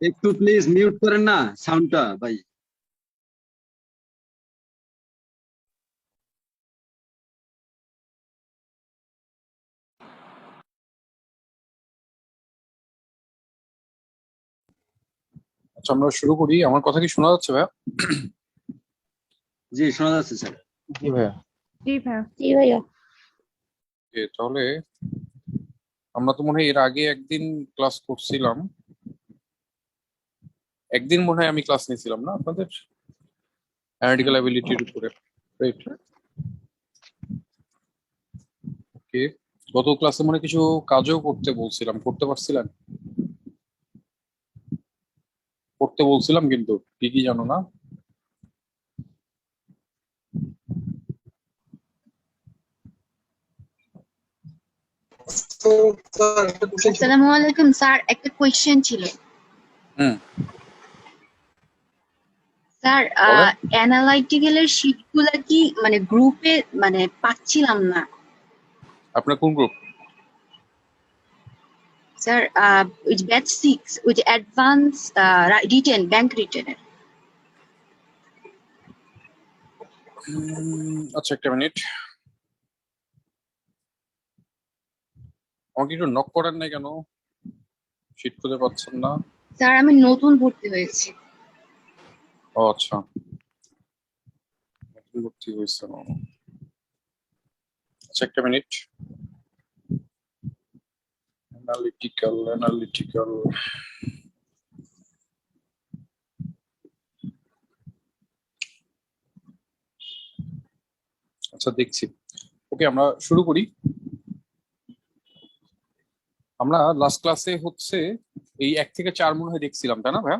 একটু please mute করেন না সাউন্ডটা ভাই। আচ্ছা, আমরা শুরু করি। আমার কথা কি শোনা যাচ্ছে ভাইয়া? জি শোনা যাচ্ছে স্যার। জি ভাইয়া। জি ভাইয়া। জি ভাইয়া। তাহলে আমরা তো মনে হয় এর আগে একদিন ক্লাস করছিলাম। একদিন মনে হয় আমি ক্লাস নিয়েছিলাম না আপনাদের অ্যানালিটিক্যাল অ্যাবিলিটির উপরে, রাইট? ওকে, গত ক্লাসে মনে হয় কিছু কাজও করতে বলছিলাম, করতে পারছিলেন? করতে বলছিলাম কিন্তু কি কি জানো না? আসসালামু আলাইকুম স্যার, একটা কোয়েশ্চেন ছিল। হুম, স্যার বলেন। অ্যানালাইটিক্যালের শীটগুলা কি মানে গ্রুপে মানে পাচ্ছিলাম না আপনার কোন গ্রুপ? স্যার। ওই ব্যাচ 6 ওই যে অ্যাডভান্স রিটেন ব্যাংক রিটেনের। আচ্ছা, একটা মিনিট, আমাকে একটু নক করেন না কেন? শীট খুঁজে পাচ্ছেন না? স্যার আমি নতুন ভর্তি হয়েছি। ও আচ্ছা, নতুন ভর্তি হয়েছে না। আচ্ছা, একটা মিনিট। অ্যানালিটিক্যাল আচ্ছা, দেখছি। ওকে, আমরা শুরু করি। আমরা লাস্ট ক্লাসে হচ্ছে এই 1 থেকে 4 মনে হয় দেখছিলাম, তাই না ভাইয়া?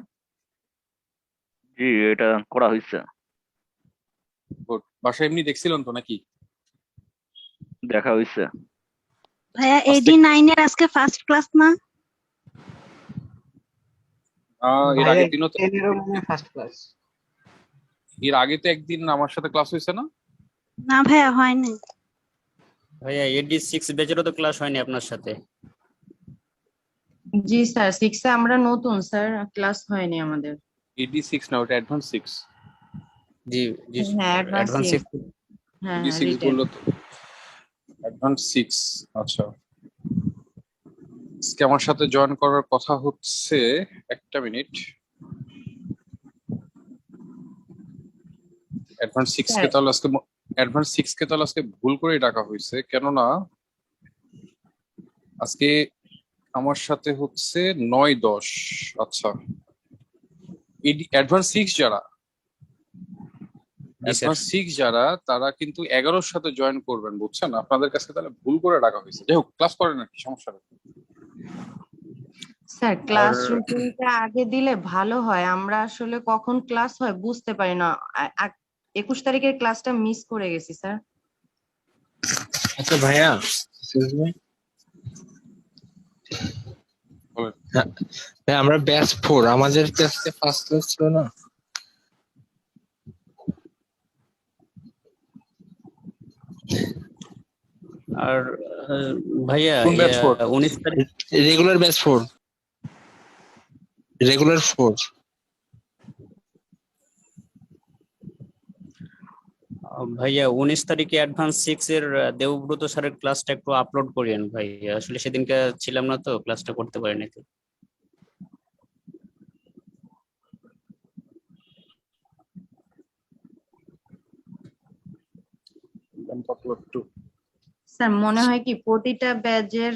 জি, এটা করা হয়েছে। গুড। বাসায় এমনি দেখছিলেন তো নাকি? দেখা হয়েছে। ভাইয়া আজকে এডি 9 এর আজকে ফার্স্ট ক্লাস না? এর আগের দিনও তো, ফার্স্ট ক্লাস। এর আগে তো একদিন আমার সাথে ক্লাস হয়েছে না? না ভাইয়া হয়নি। ভাইয়া এডি 6 ব্যাচেরও তো ক্লাস হয়নি আপনার সাথে। জি স্যার, 6 এ আমরা নতুন স্যার, ক্লাস হয়নি আমাদের। এডি 6 না, ওটা অ্যাডভান্স 6। জি জি হ্যাঁ অ্যাডভান্স অ্যাডভান্স 6। হ্যাঁ এডি হ্যাঁ 6 রিটেন। বললো তো, অ্যাডভান্স 6। আচ্ছা, আজকে আমার সাথে জয়েন করার কথা হচ্ছে, একটা মিনিট, অ্যাডভান্স 6 কে তাহলে আজকে অ্যাডভান্স 6 কে তাহলে আজকে ভুল করে ডাকা হয়েছে, কেননা আজকে আমার সাথে হচ্ছে 9-10। আচ্ছা, অ্যাডভান্স 6 যারা, জি স্যার। অ্যাডভান্স 6 যারা, তারা কিন্তু 11-র সাথে জয়েন করবেন, বুঝছেন? আপনাদের কাছে তাহলে ভুল করে ডাকা হয়েছে। যাই হোক, ক্লাস করেন আর কি, সমস্যা নেই। স্যার ক্লাস রুটিনটা আগে দিলে ভালো হয়, আমরা আসলে কখন ক্লাস হয় বুঝতে পারি না। 21 তারিখের ক্লাসটা মিস করে গেছি স্যার। আচ্ছা ভাইয়া, বলেন। হ্যাঁ আমরা ব্যাচ 4, আমাদের ক্লাসে ফার্স্ট ক্লাস ছিল না? আর ভাইয়া কোন ব্যাচ 4? 19 তারিখ রেগুলার ব্যাচ 4, রেগুলার 4। ভাইয়া 19 তারিখে অ্যাডভান্স 6 এর দেবব্রত স্যারের ক্লাসটা একটু আপলোড করিয়েন ভাই। আসলে সেদিনকে ছিলাম না তো, ক্লাসটা করতে পারিনি তো। upload to স্যার মনে হয় কি প্রতিটা ব্যাচের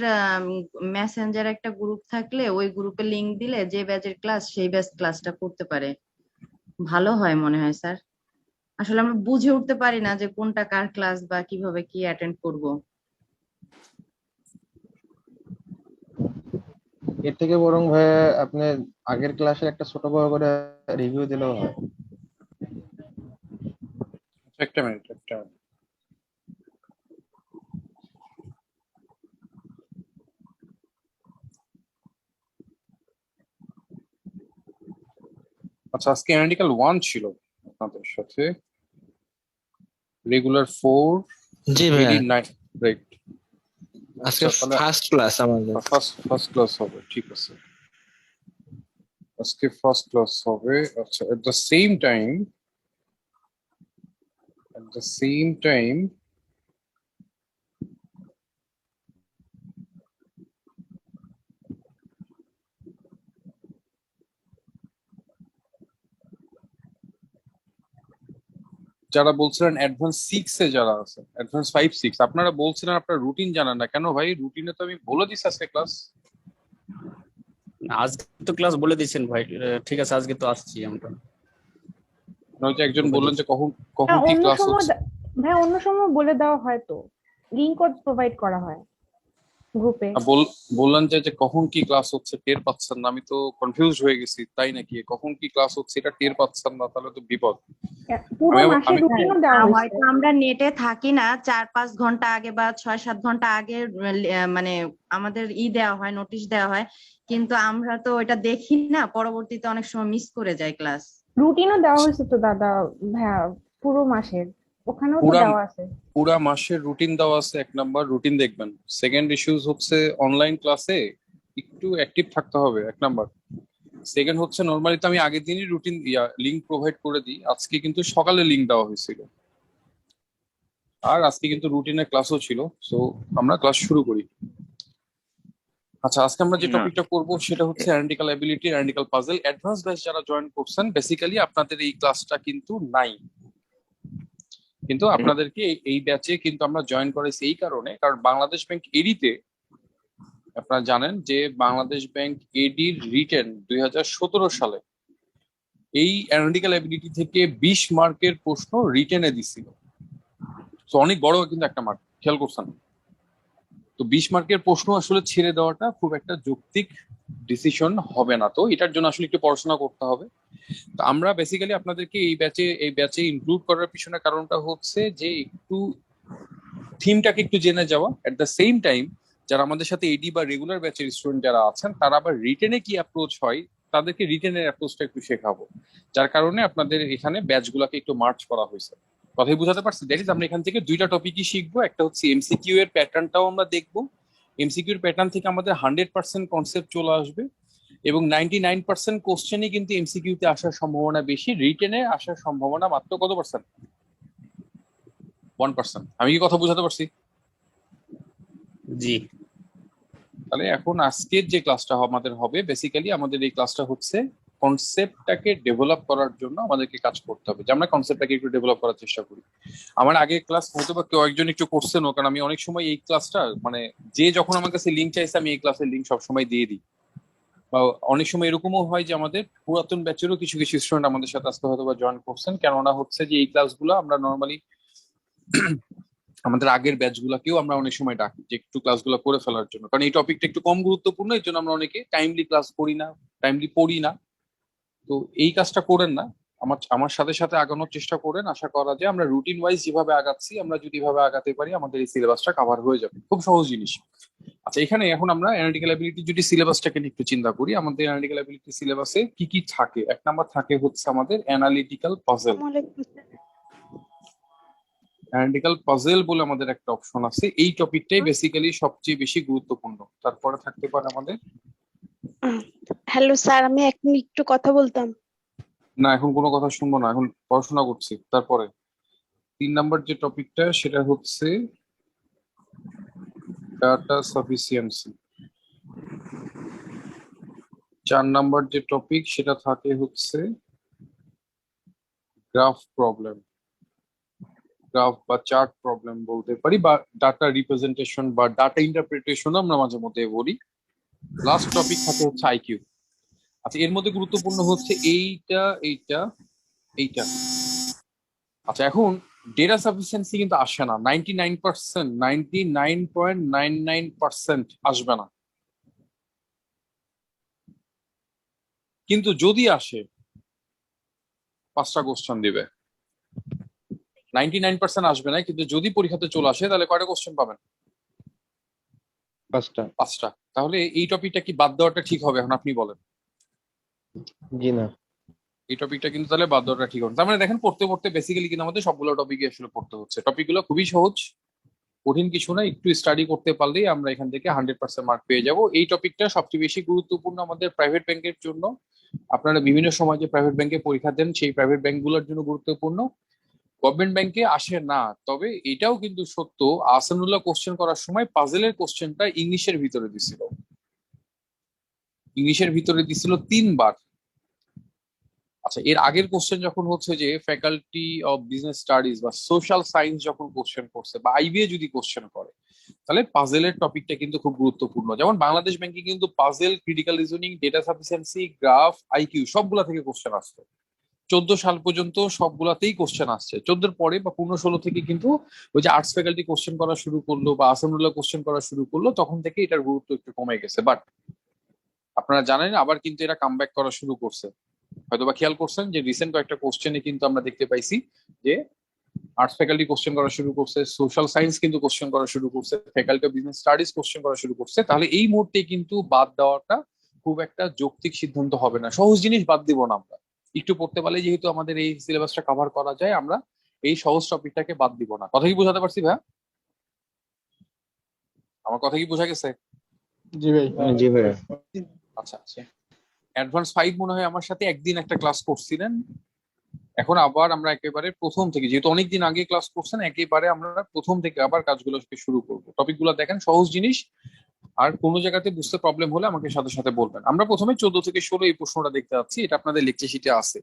মেসেঞ্জার একটা গ্রুপ থাকলে ওই গ্রুপে লিংক দিলে যে ব্যাচের ক্লাস সেই ব্যাচ ক্লাসটা করতে পারে, ভালো হয় মনে হয় স্যার। আসলে আমরা বুঝে উঠতে পারি না যে কোনটা কার ক্লাস বা কিভাবে কি অ্যাটেন্ড করব। এর থেকে বরং ভাই আপনি আগের ক্লাসে একটা ছোট বড় করে রিভিউ দিলেও হয়। একটা মিনিট। আচ্ছা, আজকে অ্যানালিটিক্যাল 1 ছিল আপনাদের সাথে, রেগুলার 4, জি ভাইয়া, রেডি 9, রাইট? আজকে আচ্ছা, তাহলে ফার্স্ট ক্লাস আমাদের। ফার্স্ট ক্লাস হবে, ঠিক আছে। আজকে ফার্স্ট ক্লাস হবে। আচ্ছা, এট দ্য সেম টাইম যারা বলছিলেন অ্যাডভান্স 6 এ যারা আছে, অ্যাডভান্স 5, 6, আপনারা বলছিলেন আপনার রুটিন জানেন না কেন ভাই? রুটিনে তো আমি বলে দিছি আজকে ক্লাস। আজকে তো ক্লাস বলে দিয়েছেন ভাই, ঠিক আছে আজকে তো আসছি আমরা। ওই যে একজন বললেন যে কখন হ্যাঁ, কি অন্য ক্লাস সময় হচ্ছে। ভাই অন্য সময় বলে দেওয়া হয়, তো লিংক প্রোভাইড করা হয় গ্রুপে। বললেন যে কখন কি ক্লাস হচ্ছে টের পাচ্ছেন না, আমি তো কনফিউজ হয়ে গেছি। তাই নাকি? কখন কি ক্লাস হচ্ছে এটা টের পাচ্ছেন না, তাহলে তো বিপদ। পুরো মাসের রুটিনও দেওয়া হয়েছে। হয়তো আমরা নেটে থাকি না, 4-5 ঘন্টা আগে বা 6-7 ঘন্টা আগে মানে আমাদের দেওয়া হয়, নোটিশ দেওয়া হয়, কিন্তু আমরা তো এটা দেখি না, পরবর্তীতে অনেক সময় মিস করে যাই ক্লাস। রুটিনও দেওয়া হয়েছে তো দাদা ভাইয়া, পুরো মাসের ওখানেও তো দেওয়া আছে। পুরা মাসের রুটিন দেওয়া আছে। এক নাম্বার রুটিন দেখবেন। সেকেন্ড ইস্যুস হচ্ছে অনলাইন ক্লাসে একটু অ্যাক্টিভ থাকতে হবে, এক নাম্বার। সেকেন্ড হচ্ছে নরমালি তো আমি আগের দিনই রুটিন লিংক প্রোভাইড করে দিই, আজকে কিন্তু সকালে লিংক দেওয়া হয়েছিল, আর আজকে কিন্তু রুটিনের ক্লাসও ছিল। সো আমরা ক্লাস শুরু করি। আচ্ছা, আজকে আমরা যে টপিকটা করব সেটা হচ্ছে analytical ability, analytical puzzle. Advance batch যারা জয়েন করছেন, বেসিক্যালি আপনাদের এই ক্লাসটা কিন্তু নাই, কিন্তু আপনাদেরকে এই ব্যাচে কিন্তু আমরা জয়েন করেছি এই কারণে, কারণ বাংলাদেশ ব্যাংক এডিতে আপনারা জানেন যে বাংলাদেশ ব্যাংক এডির রিটেন 2017 সালে এই অ্যানালিটিক্যাল অ্যাবিলিটি থেকে 20 মার্কের প্রশ্ন রিটেনে দিছিল। তো অনেক বড় কিন্তু একটা মার্ক, খেয়াল করছেন? তো 20 মার্কের প্রশ্ন আসলে ছেড়ে দেওয়াটা খুব একটা যৌক্তিক ডিসিশন হবে না, তো এটার জন্য আসলে একটু পড়াশোনা করতে হবে। তো আমরা বেসিক্যালি আপনাদেরকে এই ব্যাচে ইনক্লুড করার পিছনে কারণটা হচ্ছে যে একটু থিমটাকে একটু জেনে যাওয়া, এট দ্য সেম টাইম যারা আমাদের সাথে এডি বা রেগুলার ব্যাচের স্টুডেন্ট যারা আছেন তারা আবার রিটেনে কি অ্যাপ্রোচ হয়, তাদেরকে রিটেনের অ্যাপ্রোচটা একটু শেখাবো, যার কারণে আপনাদের এখানে ব্যাচগুলোকে একটু মার্চ করা হয়েছে। কথাই বুঝাতে পারছি? দ্যাট ইজ, আমরা এখান থেকে দুইটা টপিকই শিখবো। একটা হচ্ছে এমসিকিউ এর প্যাটার্নটাও আমরা দেখবো। এমসিকিউ এর প্যাটার্ন থেকে আমাদের 100% কনসেপ্ট চলে আসবে, এবং 99% কোশ্চেনই কিন্তু এমসিকিউ তে আসার সম্ভাবনা বেশি, রিটেনে আসার সম্ভাবনা মাত্র কত পার্সেন্ট? 1%। আমি কি কথা বুঝাতে পারছি? জি। তাহলে এখন আজকের যে ক্লাসটা আমাদের হবে, বেসিক্যালি আমাদের এই ক্লাসটা হচ্ছে কনসেপ্টটাকে ডেভেলপ করার জন্য আমাদেরকে কাজ করতে হবে, যে আমরা কনসেপ্টটাকে একটু ডেভেলপ করার চেষ্টা করি। আমার আগের ক্লাস হয়তো বা কেউ একজন একটু করছেনও, কারণ আমি অনেক সময় এই ক্লাসটা মানে যে যখন আমার কাছে লিঙ্ক চাইছে আমি এই ক্লাসের লিঙ্ক সবসময় দিয়ে দিই। বা অনেক সময় এরকমও হয় যে আমাদের পুরাতন ব্যাচেরও কিছু কিছু স্টুডেন্ট আমাদের সাথে আজকে হয়তো বা জয়েন করছেন, কেননা হচ্ছে যে এই ক্লাসগুলো আমরা নর্মালি আমাদের আগের ব্যাচগুলোকেও আমরা অনেক সময় ডাকি যে একটু ক্লাসগুলো করে ফেলার জন্য, কারণ এই টপিকটা একটু কম গুরুত্বপূর্ণ, এর জন্য আমরা অনেকে টাইমলি ক্লাস করি না, টাইমলি পড়ি না। তো এই কাজটা করেন না, আমার সাথে সাথে আগানোর চেষ্টা করেন। আশা করা যায় আমরা রুটিন ওয়াইজ যেভাবে আগাচ্ছি, আমরা যদি এভাবে আগাতে পারি আমাদের এই সিলেবাসটা কভার হয়ে যাবে। খুব সহজ জিনিস। আচ্ছা, এখানে এখন আমরা অ্যানালিটিক্যাল অ্যাবিলিটি যদি সিলেবাসটাকে একটু চিন্তা করি, আমাদের অ্যানালিটিক্যাল অ্যাবিলিটি সিলেবাসে কি কি থাকে? এক নাম্বার থাকে হচ্ছে আমাদের অ্যানালিটিক্যাল পাজল। অ্যানালিটিক্যাল পাজল বলে আমাদের একটা অপশন আছে, এই টপিকটাই বেসিক্যালি সবচেয়ে বেশি গুরুত্বপূর্ণ। তারপরে থাকতে পারে আমাদের, হ্যালো স্যার, আমি এক মিনিট একটু কথা বলতাম। না এখন কোনো কথা শুনবো না, এখন পড়াশোনা করছি। তারপরে 3 নাম্বার যে টপিকটা সেটা হচ্ছে ডাটা সাফিসিয়েন্সি। 4 নাম্বার যে টপিক সেটা থাকে হচ্ছে গ্রাফ প্রবলেম। গ্রাফ বা চার্ট প্রবলেম বলতে পারি, বা ডাটা রিপ্রেজেন্টেশন বা ডাটা ইন্টারপ্রিটেশন আমরা মাঝে মধ্যে বলি। লাস্ট টপিক থাকে হচ্ছে আইকিউ। আচ্ছা, এর মধ্যে গুরুত্বপূর্ণ হচ্ছে এইটা এইটা এইটা। আচ্ছা, এখন ডেটা সাফিসিয়েন্সি কিন্তু আসে না 99%, 99.99% আসবে না। কিন্তু যদি আসে 5টা কোশ্চেন দিবে। 99% আসবে না, কিন্তু যদি পরীক্ষাতে চলে আসে তাহলে কয়টা কোশ্চেন পাবেন? 5টা। তাহলে এই টপিকটা কি বাদ দেওয়াটা ঠিক হবে? এখন আপনি বলেন। জি না। এই টপিকটা কিন্তু তাহলে বাদ দেওয়াটা ঠিক হবে। তার মানে দেখেন, পড়তে পড়তে বেসিক্যালি কিন্তু আমাদের সবগুলো টপিকই আসলে পড়তে হচ্ছে। টপিকগুলো খুবই সহজ, কঠিন কিছু না, একটু স্টাডি করতে পারলেই আমরা এখান থেকে 100% মার্ক পেয়ে যাব। এই টপিকটা সবচেয়ে বেশি গুরুত্বপূর্ণ আমাদের প্রাইভেট ব্যাংকের জন্য। আপনারা বিভিন্ন সময় যে প্রাইভেট ব্যাংকে পরীক্ষা দেন, সেই প্রাইভেট ব্যাংকগুলোর জন্য গুরুত্বপূর্ণ। গভর্নমেন্ট ব্যাংকে আসে না, তবে এটাও কিন্তু সত্য, আহসানুল্লাহ কোশ্চেন করার সময় পাজেলের কোশ্চেনটা ইংলিশের ভিতরে দিছিল। ইংলিশের ভিতরে দিছিল 3বার। আচ্ছা, এর আগের কোশ্চেন যখন হচ্ছে যে ফ্যাকাল্টি অফ বিজনেস স্টাডিজ বা সোশ্যাল সায়েন্স যখন কোশ্চেন করছে, বা আইবিএ যদি কোশ্চেন করে, তাহলে পাজেলের টপিকটা কিন্তু খুব গুরুত্বপূর্ণ। যেমন বাংলাদেশ ব্যাংকে কিন্তু puzzle, critical reasoning, data sufficiency, graph, IQ সবগুলা থেকে কোশ্চেন আসছে। 14 সাল পর্যন্ত সবগুলাতেই কোশ্চেন আসছে। 14 পরে বা 15-16 থেকে কিন্তু ওই যে আর্টস ফ্যাকাল্টি কোশ্চেন করা শুরু করলো বা আসামুল্লাহ কোশ্চেন করা শুরু করলো, তখন থেকে এটার গুরুত্ব একটু কমে গেছে। বাট আপনারা জানেন আবার কিন্তু এরা কামব্যাক করা শুরু করছে। হয়তোবা খেয়াল করছেন যে রিসেন্ট কয়েকটা কোশ্চেনে কিন্তু আমরা দেখতে পাইছি যে আর্টস ফ্যাকাল্টি কোশ্চেন করা শুরু করছে, সোশ্যাল সায়েন্স কিন্তু কোশ্চেন করা শুরু করছে, faculty of business studies question করা শুরু করছে। তাহলে এই মুহূর্তে কিন্তু বাদ দেওয়াটা খুব একটা যৌক্তিক সিদ্ধান্ত হবে না। সহজ জিনিস বাদ দিব না আমরা, একটু পড়তে পারলে যেহেতু আমাদের এই সিলেবাসটা কভার করা যায়, আমরা এই সহজ টপিকটাকে বাদ দিব না। কথা কি বোঝাতে পারছি ভাই? আমার কথা কি বোঝা গেছে? জি ভাই। জি ভাই। আচ্ছা আচ্ছা, অ্যাডভান্স 5 মনে হয় আমার সাথে একদিন একটা ক্লাস করছিলেন। এখন আবার আমরা একেবারে প্রথম থেকে, যেহেতু অনেকদিন আগে ক্লাস করছেন, একেবারে আমরা প্রথম থেকে আবার কাজগুলো শুরু করবো। টপিকগুলো দেখেন সহজ জিনিস, আর কোনো জায়গাতে বুঝতে প্রবলেম হলে আমাকে সাথে সাথে বলবেন। আমরা প্রথমে 14 থেকে 16 এই প্রশ্নটা দেখতে যাচ্ছি, এটা আপনাদের লেকচার শিটে আছে।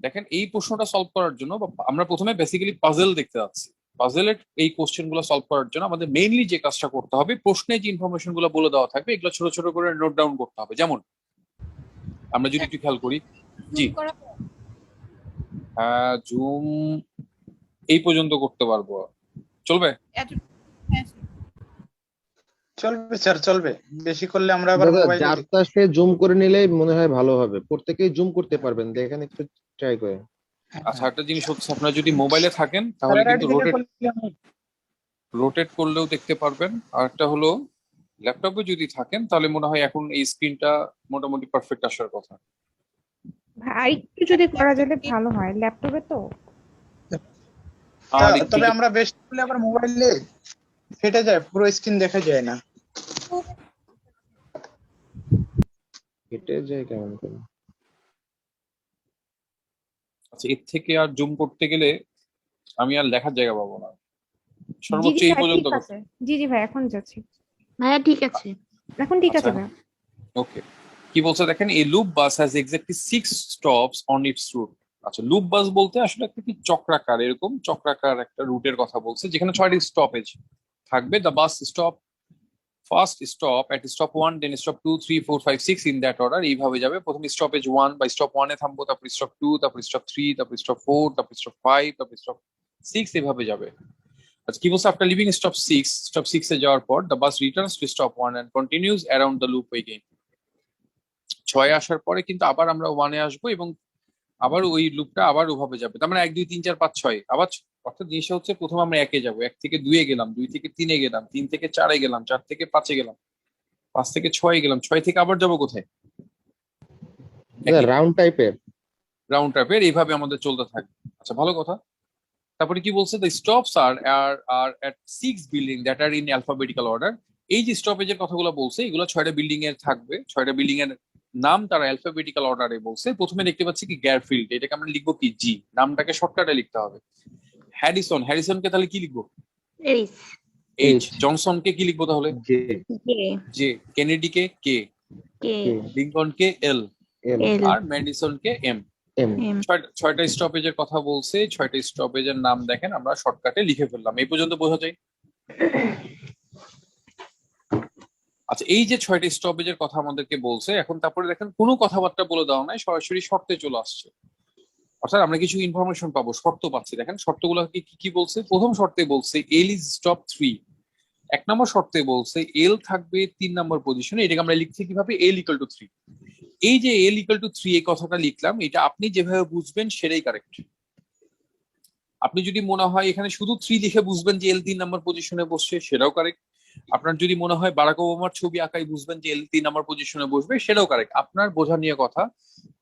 দেখেন, এই প্রশ্নটা সলভ করার জন্য আমরা প্রথমে বেসিক্যালি পাজেল দেখতে যাচ্ছি। পাজেলের এই কোশ্চেন গুলো সলভ করার জন্য আমাদের মেইনলি যে কাজটা করতে হবে, প্রশ্নে যে ইনফরমেশন গুলো বলে দেওয়া থাকবে এগুলো ছোট ছোট করে নোট ডাউন করতে হবে। যেমন আমরা যদি একটু খেয়াল করি, জি জুম এই পর্যন্ত করতে পারবো, চলবে? চলবে স্যার, চলবে। বেশি করলে আমরা আবার মোবাইলে যারটা সে জুম করে নিলেই মনে হয় ভালো হবে, প্রত্যেকেই জুম করতে পারবেন, দেখেন একটু ট্রাই করে। আচ্ছা, একটা জিনিস হচ্ছে, আপনারা যদি মোবাইলে থাকেন তাহলে কিন্তু রোটেট করলেও দেখতে পারবেন। আর একটা হলো ল্যাপটপে যদি থাকেন তাহলে মনে হয় এখন এই স্ক্রিনটা মোটামুটি পারফেক্ট আসার কথা। ভাই একটু যদি করা যেতে ভালো হয়, ল্যাপটপে তো। তবে আমরা বেশি করলে আবার মোবাইলে ফেটে যায়, পুরো স্ক্রিন দেখা যায় না। ফেটে যায় কেমন করে? আচ্ছা, এর থেকে আর জুম করতে গেলে আমি আর লেখার জায়গা পাবো না, সর্বোচ্চ এই পর্যন্ত। জি জি ভাই, এখন যাচ্ছি ভাইয়া ঠিক আছে, এখন ঠিক আছে ভাই। ওকে, কি বলছে দেখেন, এই loop bus has exactly 6 stops on its route. আচ্ছা, লুপ বাস বলতে আসলে একটা কি চক্রাকার, এরকম চক্রাকার একটা রুটের কথা বলছে, যেখানে 6টি স্টপেজ থাকবে। The bus stop first stop at stop 1, then stop 2, 3, 4, 5, 6 in that order. এইভাবে যাবে। প্রথম স্টপেজ 1 বা স্টপ 1 এ থামবো, তারপর স্টপ 2, তারপর স্টপ 3, তারপর স্টপ 4, তারপর স্টপ 5, তারপর স্টপ 6, এভাবে যাবে। আচ্ছা, কি বলছে, আফটার লিভিং স্টপ 6 এ যাওয়ার পর the bus returns to stop 1 and continues around the loop again. 6 আসার পরে কিন্তু আবার আমরা 1 এ আসবো এবং আবার ওই লুপটা আবার ওভাবে যাবে। তার মানে 1, 2, 3, 4, 5, 6 আবার। অর্থাৎ জিনিসটা হচ্ছে, প্রথম আমরা 1 এ যাবো, 1 থেকে 2 এ গেলাম, 2 থেকে 3 এ গেলাম, 3 থেকে 4 এ গেলাম, 4 থেকে 5 এ গেলাম, 5 থেকে 6 এ গেলাম, 6 থেকে আবার যাবো কোথায়? রাউন্ড টাইপের এইভাবে আমাদের চলতে থাকবে। আচ্ছা, ভালো কথা। তারপরে কি বলছে, the stops are at 6 building that are in alphabetical order. এই যে স্টপেজের কথাগুলো বলছে, এগুলো 6টা বিল্ডিং এর থাকবে। 6টা বিল্ডিং এর নাম তারা অ্যালফাবেটিক্যাল অর্ডারে বলছে। প্রথমে দেখতে পাচ্ছি কি গ্যারফিল্ড, এটাকে আমরা লিখবো কি জি, নামটাকে শর্টকাটে লিখতে হবে। হ্যারিসনকে তাহলে কি লিখবো? এইচ। জনসনকে কি লিখবো তাহলে? জে। কেনেডিকে কে, লিঙ্কনকে এল, আর ম্যাডিসনকে এম। এম। ছয়টা স্টপেজের কথা বলছে, 6টা স্টপেজের নাম দেখেন আমরা শর্টকাটে লিখে ফেললাম। এই পর্যন্ত বোঝা যায়? আচ্ছা, এই যে 6টা স্টপেজের কথা আমাদেরকে বলছে, এখন তারপরে দেখেন কোনো কথাবার্তা বলে দেওয়া নাই, সরাসরি শর্তে চলে আসছে। অর্থাৎ আমরা কিছু ইনফরমেশন পাবো, শর্ত পাচ্ছি। দেখেন শর্তগুলো কি কি বলছে। প্রথম শর্তে বলছে এল ইজ স্টপ 3। 1 নম্বর শর্তে বলছে এল থাকবে 3 নম্বর পজিশনে। এটাকে আমরা লিখছি কিভাবে? L equal to 3। এই যে এল ইকুয়াল টু 3 এই কথাটা লিখলাম, এটা আপনি যেভাবে বুঝবেন সেটাই কারেক্ট। আপনি যদি মনে হয় এখানে শুধু 3 লিখে বুঝবেন যে এল 3 নম্বর পজিশনে বসছে, সেটাও কারেক্ট। আপনার যদি মনে হয় বারাক ওবামার ছবি আঁকাই বুঝবেন যে এল 3 নম্বর পজিশনে বসবে, সেটাও কারেক্ট। আপনার বোঝা নিয়ে কথা,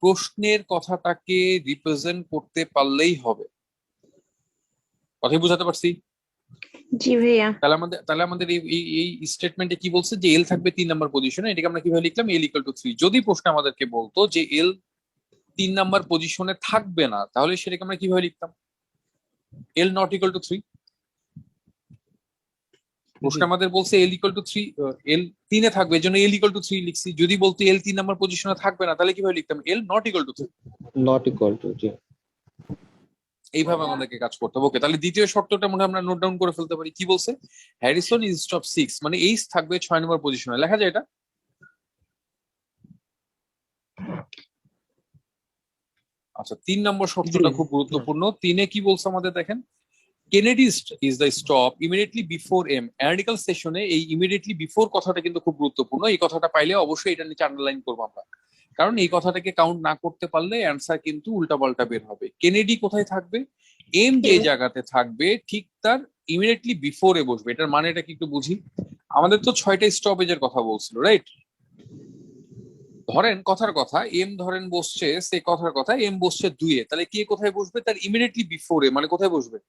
প্রশ্নের কথাটাকে রিপ্রেজেন্ট করতে পারলেই হবে। কথাই বুঝাতে পারছি? জি ভাইয়া। তাহলে আমাদের এই স্টেটমেন্টে কি বলছে যে এল থাকবে 3 নম্বর পজিশনে, এটাকে আমরা কিভাবে লিখলাম? L equal to 3। যদি প্রশ্ন আমাদেরকে বলতো যে এল 3 নম্বর পজিশনে থাকবে না, তাহলে সেটাকে আমরা কিভাবে লিখতাম? L not equal to 3। প্রশ্ন আমাদের বলছে এল ইকুয়াল টু 3, এল 3 এ থাকবে, এজন্য এল ইকুয়াল টু 3 লিখছি। যদি বলতো এল 3 নম্বর পজিশনে থাকবে না, তাহলে কিভাবে লিখতাম? L not equal to 3। Not equal to, G. এইভাবে আমাদেরকে কাজ করতে হবে। ওকে, তাহলে দ্বিতীয় শর্তটা মনে হয় আমরা নোট ডাউন করে ফেলতে পারি। কি বলছে? হ্যারিসন ইজ স্টপ 6, মানে এইচ থাকবে 6 নম্বর পজিশনে। লেখা যায় এটা? আচ্ছা, 3 নম্বর শর্তটা খুব গুরুত্বপূর্ণ। 3 এ কি বলছে আমাদের দেখেন, Kennedy is the stop immediately before M. Analytical সেশনে এই ইমিডিয়েটলি বিফোর কথাটা কিন্তু খুব গুরুত্বপূর্ণ। এই কথাটা পাইলে অবশ্যই এটা নিচে আন্ডারলাইন করবো আমরা, কারণ এই কথাটাকে কাউন্ট না করতে পারলে অ্যান্সার কিন্তু উল্টাপাল্টা বের হবে। কেনেডি কোথায় থাকবে? এম যে জায়গাতে থাকবে ঠিক তার ইমিডিয়েটলি বিফোরে বসবে। এটার মানেটা কি একটু বুঝি। আমাদের তো 6টা স্টপেজের কথা বলছিল, রাইট? ধরেন কথার কথা এম ধরেন বসছে, সে কথার কথা এম বসছে 2 এ, তাহলে কে কোথায় বসবে? তার ইমিডিয়েটলি বিফোরে, মানে কোথায় বসবে?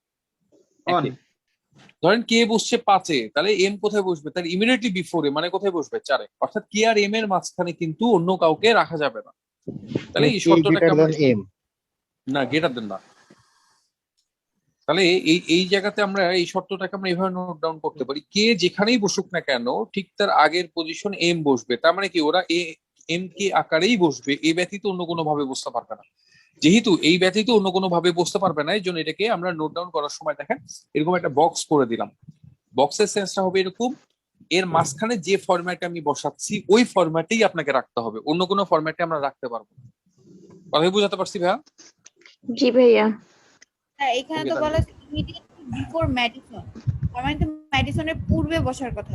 ধরেন কে বসছে 5 এ, তাহলে এম কোথায় বসবে? তার ইমিডিয়েটলি বিফোরে, মানে কোথায় বসবে? 4 এ। অর্থাৎ কে আর এম এর মাঝখানে কিন্তু অন্য কাউকে রাখা যাবে না। তাহলে এই শর্তটাকে আমরা না গ্রেটার দেন না। তাহলে এই জায়গাতে আমরা এই শর্তটাকে আমরা এইভাবে নোট ডাউন করতে পারি, কে যেখানেই বসুক না কেন ঠিক তার আগের পজিশন এম বসবে। তার মানে কি ওরা এম কে আকারেই বসবে, এই ব্যতীত অন্য কোনো ভাবে বসতে পারবে না। যেহেতু এই ব্যতীত অন্য কোনো ভাবে বসতে পারবে না, এই জন্য এটাকে আমরা নোট ডাউন করার সময় দেখেন এরকম একটা বক্স করে দিলাম। বক্সের সেন্সটা হবে এরকম, এর মাঝখানে যে ফরম্যাটে আমি বসাচ্ছি ওই ফরম্যাটেই আপনাকে রাখতে হবে, অন্য কোনো ফরম্যাটে আমরা রাখতে পারবো না। কথাই বুঝাতে পারছি ভাইয়া? জি ভাইয়া। হ্যাঁ, এখানে তো বলা আছে ইমিডিয়েটলি বিফোর ম্যাডিসন, তার মানে তো ম্যাডিসনের পূর্বে বসার কথা।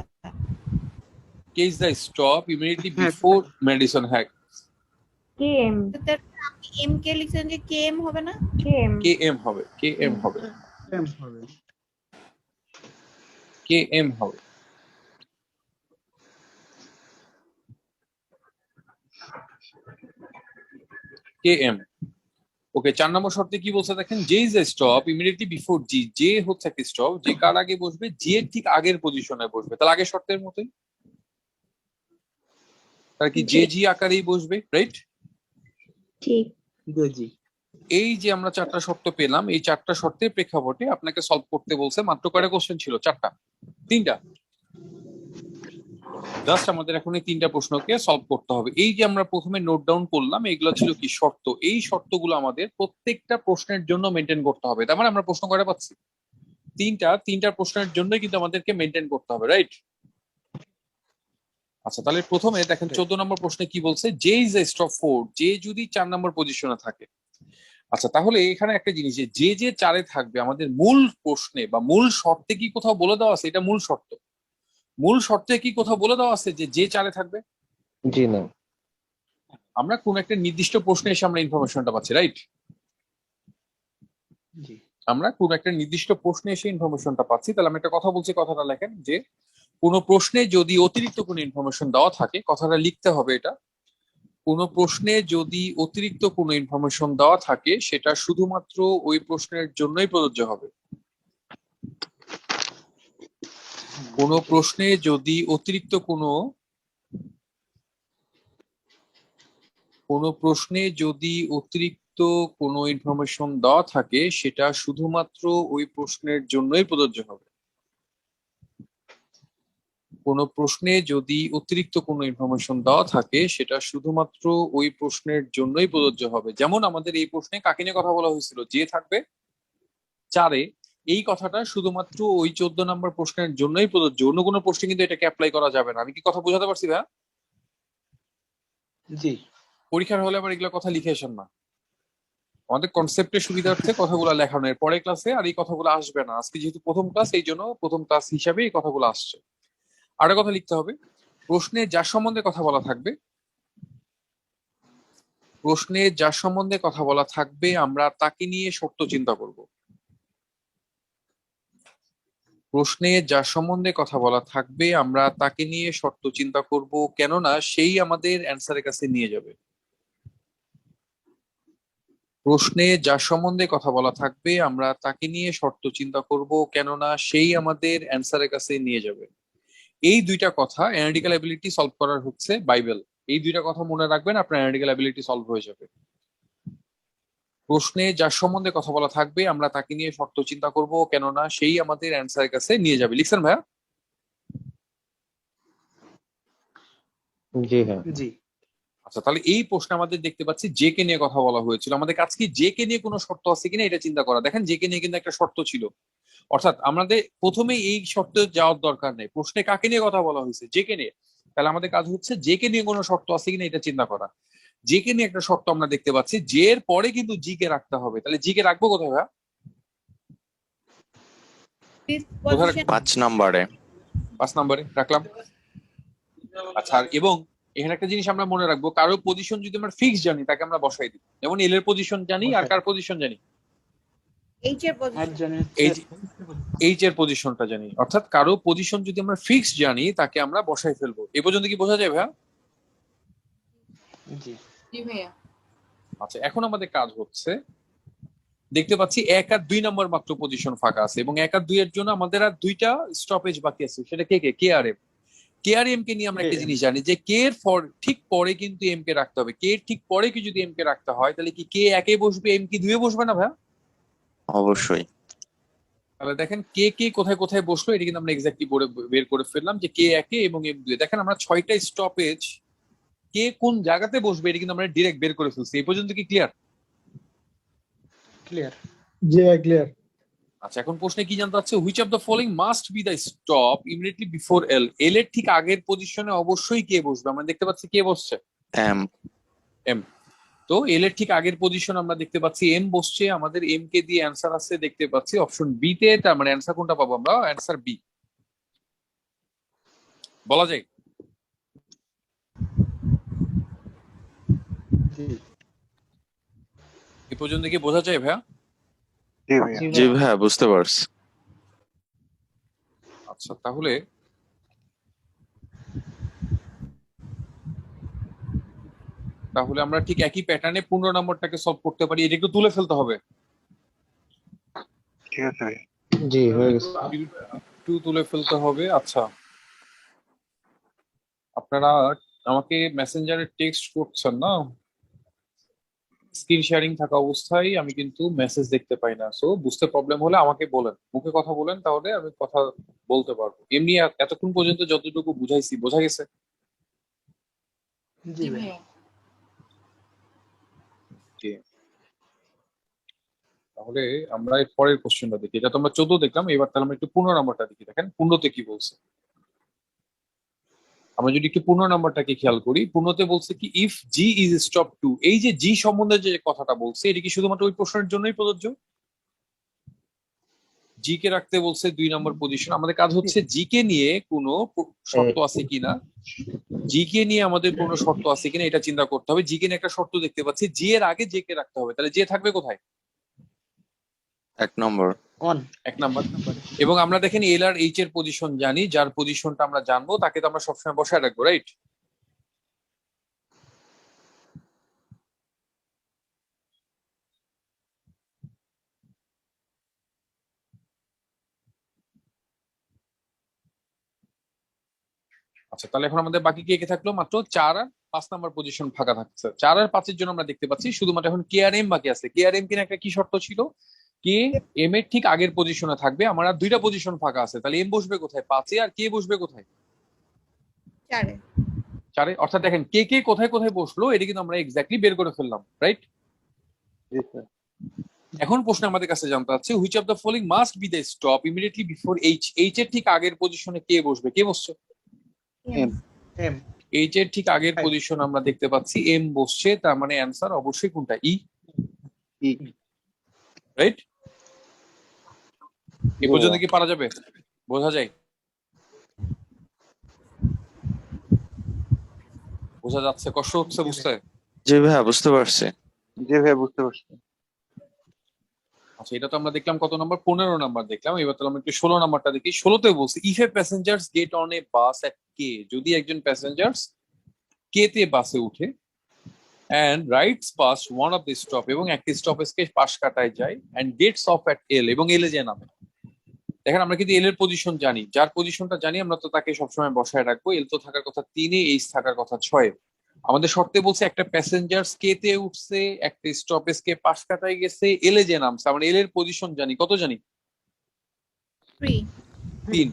K is the stop immediately before Madison? হ্যাঁ, কে এম। আপনি এম কে লিখছেন যে কে এম হবে না? কে এম হবে, কে এম হবে, কে এম হবে। K M. ওকে, 4 নম্বর শর্তে কি বলছে দেখেন, J is a stop immediately before G. J হচ্ছে একটা স্টপ, যে কার আগে বসবে? জি এর ঠিক আগের পজিশনে বসবে। তাহলে আগের শর্তের মতোই, তার কি জে জি আকারেই বসবে, রাইট? ঠিক। জি। এই যে আমরা 4টা শর্ত পেলাম, এই 4টা শর্তের প্রেক্ষাপটে আপনাকে সলভ করতে বলছে। মাত্র কয়টা কোশ্চেন ছিল? 4টা, 3টা। জাস্ট আমাদের এখন এই 3টা প্রশ্নকে সলভ করতে হবে। এই যে আমরা প্রথমে নোট ডাউন করলাম, এগুলো ছিল কি শর্ত। এই শর্তগুলো আমাদের প্রত্যেকটা প্রশ্নের জন্য মেনটেন করতে হবে। তার মানে আমরা প্রশ্ন কয়টা পাচ্ছি? 3টা প্রশ্নের জন্য কিন্তু আমাদেরকে মেনটেন করতে হবে, রাইট? আচ্ছা, তাহলে প্রথমে দেখেন 14 নম্বর প্রশ্নে কি বলছে, J is a stop 4। J যদি 4 নম্বর পজিশনে থাকে। আচ্ছা, তাহলে এখানে একটা জিনিস, যে 4 এ থাকবে আমাদের মূল প্রশ্নে বা মূল শর্তে কি কোথাও বলে দেওয়া আছে? এটা মূল শর্ত। মূল শর্তে কি কোথাও বলে দেওয়া আছে যে 4 এ থাকবে? জি না। আমরা কোন একটা নির্দিষ্ট প্রশ্নে এসে আমরা ইনফরমেশনটা পাচ্ছি, রাইট? জি। আমরা কোন একটা নির্দিষ্ট প্রশ্নে এসে ইনফরমেশনটা পাচ্ছি। তাহলে আমি একটা কথা বলছি, কথাটা লেখেন যে কোন প্রশ্নে যদি অতিরিক্ত কোনো ইনফরমেশন দেওয়া থাকে, কথাটা লিখতে হবে এটা, কোন প্রশ্নে যদি অতিরিক্ত কোনো ইনফরমেশন দেওয়া থাকে সেটা শুধুমাত্র ওই প্রশ্নের জন্যই প্রযোজ্য হবে। কোন প্রশ্নে যদি অতিরিক্ত কোনো ইনফরমেশন দেওয়া থাকে সেটা শুধুমাত্র ওই প্রশ্নের জন্যই প্রযোজ্য হবে। কোনো প্রশ্নে যদি অতিরিক্ত কোনো ইনফরমেশন দেওয়া থাকে সেটা শুধুমাত্র ওই প্রশ্নের জন্যই প্রযোজ্য হবে। যেমন আমাদের এই প্রশ্নে কাকে নিয়ে কথা বলা হয়েছিল, যে থাকবে 4-এ, এই কথাটা শুধুমাত্র ওই 14 নম্বর প্রশ্নের জন্যই প্রযোজ্য, অন্য কোনো প্রশ্নে কিন্তু এটাকে অ্যাপ্লাই করা যাবে না। আমি কি কথা বোঝাতে পারছি ভাইয়া? জি। পরীক্ষার হলে আবার এগুলো কথা লিখে আসেন না, আমাদের কনসেপ্টের সুবিধার্থে কথাগুলো লেখানো, এর পরের ক্লাসে আর এই কথাগুলো আসবে না। আজকে যেহেতু প্রথম ক্লাস, এই জন্য প্রথম ক্লাস হিসাবে এই কথাগুলো আসছে। আরেকটা কথা লিখতে হবে, প্রশ্নে যার সম্বন্ধে কথা বলা থাকবে, প্রশ্নে যার সম্বন্ধে কথা বলা থাকবে আমরা তাকে নিয়ে শর্ত চিন্তা করব। প্রশ্নে যার সম্বন্ধে কথা বলা থাকবে আমরা তাকে নিয়ে শর্ত চিন্তা করব, কেননা সেই আমাদের অ্যান্সারের কাছে নিয়ে যাবে। প্রশ্নে যার সম্বন্ধে কথা বলা থাকবে আমরা তাকে নিয়ে শর্ত চিন্তা করব, কেননা সেই আমাদের অ্যান্সারের কাছে নিয়ে যাবে। এই দুইটা কথা অ্যানালিটিক্যাল অ্যাবিলিটি সলভ করার হচ্ছে বাইবেল। এই দুইটা কথা মনে রাখবেন, আপনার অ্যানালিটিক্যাল অ্যাবিলিটি সলভ হয়ে যাবে। প্রশ্নে যার সম্বন্ধে কথা বলা থাকবে আমরা তাকে নিয়ে শর্ত চিন্তা করব, কেননা সেই আমাদের অ্যান্সারের কাছে নিয়ে যাবে। লিখছেন ভাইয়া? জি হ্যাঁ। জি। আচ্ছা, তাহলে এই প্রশ্নে আমাদের দেখতে পাচ্ছি জে কে নিয়ে কথা বলা হয়েছিল। আমাদের কাছে কি জে কে নিয়ে কোনো শর্ত আছে কিনা এটা চিন্তা করা। দেখেন জে কে নিয়ে কিন্তু একটা শর্ত ছিল, অর্থাৎ আমাদের প্রথমে এই শর্তে যাওয়ার দরকার নেই। প্রশ্নে কাকে নিয়ে কথা বলা হয়েছে? জে কে নিয়ে। তাহলে আমাদের কাজ হচ্ছে জে কে নিয়ে কোনো শর্ত আছে কিনা এটা চিন্তা করা। জে কে নিয়ে একটা শর্ত আমরা দেখতে পাচ্ছি, জে এর পরে কিন্তু জি কে রাখতে হবে। তাহলে জি কে রাখবো কোথায় ভাইয়া? কোথায় রাখবো? 5 নম্বরে। 5 নম্বরে রাখলাম। আচ্ছা, এবং এখানে একটা জিনিস আমরা মনে রাখবো, কারো পজিশন যদি আমরা ফিক্স জানি তাকে আমরা বসাই দিই। যেমন এল এর পজিশন জানি আর কার পজিশন জানি, এইচ এর পজিশনটা জানি। অর্থাৎ কারো পজিশন যদি আমরা ফিক্স জানি তাকে আমরা বসাই ফেলবো। এ পর্যন্ত কি বোঝা যায় ভাইয়া? জি। আচ্ছা, এখন আমাদের কাজ হচ্ছে, দেখতে পাচ্ছি 1 আর 2 নম্বর মাত্র পজিশন ফাঁকা আছে, এবং 1 আর 2 এর জন্য আমাদের আর 2টা স্টপেজ বাকি আছে। সেটা কে কে? কে আর এম। কে আর এম কে নিয়ে আমরা একটা জিনিস জানি যে কে এর ঠিক পরে কিন্তু এম কে রাখতে হবে। কে এর ঠিক পরে কি যদি এম কে রাখতে হয় তাহলে কি কে 1-এ বসবে, এম কি 2-এ বসবে না ভাইয়া? অবশ্যই। তাহলে দেখেন কে কে কোথায় কোথায় বসলো, এটা কিন্তু আমরা এক্স্যাক্টলি বের করে ফেললাম যে কে 1-এ এবং এম 2-এ। দেখেন আমরা 6টা স্টপেজ কে কোন জায়গাতে বসবে এটা কিন্তু আমরা ডিরেক্ট বের করে ফেলছি। এই পর্যন্ত কি ক্লিয়ার? ক্লিয়ার। জি ভাই ক্লিয়ার। আচ্ছা, এখন প্রশ্নে কি জানতে চাচ্ছে, which of the following must be the stop immediately before L. L এর ঠিক আগের পজিশনে অবশ্যই কে বসবে। আমরা দেখতে পাচ্ছি কে বসছে, এম। এম। তো এল এর ঠিক আগের পজিশন আমরা দেখতে পাচ্ছি এম বসছে। আমাদের এম কে দিয়ে অ্যান্সার আছে দেখতে পাচ্ছি অপশন বি তে। তার মানে অ্যান্সার কোনটা পাবো আমরা? অ্যান্সার বি বলা যায়। এ পর্যন্ত কি বোঝা যায় ভাইয়া? জি ভাইয়া বুঝতে পারছি। আচ্ছা, তাহলে আমরা ঠিক একই প্যাটার্নে 15 নম্বরটাকে সলভ করতে পারি। এটা একটু তুলে ফেলতে হবে। ঠিক আছে। জি হয়ে গেছে। একটু তুলে ফেলতে হবে। আচ্ছা, আপনারা আমাকে মেসেঞ্জারে টেক্সট করছেন না, স্ক্রিন শেয়ারিং থাকা অবস্থায় আমি কিন্তু মেসেজ দেখতে পাই না। সো বুঝতে প্রবলেম হলে আমাকে বলেন, মুখে কথা বলেন, তাহলে আমি কথা বলতে পারবো। এমনি এতক্ষণ পর্যন্ত যতটুকু বুঝাইছি বোঝা গেছে? জি ভাই। তাহলে আমরা এর পরের কোশ্চেনটা দেখি। এটা তো আমরা 14 দেখলাম, এবার তাহলে আমরা একটু 15 নম্বরটা দেখি। দেখেন 15তে কি বলছে। আমরা যদি একটু 15 নম্বরটাকে খেয়াল করি, 15তে বলছে কি, if G is stop two. এই যে জি সম্বন্ধে যে কথাটা বলছে এটা কি শুধুমাত্র ওই প্রশ্নের জন্যই প্রযোজ্য? জি কে রাখতে বলছে 2 নম্বর পজিশন। আমাদের কাজ হচ্ছে জি কে নিয়ে কোনো শর্ত আছে কিনা, জি কে নিয়ে আমাদের কোনো শর্ত আছে কিনা এটা চিন্তা করতে হবে। জি কে নিয়ে একটা শর্ত দেখতে পাচ্ছি, জি এর আগে জে কে রাখতে হবে। তাহলে জে থাকবে কোথায়? 1 নম্বর। 1 নম্বর। এবং আমরা দেখেন এল আর এইচ এর পজিশন জানি, যার পজিশনটা আমরা জানবো তাকে তো আমরা সবসময় বসায় রাখবো, রাইট? আচ্ছা, তাহলে এখন আমাদের বাকি কে কে থাকলো? মাত্র 4 আর 5 নম্বর পজিশন ফাঁকা থাকছে। 4 আর 5 এর জন্য আমরা দেখতে পাচ্ছি শুধুমাত্র এখন কে আর এম বাকি আছে। কে আর এম কিনা একটা কি শর্ত ছিল, কে এম এর ঠিক আগের পজিশনে থাকবে। আমার আর 2টা পজিশন ফাঁকা আছে। তাহলে এম বসবে কোথায়? 5-এ। আর কে বসবে কোথায়? 4 4 অর্থাৎ দেখেন কে কে কোথায় কোথায় বসলো এটা কিন্তু আমরা এক্স্যাক্টলি বের করে ফেললাম, রাইট? এখন প্রশ্ন আমাদের কাছে জানতে চাচ্ছে which of the following must be the stop immediately before H. H এর ঠিক আগের পজিশনে কে বসবে? কে বসছে? এম এইচ এর ঠিক আগের পজিশন আমরা দেখতে পাচ্ছি এম বসছে, তার মানে অ্যান্সার অবশ্যই কোনটা? ই, রাইট? এ পর্যন্ত কি পারা যাবে? বোঝা যায়? বোঝা যাচ্ছে? কষ্ট হচ্ছে বুঝতে? জি ভাইয়া বুঝতে পারছি। জি ভাই বুঝতে পারছি। আচ্ছা, এটা তো আমরা দেখলাম কত নাম্বার? 15 নাম্বার দেখলাম। এবার তো আমরা একটু 16 নাম্বারটা দেখি। 16তে বলছি if a passengers get on a bus at K, যদি একজন প্যাসেঞ্জার্স কে তে বাসে উঠে and rides past one of the stop এবং একটি স্টপেজকে পাশ কাটায় যায় and gets off at L এবং এল এ যে নামে। দেখেন আমরা কিন্তু এল এর পজিশন জানি, যার পজিশনটা জানি আমরা তো তাকে সবসময় বসায় রাখবো। এল তো থাকার কথা 3 এ, এইচ থাকার কথা 6 এ। আমাদের শর্তে বলছে একটা প্যাসেঞ্জার্স কে তে উঠছে, একটা স্টপেজ কে পাশ কাটায় গেছে, এল এ যে নামছে। আমরা এল এর পজিশন জানি, কত জানি? 3।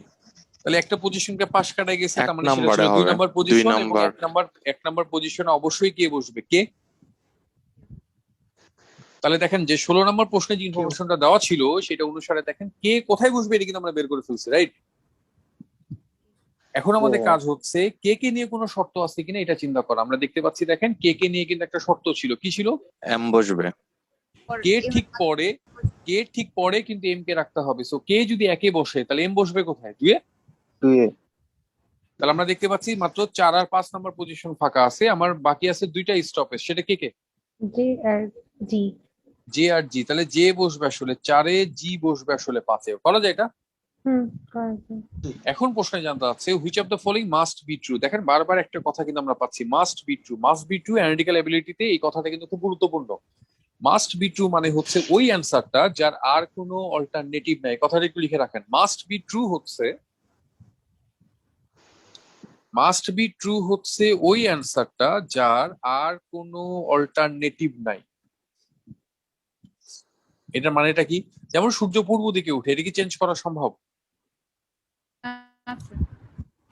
তাহলে একটা পজিশনকে পাশ কাটায় গেছে, তার মানে সেটা ছিল 2 নাম্বার পজিশন এবং এক নাম্বার পজিশনে অবশ্যই কে বসবে? কে। তাহলে দেখেন যে 16 নম্বর প্রশ্নে যে ইনফরমেশনটা দেওয়া ছিল সেটা অনুসারে দেখেন কে কোথায় বসবে এটা কিন্তু আমরা বের করে ফেলছি, রাইট? এখন আমাদের কাজ হচ্ছে কে কে নিয়ে কোনো শর্ত আছে কিনা এটা চিন্তা করা। আমরা দেখতে পাচ্ছি দেখেন কে কে নিয়ে কিন্তু একটা শর্ত ছিল। কি ছিল? এম বসবে। কে ঠিক পরে কিন্তু এম কে রাখতে হবে। সো কে যদি একে বসে তাহলে এম বসবে কোথায়? 2 এ। তাহলে আমরা দেখতে পাচ্ছি মাত্র 4 আর 5 নাম্বার পজিশন ফাঁকা আছে। আমার বাকি আছে 2টা স্টপেজ, সেটা কে কে? জে আর জি। জে আর জি। তাহলে জে বসবে আসলে 4 এ, জি বসবে আসলে 5 এ। করা যায় এটা? এখন প্রশ্নে জানতে চাচ্ছে which of the following must be true. দেখেন বারবার একটা কথা কিন্তু আমরা পাচ্ছি, must be true. Must be true analytical এবিলিটিতে এই কথাটা কিন্তু খুব গুরুত্বপূর্ণ। মাস্ট বি ট্রু মানে হচ্ছে ওই অ্যান্সারটা যার আর কোনো অল্টারনেটিভ নাই। কথাটা একটু লিখে রাখেন। মাস্ট বি ট্রু হচ্ছে ওই অ্যান্সারটা যার আর কোনো অল্টারনেটিভ নাই। এটার মানেটা কি? যেমন সূর্য পূর্ব দিকে উঠে, এটা কি চেঞ্জ করা সম্ভব?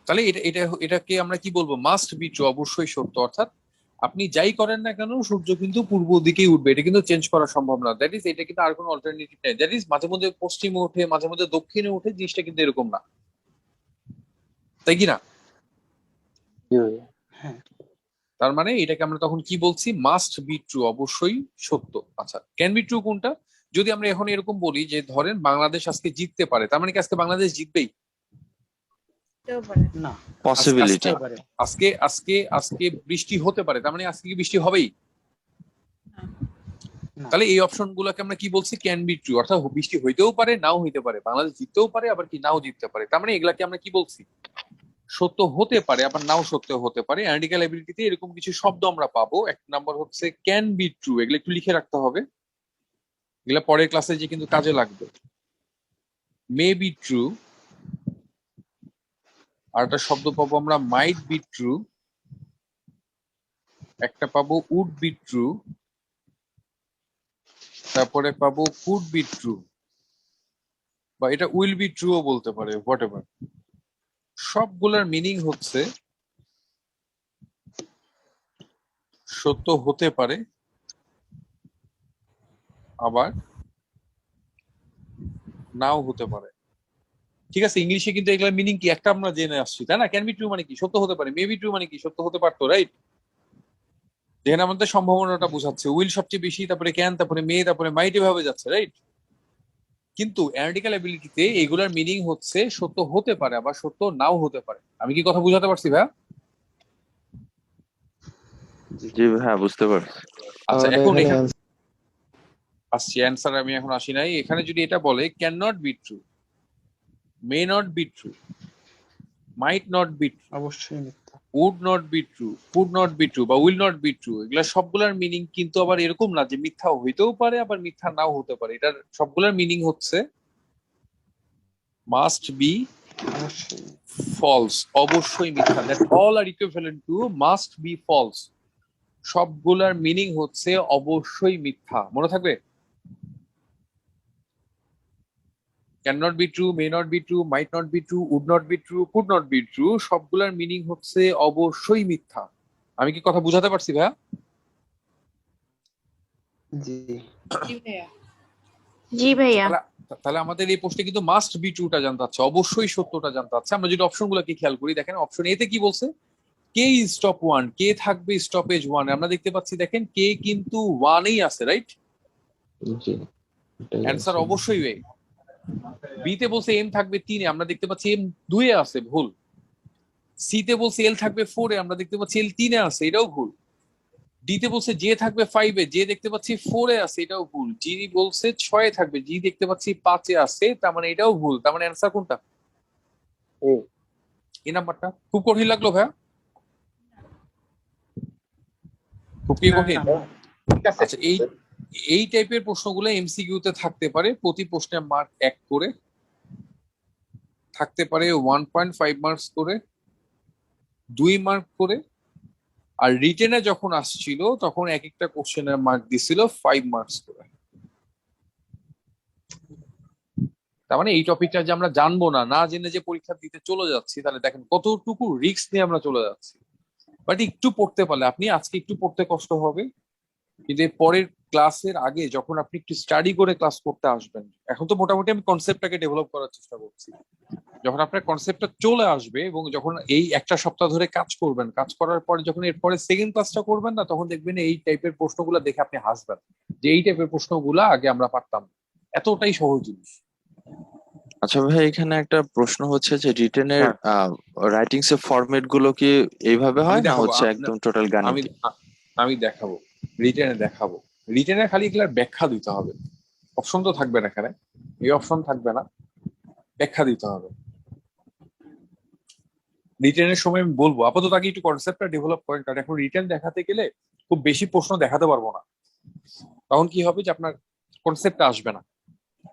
তাহলে এটাকে আমরা কি বলবো? মাস্ট বি ট্রু, অবশ্যই সত্য। অর্থাৎ আপনি যাই করেন না কেন সূর্য কিন্তু পূর্ব দিকেই উঠবে, এটা কিন্তু চেঞ্জ করা সম্ভব না। দ্যাট ইজ, এটা কিন্তু আর কোনো অল্টারনেটিভ নেই। দ্যাট ইজ মাঝে মধ্যে পশ্চিমে ওঠে, মাঝে মধ্যে দক্ষিণে ওঠে, জিনিসটা কিন্তু এরকম না, তাই কি না? তার মানে এটাকে আমরা তখন কি বলছি? মাস্ট বি ট্রু, অবশ্যই সত্য। আচ্ছা, ক্যান বি ট্রু কোনটা? যদি আমরা এখন এরকম বলি যে ধরেন বাংলাদেশ আজকে জিততে পারে, তার মানে কি আজকে বাংলাদেশ জিতবেই? না, পসিবিলিটি। আজকে বৃষ্টি হতে পারে, তার মানে আজকে কি বৃষ্টি হবেই? তাহলে এই অপশন গুলোকে আমরা কি বলছি? Can be true. অর্থাৎ বৃষ্টি হইতেও পারে, নাও হইতে পারে, বাংলাদেশ জিততেও পারে, আবার কি নাও জিততে পারে। তার মানে এগুলাকে আমরা কি বলছি? সত্য হতে পারে, আবার নাও সত্য হতে পারে। অ্যানালিটিক্যাল এবিলিটিতে এরকম কিছু শব্দ আমরা পাবো। এক নাম্বার হচ্ছে ক্যান বি ট্রু, এগুলো একটু লিখে রাখতে হবে, এগুলা পরের ক্লাসে যে কিন্তু কাজে লাগবে। মে বি ট্রু, আর একটা শব্দ পাবো আমরা মাইট বি ট্রু, একটা পাবো উড বি ট্রু, তারপরে পাবো কুড বি ট্রু, বা এটা উইল বি ট্রু ও বলতে পারে, হোয়াট এভার। সবগুলোর মিনিং হচ্ছে সত্য হতে পারে, আবার নাও হতে পারে। ঠিক আছে, ইংলিশে কিন্তু এগুলোর মিনিং কি একটা আমরা জেনে আসছি, তাই না? ক্যান বি ট্রু মানে কি? সত্য হতে পারে। মে বি ট্রু মানে কি? সত্য হতে পারতো, রাইট? যেখানে আমাদের সম্ভাবনাটা বোঝাচ্ছে। উইল সবচেয়ে বেশি, তারপরে ক্যান, তারপরে মে, তারপরে মাইট, এভাবে যাচ্ছে, রাইট? কিন্তু অ্যানালিটিক্যাল এবিলিটিতে এগুলার মিনিং হচ্ছে সত্য হতে পারে, আবার সত্য নাও হতে পারে। আমি কি কথা বুঝাতে পারছি ভাইয়া? জি ভাইয়া বুঝতে পারছি। আচ্ছা, এখন এখানে আসছি, অ্যান্সার আমি এখন আসি নাই। এখানে যদি এটা বলে can not be true, may not be true, might not be true, অবশ্যই মিথ্যা, would not be true, could not be true, বা উইল নট বি ট্রু, এগুলা সবগুলার মিনিং কিন্তু আবার এরকম না যে মিথ্যা হইতেও পারে আবার মিথ্যা নাও হতে পারে। এটার সবগুলার মিনিং হচ্ছে মাস্ট বি ফলস, অবশ্যই মিথ্যা। That all are equivalent to must be false. সবগুলার মিনিং হচ্ছে অবশ্যই মিথ্যা, মনে থাকবে। Can not be true, may not be true, might not be true, would not be true, could not be true, সবগুলার meaning হচ্ছে অবশ্যই মিথ্যা। আমি কি কথা বুঝাতে পারছি ভাইয়া? জি জি ভাইয়া। জি ভাইয়া। তাহলে আমাদের এই প্রশ্নে কিন্তু মাস্ট বি ট্রুটা জানতে হচ্ছে, অবশ্যই সত্যটা জানতে হচ্ছে। আমরা যদি অপশন গুলোকে খেয়াল করি, দেখেন অপশন এতে কি বলছে, কে স্টপ ওয়ান, কে থাকবে স্টপেজ ওয়ান। আমরা দেখতে পাচ্ছি দেখেন কে কিন্তু ওয়ানেই আছে, রাইট? জি এটাই অ্যান্সার আছে। অবশ্যই ওয়ে। বি তে বলছে এম থাকবে তিনে, আমরা দেখতে পাচ্ছি এম দুয়ে আছে, ভুল। সি তে বলছে এল থাকবে ফোরে, আমরা দেখতে পাচ্ছি এল তিনে আছে, এটাও ভুল। ডি তে বলছে জে থাকবে ফাইভে, জে দেখতে পাচ্ছি ফোরে আছে, এটাও ভুল। জি বলছে ছয়ে থাকবে, জি দেখতে পাচ্ছি পাঁচে আছে, তার মানে এটাও ভুল। তার মানে অ্যান্সার কোনটা? ও, এই নাম্বারটা। খুব কঠিন লাগলো ভাইয়া? খুব কি কঠিন? ঠিক আছে। আচ্ছা, এই টাইপের প্রশ্নগুলো এমসিকিউ তে থাকতে পারে, প্রতি প্রশ্নে মার্ক 1 করে থাকতে পারে, 1.5 মার্কস করে, 2 মার্ক করে। আর রিটেনে যখন আসছিল তখন এক একটা কোশ্চেনের মার্ক দিছিল 5 মার্কস করে। তার মানে এই টপিকটা যে আমরা জানবো না, না জেনে যে পরীক্ষা দিতে চলে যাচ্ছি, তাহলে দেখেন কতটুকু রিস্ক নিয়ে আমরা চলে যাচ্ছি। বাট একটু পড়তে পারলে, আপনি আজকে একটু পড়তে কষ্ট হবে, কিন্তু এর পরের ক্লাসের আগে যখন আপনি একটু স্টাডি করে ক্লাস করতে আসবেন, এখন তো মোটামুটি আমি কনসেপ্টটাকে ডেভেলপ করার চেষ্টা করছি। যখন আপনার কনসেপ্টটা চলে আসবে এবং যখন এই একটা সপ্তাহ ধরে কাজ করবেন, কাজ করার পরে যখন এরপরে সেকেন্ড ক্লাসটা করবেন না, তখন দেখবেন এই টাইপের প্রশ্নগুলো দেখে আপনি হাসবেন যে এই টাইপের প্রশ্নগুলো আগে আমরা পারতাম, এতটাই সহজ জিনিস। আচ্ছা ভাই, এখানে একটা প্রশ্ন হচ্ছে যে রিটেনের রাইটিংস এর ফরম্যাট গুলো কি এইভাবে আমি হয় না দেখাবো, হচ্ছে একদম টোটাল আমি গাণিতিক? আমি দেখাবো, রিটেনে দেখাবো। রিটেনে খালি এগুলার ব্যাখ্যা দিতে হবে, অপশন তো থাকবে না এখানে, এই অপশন থাকবে না, ব্যাখ্যা দিতে হবে। রিটেনের সময় আমি বলবো, আপাতত আগে একটু কনসেপ্টটা ডেভেলপ করেন, কারণ এখন রিটেন দেখাতে গেলে খুব বেশি প্রশ্ন দেখাতে পারবো না, তখন কি হবে যে আপনার কনসেপ্টটা আসবে না।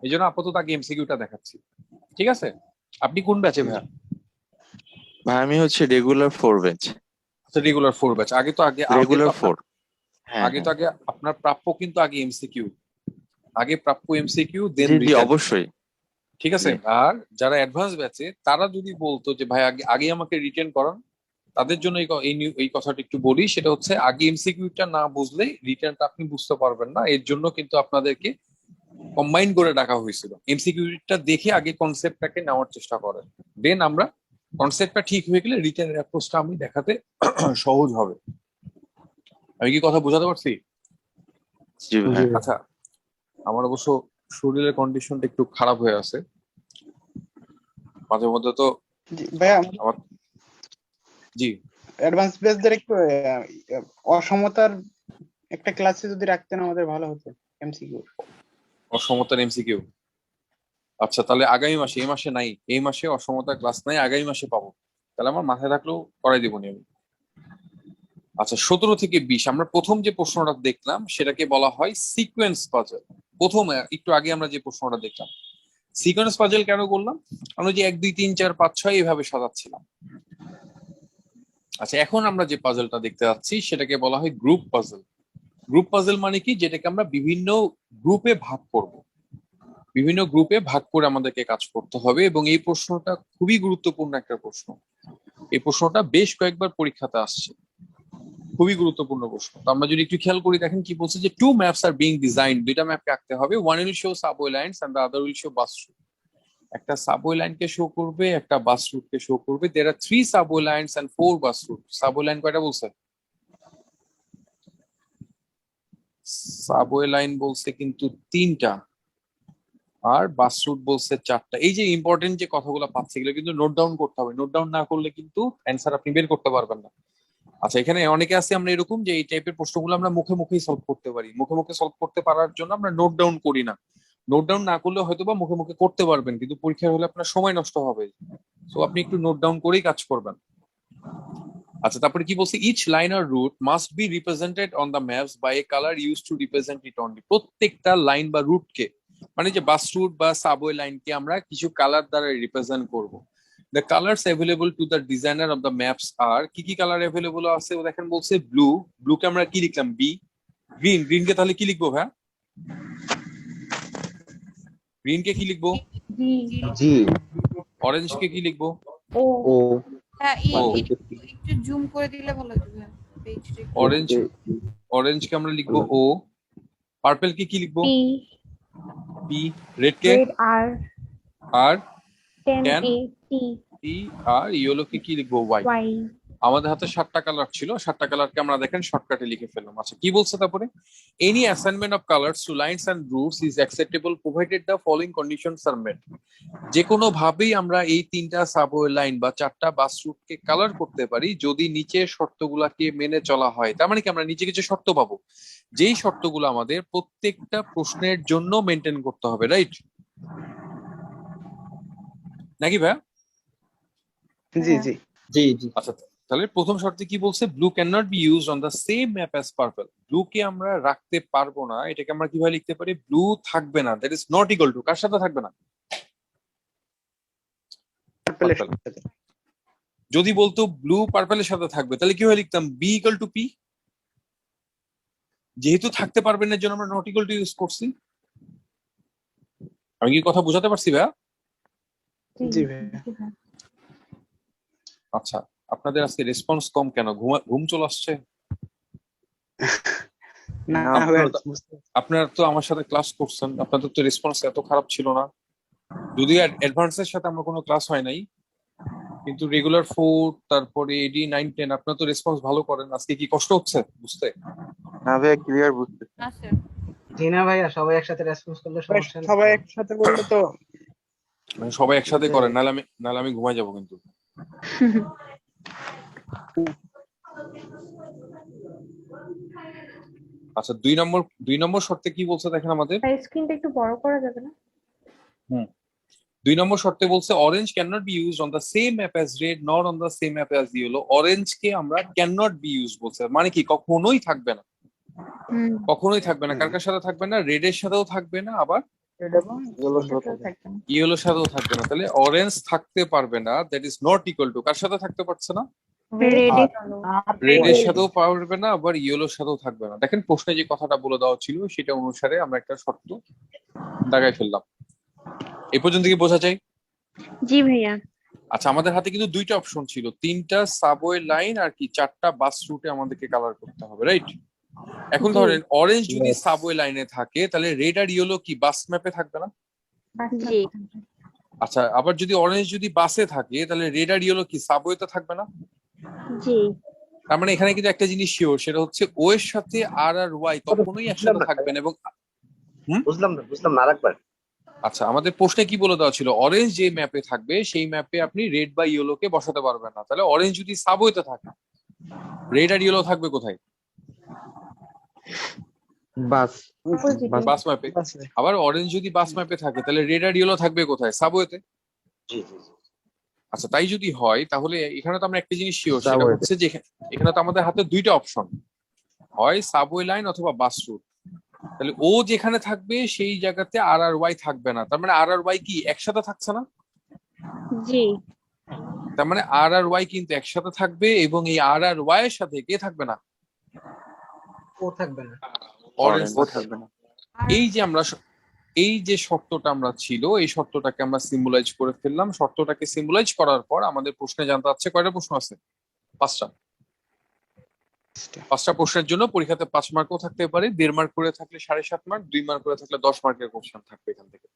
এই জন্য আপাতত আগে এমসিকিউটা দেখাচ্ছি, ঠিক আছে? আপনি কোন ব্যাচে ভাইয়া? ভাই আমি হচ্ছে রেগুলার 4 ব্যাচ। আচ্ছা, রেগুলার 4 ব্যাচ। আগে তো রেগুলার 4। হ্যাঁ আগে তো আগে আপনার প্রাপ্য কিন্তু আগে এমসিকিউ, আগে প্রাপ্য এমসিকিউ, দেন জি জি রিটেন, অবশ্যই। ঠিক আছে? আর যারা অ্যাডভান্স ব্যাচে, তারা যদি বলতো যে ভাই আগে আগে আমাকে রিটেন করান, তাদের জন্য এই কথাটা একটু বলি, সেটা হচ্ছে আগে এমসিকিউটা না বুঝলে রিটেনটা আপনি বুঝতে পারবেন না। এর জন্য কিন্তু আপনাদেরকে কম্বাইন করে ডাকা হয়েছিল, এমসিকিউটা দেখে আগে কনসেপ্টটাকে নেওয়ার চেষ্টা করেন, দেন আমরা কনসেপ্টটা ঠিক হয়ে গেলে রিটেনের অ্যাপ্রোচটা আমি দেখাতে সহজ হবে। আমি কি কথা বোঝাতে পারছি? জি ভাই। আচ্ছা, আমার অবশ্য শরীরের কন্ডিশনটা একটু খারাপ হয়ে আছে মাঝে মধ্যে, তো জি ভাইয়া, আমার জি অ্যাডভান্স বেসদের একটু অসমতার একটা ক্লাসে যদি রাখতেন আমাদের ভালো হতো, এমসিকিউ। অসমতার এমসিকিউ। আচ্ছা, তাহলে আগামী মাসে, এই মাসে নাই, এই মাসে অসমতার ক্লাস নাই, আগামী মাসে পাবো, তাহলে আমার মাথায় থাকলেও করাই দিবনি আমি। আচ্ছা, 17 থেকে 20 আমরা প্রথম যে প্রশ্নটা দেখলাম সেটাকে বলা হয় সিকোয়েন্স পাজল। প্রথম একটু আগে আমরা যে প্রশ্নটা দেখলাম, সিকোয়েন্স পাজল কেন বললাম? আমরা যে 1 2 3 4 5 6 এইভাবে সাজাচ্ছিলাম। আচ্ছা, এখন আমরা যে পাজলটা দেখতে যাচ্ছি সেটাকে বলা হয় গ্রুপ পাজল। গ্রুপ পাজল মানে কি? যেটাকে আমরা বিভিন্ন গ্রুপে ভাগ করব, বিভিন্ন গ্রুপে ভাগ করে আমাদেরকে কাজ করতে হবে। এবং এই প্রশ্নটা খুবই গুরুত্বপূর্ণ একটা প্রশ্ন, এই প্রশ্নটা বেশ কয়েকবার পরীক্ষাতে আসছে, খুবই গুরুত্বপূর্ণ প্রশ্ন। তো আমরা যদি একটু খেয়াল করি, দেখেন কি বলছে যে 2 maps are being designed, দুইটা ম্যাপকে আঁকতে হবে, one will show subway lines and the other will show bus route। একটা সাবওয়ে লাইনকে শো করবে, একটা বাস রুটকে শো করবে। there are 3 subway lines and 4 bus routes। Subway line কয়টা বলছে? সাবওয়ে লাইন বলছে কিন্তু 3টা, আর বাস রুট বলছে 4টা। এই যে ইম্পর্টেন্ট যে কথাগুলো পাচ্ছে, এগুলো কিন্তু নোট ডাউন করতে হবে, নোট ডাউন না করলে কিন্তু অ্যান্সার আপনি বের করতে পারবেন না। আচ্ছা, এখানে অনেকে আছে আমরা এরকম যে এই টাইপের প্রশ্নগুলো আমরা মুখে মুখেই সলভ করতে পারি, মুখে মুখে সলভ করতে পারার জন্য আমরা নোট ডাউন করি না। নোট ডাউন না করলে হয়তো বা মুখে মুখে করতে পারবেন, কিন্তু পরীক্ষা হলে আপনার সময় নষ্ট হবে। সো আপনি একটু নোট ডাউন করেই কাজ করবেন। আচ্ছা, তারপরে কি বলছে? Each line or route must be represented on the maps by a colour use to represent it only. প্রত্যেকটা লাইন বা রুটকে, মানে যে বাস রুট বা সাবওয়ে লাইনকে আমরা কিছু কালার দ্বারা রিপ্রেজেন্ট করব। The colors available to the designer of the maps are, কি কালার अवेलेबल আছে? দেখেন বলছে ব্লু, ব্লুকে আমরা কি লিখলাম? বি। গ্রিন, গ্রিনকে তাহলে কি লিখবো ভাই? গ্রিন কে কি লিখবো? জি জি অরেঞ্জ কে কি লিখবো? ও ও হ্যাঁ ও একটু জুম করে দিলে ভালো হবে পেজটা। অরেঞ্জ অরেঞ্জ কে আমরা লিখবো ও। পার্পল কে কি লিখবো? P P. রেড কে রেড আর আর 10 10 এ টি টি আর ইয়েলো কে কি লিখবো? ওয়াই। ওয়াই আমাদের হাতে 7টা কালার ছিল, 7টা কালারকে আমরা দেখেন শর্টকাটে লিখে ফেললাম। আচ্ছা কি বলছে তারপরে? Any assignment of colours to lines and routes is acceptable provided the following conditions are met. যে কোনো ভাবেই আমরা এই 3টা সাবওয়ে লাইন বা 4টা বাস রুটকে কালার করতে পারি যদি নিচের শর্তগুলাকে মেনে চলা হয়। তার মানে কি আমরা নিচে কিছু শর্ত পাবো, যেই শর্তগুলো আমাদের প্রত্যেকটা প্রশ্নের জন্য মেনটেন করতে হবে, রাইট নাকি ভাইয়া? জি জি জি জি আচ্ছা তাহলে প্রথম শর্তে কি বলছে? Blue can not be used on the same map as purple. Blue কে আমরা রাখতে পারবো না, এটাকে আমরা কিভাবে লিখতে পারি? ব্লু থাকবে না, that is not equal to কার সাথে থাকবে না? পার্পলের Purple। সাথে। যদি বলতো ব্লু পার্পলের সাথে থাকবে তাহলে কিভাবে লিখতাম? B equal to P. যেহেতু থাকতে পারবে না এর জন্য আমরা নট ইকুয়াল টু ইউজ করছি। আমি কি কথা বোঝাতে পারছি ভাইয়া? জি ভাইয়া। আচ্ছা আপনাদের আজকে রেসপন্স কম কেন? ঘুম চলে আসছে? না আপনারা ভাইয়া, তো- আপনারা তো আমার সাথে ক্লাস করছেন, আপনাদের তো রেসপন্স এত খারাপ ছিল না। যদিও অ্যাডভান্সের সাথে আমার কোনো ক্লাস হয় নাই, কিন্তু রেগুলার 4 তারপরে এডি 9 10 আপনারা তো রেসপন্স ভালো করেন। আজকে কি কষ্ট হচ্ছে বুঝতে? না ভাইয়া ক্লিয়ার বুঝতে। না স্যার জি না ভাইয়া, সবাই একসাথে রেসপন্স করলে সমস্যা নেই। সবাই একসাথে করলে তো মানে সবাই একসাথে করেন, নাহলে আমি ঘুমাই যাবো কিন্তু। আচ্ছা 2 নম্বর শর্তে কি বলছে দেখেন আমাদের। স্ক্রিনটা একটু বড় করা যাবে না? 2 নম্বর শর্তে বলছে orange can not be used on the same map as red not on the same map as yellow. Orange কে আমরা ক্যান নট বি ইউজ বলছে, মানে কি কখনোই থাকবে না, কখনোই থাকবে না। কার কার সাথে থাকবে না? রেড এর সাথেও থাকবে না, আবার ইয়েলোর সাথেও থাকবে না। তাহলে অরেঞ্জ থাকতে পারবে না, that is not equal to কার সাথে থাকতে পারছে না? রেড এর সাথেও পারবে না, আবার ইয়েলোর সাথেও থাকবে না। দেখেন প্রশ্নে যে কথাটা বলে দেওয়া ছিল সেটা অনুসারে আমরা একটা শর্ত দাগাই ফেললাম। এই পর্যন্ত কি বোঝা যায়? জি ভাইয়া। আচ্ছা আমাদের হাতে কিন্তু 2টা অপশন ছিল, 3টা সাবওয়ে লাইন আর কি 4টা বাস রুটে আমাদেরকে কালার করতে হবে, রাইট? এখন ধরেন অরেঞ্জ যদি সাবওয়ে লাইনে থাকে তাহলে রেড আর ইয়েলো কি বাস ম্যাপে থাকবে না? জি আচ্ছা আবার যদি অরেঞ্জ যদি বাসে থাকে তাহলে রেড আর ইয়েলো কি সাবওয়েতে থাকবে না? জি তার মানে এখানে কিন্তু একটা জিনিস শিওর, সেটা হচ্ছে ও এর সাথে আর আর ওয়াই কখনোই একসাথে থাকবে না। এবং বুঝলাম না আরেকবার। আচ্ছা আমাদের প্রশ্নে কি বলে দেওয়া ছিল? অরেঞ্জ যে ম্যাপে থাকবে সেই ম্যাপে আপনি রেড বা ইয়েলো কে বসাতে পারবেন না। তাহলে অরেঞ্জ যদি সাবওয়েতে থাকে রেড আর ইয়েলো থাকবে কোথায়? বাস বাস ম্যাপে। আবার অরেঞ্জ যদি বাস ম্যাপে থাকে তাহলে রেড আর ইয়েলো থাকবে কোথায়? সাবওয়েতে। আচ্ছা তাই যদি হয় তাহলে এখানে তো আমরা একটা জিনিস শিওর, সেটা সাবওয়েতে। হচ্ছে যে এখানে তো আমাদের হাতে 2টা অপশন, হয় সাবওয়ে লাইন অথবা বাস রুট। তাহলে ও যেখানে থাকবে সেই জায়গাতে আর আর ওয়াই থাকবে না। তার মানে আর আর ওয়াই কি একসাথে থাকছে না? জি তার মানে আর আর ওয়াই কিন্তু একসাথে থাকবে, এবং এই আর আর ওয়াই এর সাথে কে থাকবে না? ও থাকবে না। অরেঞ্জ থাকবে না। এই যে শর্তটা আমরা ছিল, এই শর্তটাকে আমরা সিম্বলাইজ করে ফেললাম। শর্তটাকে সিম্বলাইজ করার পর আমাদের প্রশ্নে জানতে চাচ্ছে কয়টা প্রশ্ন আছে? 5টা। 5টা প্রশ্নের জন্য পরীক্ষাতে 5 মার্কও থাকতে পারে, 1.5 মার্ক করে থাকলে 7.5 মার্ক, 2 মার্ক করে থাকলে 10 মার্কের কোশ্চেন থাকবে এখান থেকে।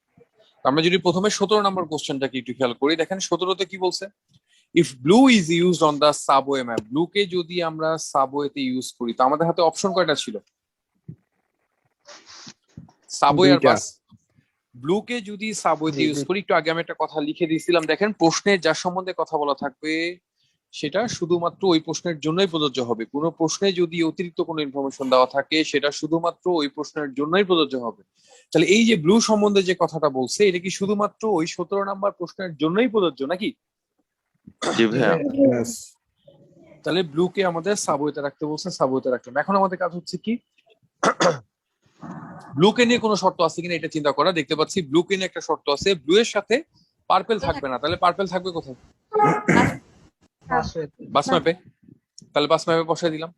আমরা যদি প্রথমে 17 নম্বর কোশ্চেনটাকে একটু খেয়াল করি, দেখেন 17তে কি বলছে? If blue is used on the subway map. Blue কে যদি আমরা সাবওয়েতে ইউজ করি, তো আমাদের হাতে অপশন কয়টা ছিল? সাবওয়ে আর বাস। ব্লু কে যদি সাবওয়েতে ইউজ করি, একটু আগে আমি একটা কথা লিখে দিয়েছিলাম, দেখেন প্রশ্নের যার সম্বন্ধে কথা বলা থাকবে সেটা শুধুমাত্র ওই প্রশ্নের জন্যই প্রযোজ্য হবে। কোনো প্রশ্নে যদি অতিরিক্ত কোনো ইনফরমেশন দেওয়া থাকে সেটা শুধুমাত্র ওই প্রশ্নের জন্যই প্রযোজ্য হবে। তাহলে এই যে ব্লু সম্বন্ধে যে কথাটা বলছে এটা কি শুধুমাত্র ওই 17 নম্বর প্রশ্নের জন্যই প্রযোজ্য নাকি? জি ভাইয়া। তাহলে ব্লু কে আমাদের সাবওয়েতে রাখতে বলছে, সাবওয়েতে রাখলাম। এখন আমাদের কাজ হচ্ছে কি, ব্লু কে নিয়ে কোনো শর্ত আছে কিনা এটা চিন্তা করা। দেখতে পাচ্ছি ব্লু কে নিয়ে একটা শর্ত আছে, ব্লু এর সাথে পার্পল থাকবে না। তাহলে পার্পল থাকবে কোথায়? বাস ম্যাপে। তাহলে বাস ম্যাপে বসাই দিলাম।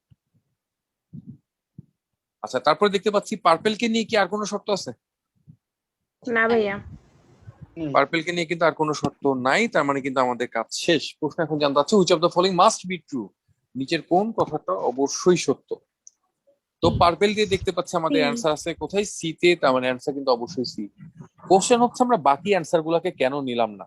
আচ্ছা তারপরে দেখতে পাচ্ছি পার্পল কে নিয়ে কি আর কোনো শর্ত আছে? না ভাইয়া। পার্পেলকে নিয়ে কিন্তু আর কোনো শর্ত নাই, তার মানে কিন্তু আমাদের কাজ শেষ। প্রশ্ন এখন জানতে চাচ্ছে which of the following must be true, নিচের কোন কথাটা অবশ্যই সত্য। তো পার্পেল দিয়ে দেখতে পাচ্ছি আমাদের অ্যান্সার আছে কোথায়, সি তে, তার মানে অ্যান্সার কিন্তু অবশ্যই সি। কোশ্চেন হচ্ছে আমরা বাকি অ্যান্সার গুলাকে কেন নিলাম না,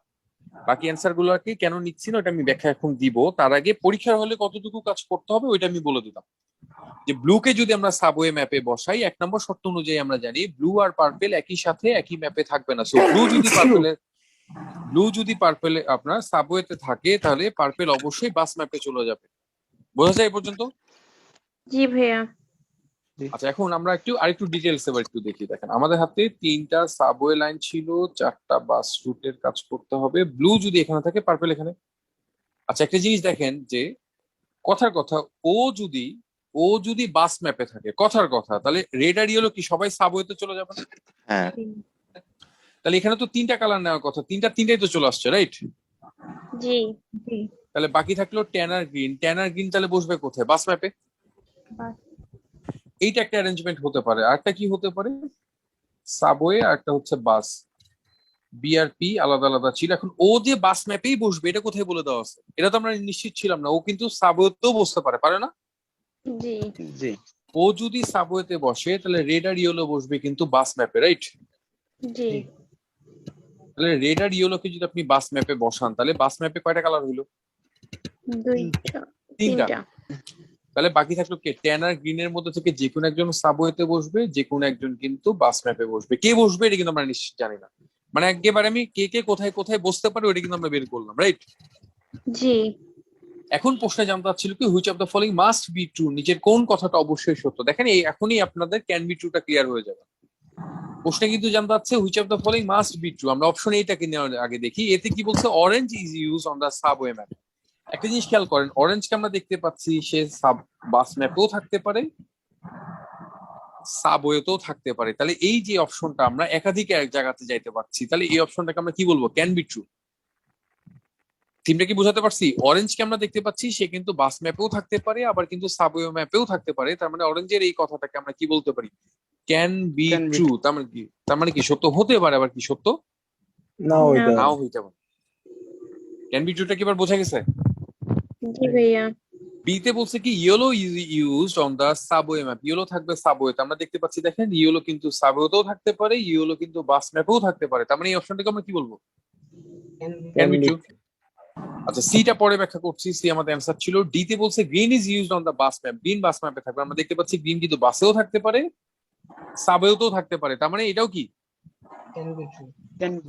বাকি অ্যান্সার গুলাকে কেন নিচ্ছি না ওটা আমি ব্যাখ্যা এখন দিব। তার আগে পরীক্ষার হলে কতটুকু কাজ করতে হবে ওইটা আমি বলে দিলাম। যে ব্লুকে যদি আমরা সাবওয়ে ম্যাপে বসাই, 1 নম্বর শর্ত অনুযায়ী আমরা জানি ব্লু আর পার্পেল একই সাথে একই ম্যাপে থাকবে না। সো ব্লু যদি পার্পেলে আপনার সাবওয়েতে থাকে তাহলে পার্পেল অবশ্যই বাস ম্যাপে চলে যাবে। বোঝা যায় এই পর্যন্ত? জি ভাইয়া। আচ্ছা, এখন আমরা আরেকটু ডিটেলস এবার একটু দেখি। দেখেন আমাদের হাতে 3টা সাবওয়ে লাইন ছিল, 4টা বাস রুটের কাজ করতে হবে। ব্লু যদি এখানে থাকে, পার্পেল এখানে। আচ্ছা, একটা জিনিস দেখেন যে কথার কথা, ও যদি বাস ম্যাপে থাকে, কথার কথা, তাহলে রেড আর ইয়েলো কি সবাই সাবওয়েতে চলে যাবে না? হ্যাঁ। তাহলে এখানে তো 3টা কালার নেওয়ার কথা, তিনটাই তো চলে আসছে, রাইট? জি। তাহলে বাকি থাকলো ট্যান আর গ্রিন। ট্যান আর গ্রিন তাহলে বসবে কোথায়? বাস ম্যাপে। এইটা একটা অ্যারেঞ্জমেন্ট হতে পারে। আরেকটা কি হতে পারে, সাবওয়ে আর একটা হচ্ছে বাস, বিআরপি আলাদা আলাদা ছিল। এখন ও যে বাস ম্যাপেই বসবে এটা কোথায় বলে দেওয়া আছে? এটা তো আমরা নিশ্চিত ছিলাম না। ও কিন্তু সাবওয়েতেও বসতে পারে না? জি জি। ও যদি সাবওয়েতে বসে তাহলে রেড আর ইয়েলো বসবে কিন্তু বাস ম্যাপে, রাইট? জি। তাহলে রেড আর ইয়েলোকে যদি আপনি বাস ম্যাপে বসান তাহলে বাস ম্যাপে কয়টা কালার হইলো? 3টা। তাহলে বাকি থাকলো কে? ট্যান আর গ্রিনের মধ্যে থেকে যে কোনো একজন সাবওয়েতে বসবে, যে কোনো একজন কিন্তু বাস ম্যাপে বসবে। কে বসবে এটা কিন্তু আমরা নিশ্চিত জানি না। মানে একেবারে আমি কে কোথায় কোথায় বসতে পারে ওটা কিন্তু আমরা বের করলাম, রাইট? জি। এখন প্রশ্নে জানতে চাচ্ছিল কি which of the following must be true, নিচের কোন কথাটা অবশ্যই সত্য। দেখেন এখনই আপনাদের ক্যান বি ট্রুটা ক্লিয়ার হয়ে যাবে। প্রশ্নে কিন্তু জানতে চাচ্ছে which of the following must be true. আমরা অপশন এইটাকে নেওয়ার আগে দেখি এতে কি বলছে। Orange is use on the subway map. একটা জিনিস খেয়াল করেন, অরেঞ্জকে আমরা দেখতে পাচ্ছি সে বাস ম্যাপেও থাকতে পারে, সাবওয়েতেও থাকতে পারে। তাহলে এই যে অপশনটা আমরা একাধিক এক জায়গাতে যাইতে পারছি, তাহলে এই অপশনটাকে আমরা কি বলবো? Can be true. থিমটা কি বোঝাতে পারছি? অরেঞ্জকে আমরা দেখতে পাচ্ছি সে কিন্তু বাস ম্যাপেও থাকতে পারে, আবার কিন্তু সাবওয়ে ম্যাপেও থাকতে পারে। তার মানে অরেঞ্জের এই কথাটাকে আমরা কি বলতে পারি? Can be true. তার মানে কি সত্য হতে পারে, আবার কি সত্য নাও হইতে পারে। ক্যান বি ট্রুটা কি এবার বোঝা গেছে? জি ভাইয়া। বিতে বলছে কি yellow is used on the subway map. Yellow থাকবে সাবওয়েতে, আমরা দেখতে পাচ্ছি দেখেন ইয়েলো কিন্তু সাবওয়েতেও থাকতে পারে, ইয়েলো কিন্তু বাস ম্যাপেও থাকতে পারে। তার মানে এই অপশনটাকে আমরা কি বলবো? Can be true. আচ্ছা, সিটা পরে ব্যাখ্যা করছি। সি আমাদের অ্যান্সার ছিল। ডি তে বলছে green is used on the bus map. Green bus ম্যাপে থাকবে, আমরা দেখতে পাচ্ছি গ্রিন কিন্তু বাসেও থাকতে পারে, সাবওয়েতেও থাকতে পারে। তার মানে এটাও কি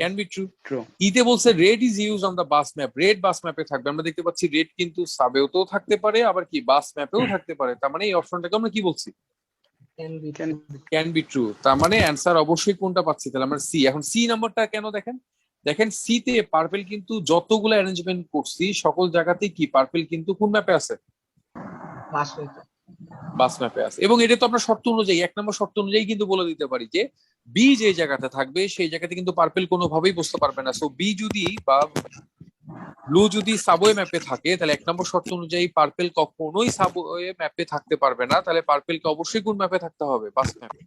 ক্যান বি ট্রু। ইতে বলছে red is use on the bus map. Red bus ম্যাপে থাকবে, আমরা দেখতে পাচ্ছি রেড কিন্তু সাবওয়েতেও থাকতে পারে, আবার কি বাস ম্যাপেও থাকতে পারে। তার মানে এই অপশনটাকে আমরা কি বলছি? Can be true. তার মানে অ্যান্সার অবশ্যই কোনটা পাচ্ছি? তাহলে আমরা সি। এখন সি নাম্বারটা কেন দেখেন সি তে পার্পেল কিন্তু যতগুলো অ্যারেঞ্জমেন্ট করছি সকল জায়গাতেই কি পার্পেল কিন্তু কোন ম্যাপে আছে? বাস ম্যাপে আছে। এবং এটা তো আমরা শর্ত অনুযায়ী 1 নম্বর শর্ত অনুযায়ী কিন্তু বলে দিতে পারি যে বি যে জায়গাতে থাকবে সেই জায়গাতে কিন্তু পার্পেল কোনোভাবেই বসতে পারবে না। সো বি যদি বা ব্লু যদি সাবওয়ে ম্যাপে থাকে তাহলে 1 নম্বর শর্ত অনুযায়ী পার্পেল কখনোই সাবওয়ে ম্যাপে থাকতে পারবে না। তাহলে পার্পেলকে অবশ্যই কোন ম্যাপে থাকতে হবে? বাস ম্যাপে।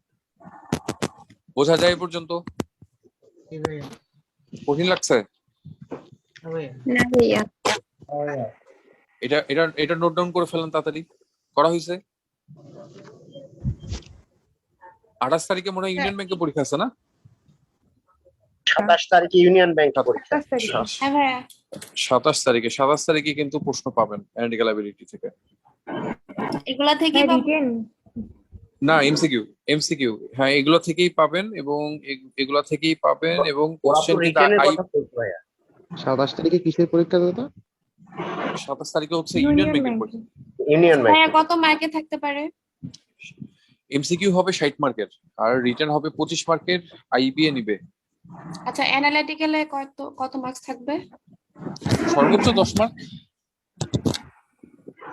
বোঝা যায় এ পর্যন্ত? কঠিন লাগছে? না ভাইয়া। এটা নোট ডাউন করে ফেলেন, তাড়াতাড়ি করা হয়েছে। 28 তারিখে মনে হয় ইউনিয়ন ব্যাংকে পরীক্ষা আছে না? 27 তারিখে ইউনিয়ন ব্যাংক পরীক্ষা। 27 তারিখে কিন্তু প্রশ্ন পাবেন অ্যানালিটিক্যাল অ্যাবিলিটি থেকে। এগুলা থেকে না, এমসিকিউ হ্যাঁ এগুলো থেকেই পাবেন, এবং এগুলো থেকেই পাবেন। এবং কোশ্চেন কিন্তু 27 তারিখে কিসের পরীক্ষা দাদা? 27 তারিখে হচ্ছে ইউনিয়ন ব্যাংকের পরীক্ষা। Union bank. হ্যাঁ, কত মার্কে থাকতে পারে? এমসিকিউ হবে 60 মার্কের, আর রিটার্ন হবে 25 মার্কের। আইবিএ নিবে। আচ্ছা, অ্যানালিটিক্যালে কত মার্কস থাকবে? সর্বোচ্চ 10 মার্ক।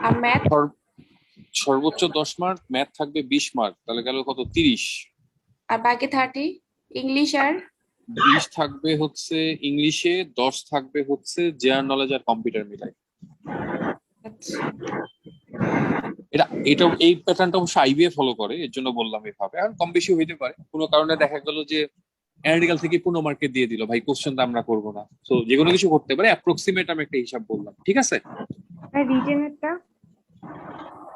আর ম্যাথ? সর্বোচ্চ 10 মার্ক। ম্যাথ থাকবে 20 মার্ক। তাহলে গেল কত? 30। আর বাকি 30 ইংলিশ আর 20 থাকবে হচ্ছে ইংলিশে, 10 থাকবে হচ্ছে জেনারেল নলেজ আর কম্পিউটার মিলাই। এই প্যাটার্নটা অবশ্য আইবিএ ফলো করে, এর জন্য বললাম এভাবে। আর কম বেশি হইতে পারে, কোনো কারণে দেখা গেল যে অ্যানালিটিক্যাল থেকে 15 মার্কের দিয়ে দিল, ভাই কোশ্চেন তো আমরা করবো না। সো যে কোনো কিছু করতে পারে, অ্যাপ্রক্সিমেট আমি একটা হিসাব বললাম, ঠিক আছে? আর রিটেনেরটা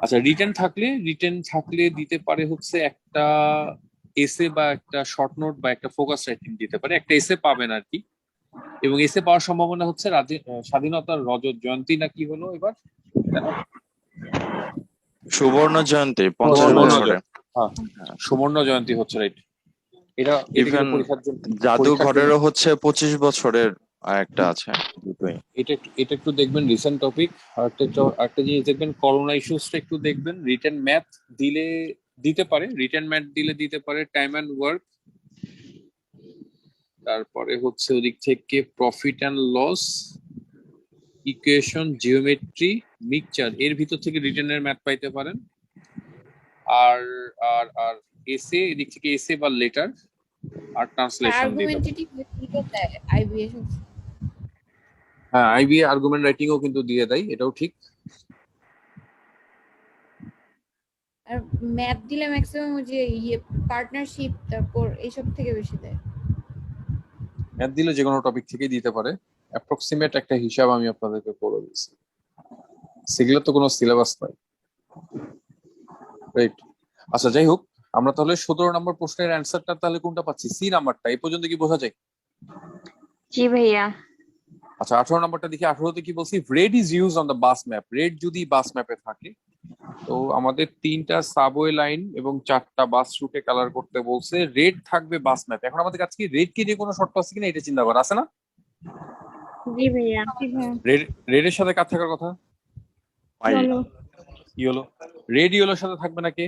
আচ্ছা, রিটেন থাকলে দিতে পারে হচ্ছে একটা এসে বা একটা শর্ট নোট বা একটা ফোকাস রাইটিং দিতে পারে, একটা এসে পাবেন আর কি। এবং এসে পাওয়ার সম্ভাবনা হচ্ছে স্বাধীনতার রজত জয়ন্তী না কি হলো এবার, সুবর্ণ জয়ন্তী 50 সুবর্ণ বছরে। হ্যাঁ, সুবর্ণ জয়ন্তী হচ্ছে, রাইট। এটা ইভেন পরীক্ষার জন্য জাদুঘরেরও হচ্ছে 25 বছরের একটা আছে, দুটোই। এটা একটু দেখবেন, রিসেন্ট টপিক। আর একটা জিনিস দেখবেন, করোনা ইস্যুসটা একটু দেখবেন। রিটেন ম্যাথ দিতে পারে, রিটেন ম্যাথ দিতে পারে, টাইম অ্যান্ড ওয়ার্ক। তারপরে হচ্ছে ওদিক থেকে profit and loss, equation, geometry, mixture, এর ভিতর থেকে রিটেনের ম্যাথ পাইতে পারেন। আর আর আর এসে, এদিক থেকে এসে বা লেটার আর ট্রান্সলেশন দিতে পারেন। আর্গুমেন্টেটিভ দিতে দেয় আইবিএস। হ্যাঁ, আইবিএ আর্গুমেন্ট রাইটিংও কিন্তু দিয়ে দেয়, এটাও ঠিক। আর ম্যাথ দিলে ম্যাক্সিমাম যে পার্টনারশিপ, তারপর এইসব থেকে বেশি দেয়। ম্যাথ দিলে যে কোনো টপিক থেকেই দিতে পারে। অ্যাপ্রক্সিমেট একটা হিসাব আমি আপনাদেরকে করে দিচ্ছি, সেগুলো তো কোনো সিলেবাস নাই, রাইট? আচ্ছা, যাই হোক, আমরা তাহলে 17 নম্বর প্রশ্নের অ্যান্সারটা তাহলে কোনটা পাচ্ছি? সি নাম্বারটা। এই পর্যন্ত কি বোঝা যায়? জি ভাইয়া। আচ্ছা, 18 নম্বরটা দেখি। 18তে কি বলছি? Red is use on the bus map. Red যদি বাস ম্যাপে থাকে, তো আমাদের 3টা সাবওয়ে লাইন এবং 4টা বাস রুটে কালার করতে বলছে। রেড থাকবে বাস ম্যাপে। এখন আমাদের কাছে কি রেড কে নিয়ে কোনো শর্ত আছে কিনা এটা চিন্তা করা আছে না? জি ভাইয়া। রেডের সাথে কার থাকার কথা? চলো। ইয়েলো। রেড ইয়েলোর সাথে থাকবে না কে?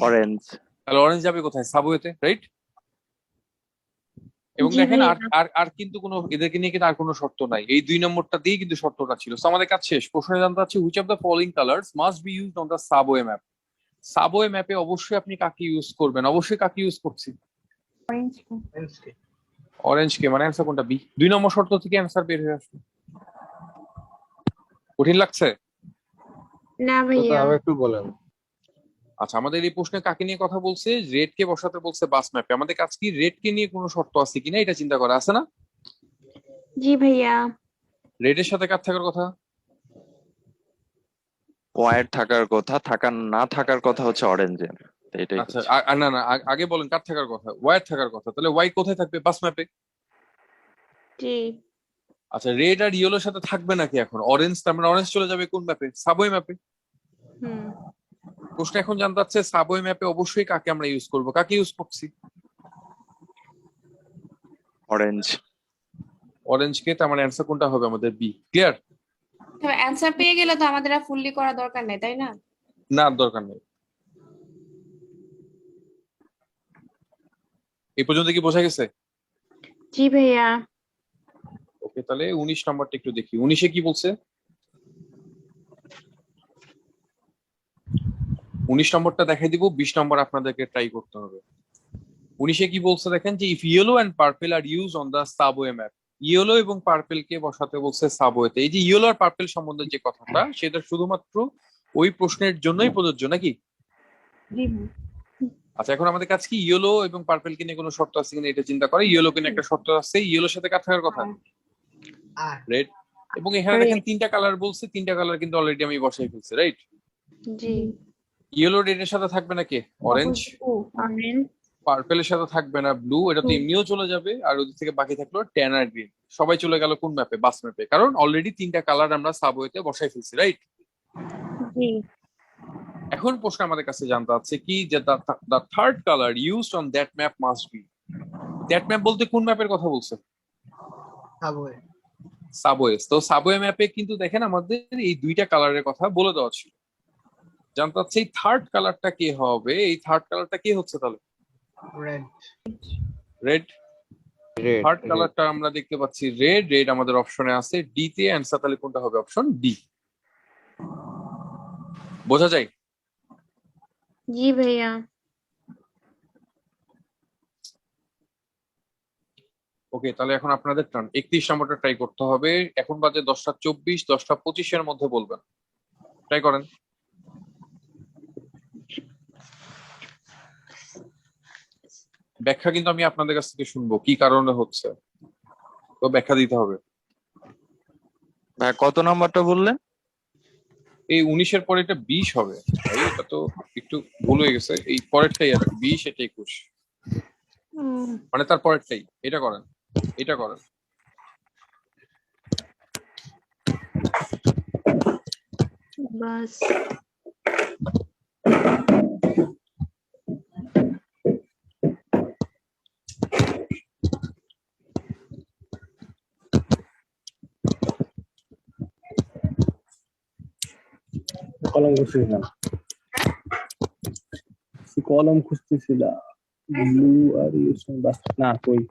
অরেঞ্জ। তাহলে অরেঞ্জ যাবে কোথায়? সাবওয়েতে, রাইট? এবং জি দেখেন, ভাইয়া। আর কিন্তু কোনো এদেরকে নিয়ে কিন্তু আর কোনো শর্ত নাই। এই 2 নম্বরটা দিয়ে কিন্তু শর্তটা ছিল। So, আমাদের কাজ শেষ। প্রশ্নে জানতে চাচ্ছি, which of the following colours must be used on the subway map. Subway ম্যাপে অবশ্যই আপনি কাকে ইউজ করবেন? অবশ্যই কাকে ইউজ করছি? অরেঞ্জ কে, মানে অ্যান্সার কোনটা? বি। 2 নম্বর শর্ত থেকে অ্যান্সার বের হয়ে আসবে। কঠিন লাগছে? না ভাইয়া। আবার একটু বলেন। আচ্ছা, আমাদের এই প্রশ্নে কাকে নিয়ে কথা বলছে? রেড কে বসাতে বলছে বাস ম্যাপে। আমাদের কাজ কি? রেড কে নিয়ে কোনো শর্ত আছে কিনা এটা চিন্তা করা আছে না? জি ভাইয়া। রেডের সাথে কার থাকার কথা? ওয়াইড থাকার কথা, না থাকার কথা হচ্ছে অরেঞ্জে। এটাই আচ্ছা, না না, আগে বলেন কার থাকার কথা? ওয়াইড থাকার কথা। তাহলে ওয়াই কোথায় থাকবে? বাস ম্যাপে। জি। আচ্ছা, রেড আর ইয়েলোর সাথে থাকবে নাকি এখন? অরেঞ্জ, তার মানে অরেঞ্জ চলে যাবে কোন ম্যাপে? সাবওয়ে ম্যাপে। হুম। প্রশ্ন এখন জানতে চাচ্ছে, সাবওয়ে ম্যাপে অবশ্যই কাকে আমরা ইউজ করব? কাকে ইউজ করছি? অরেঞ্জ। অরেঞ্জ কে, তার মানে অ্যান্সার কোনটা হবে আমাদের? বি। ক্লিয়ার? তবে অ্যানসার পেয়ে গেলে তো আমাদের আর ফুললি করা দরকার নেই, তাই না? না, দরকার নেই। এই পর্যন্ত কি বোঝা গেছে? জি ভাইয়া। ওকে, তাহলে 19 নম্বরটা একটু দেখি। 19-এ কি বলছে? 19 নম্বরটা দেখাই দিব, 20 নম্বর আপনাদেরকে ট্রাই করতে হবে। 19-এ কি বলছে দেখেন, যে if yellow and purple are use on the subway map. Yellow এবং পার্পল কে বসাতে বলছে সাবওয়েতে। এই যে ইয়েলো আর পার্পল সম্বন্ধে যে কথাটা, সেটা শুধুমাত্র ওই প্রশ্নের জন্যই প্রযোজ্য নাকি? আচ্ছা, এখন আমাদের কাছে কি ইয়েলো এবং পার্পল কে নিয়ে কোনো শর্ত আছে কিনা এটা চিন্তা করে। ইয়েলো কে নিয়ে একটা শর্ত আছে, ইয়েলোর সাথে কার থাকার কথা? রেড। এবং এখানে দেখেন 3টা কালার বলছে, 3টা কালার কিন্তু অলরেডি আমি বসাই ফেলছি, রাইট? জি। ইয়েলো রেডের সাথে থাকবে নাকি? অরেঞ্জ। অরেঞ্জ। পার্পেলের সাথে থাকবে না ব্লু, এটা তো এমনিও চলে যাবে। আর ওদিক থেকে বাকি থাকলো ট্যান আর গ্রিন। সবাই চলে গেল কোন ম্যাপে? বাস ম্যাপে। কারণ অলরেডি 3টা কালার আমরা সাবওয়েতে বসাই ফেলছি, রাইট? জি। এখন প্রশ্ন আমাদের কাছে জানতে আছে কি, যে the third colour used on that map must be. That map বলতে কোন ম্যাপের কথা বলছে? সাবওয়ে। তো সাবওয়ে ম্যাপে কিন্তু দেখেন আমাদের এই 2টা কালারের কথা বলে দেওয়া ছিল। জানতে চাচ্ছে এই থার্ড কালারটা কে হবে? এই থার্ড কালারটা কে হচ্ছে তাহলে? রেড। থার্ড কালারটা আমরা দেখতে পাচ্ছি রেড। রেড আমাদের অপশনে আছে ডি তে। অ্যান্সার তাহলে কোনটা হবে? Option D. বোঝা যায়? জি ভাইয়া। ওকে, তাহলে এখন আপনাদের টার্ন। 31 নম্বরটা ট্রাই করতে হবে। এখন বাজে 10:24, 10:25 মধ্যে বলবেন। ট্রাই করেন। ব্যাখ্যা কিন্তু আমি আপনাদের কাছ থেকে শুনবো কি কারণে হচ্ছে, তো ব্যাখ্যা দিতে হবে। ভাই কত নাম্বারটা বললেন? এই 19-এর পরে এটা 20 হবে ভাই, এটা তো একটু ভুল হয়ে গেছে। এই পরেরটাই আর কি, 20 এটা 21, মানে তার পরেরটাই। এটা করেন, এটা করেন। বাস কলম খুঁজতেছিলাম, কলম খুঁজতেছিলাম। ব্লু আর বাস না কই।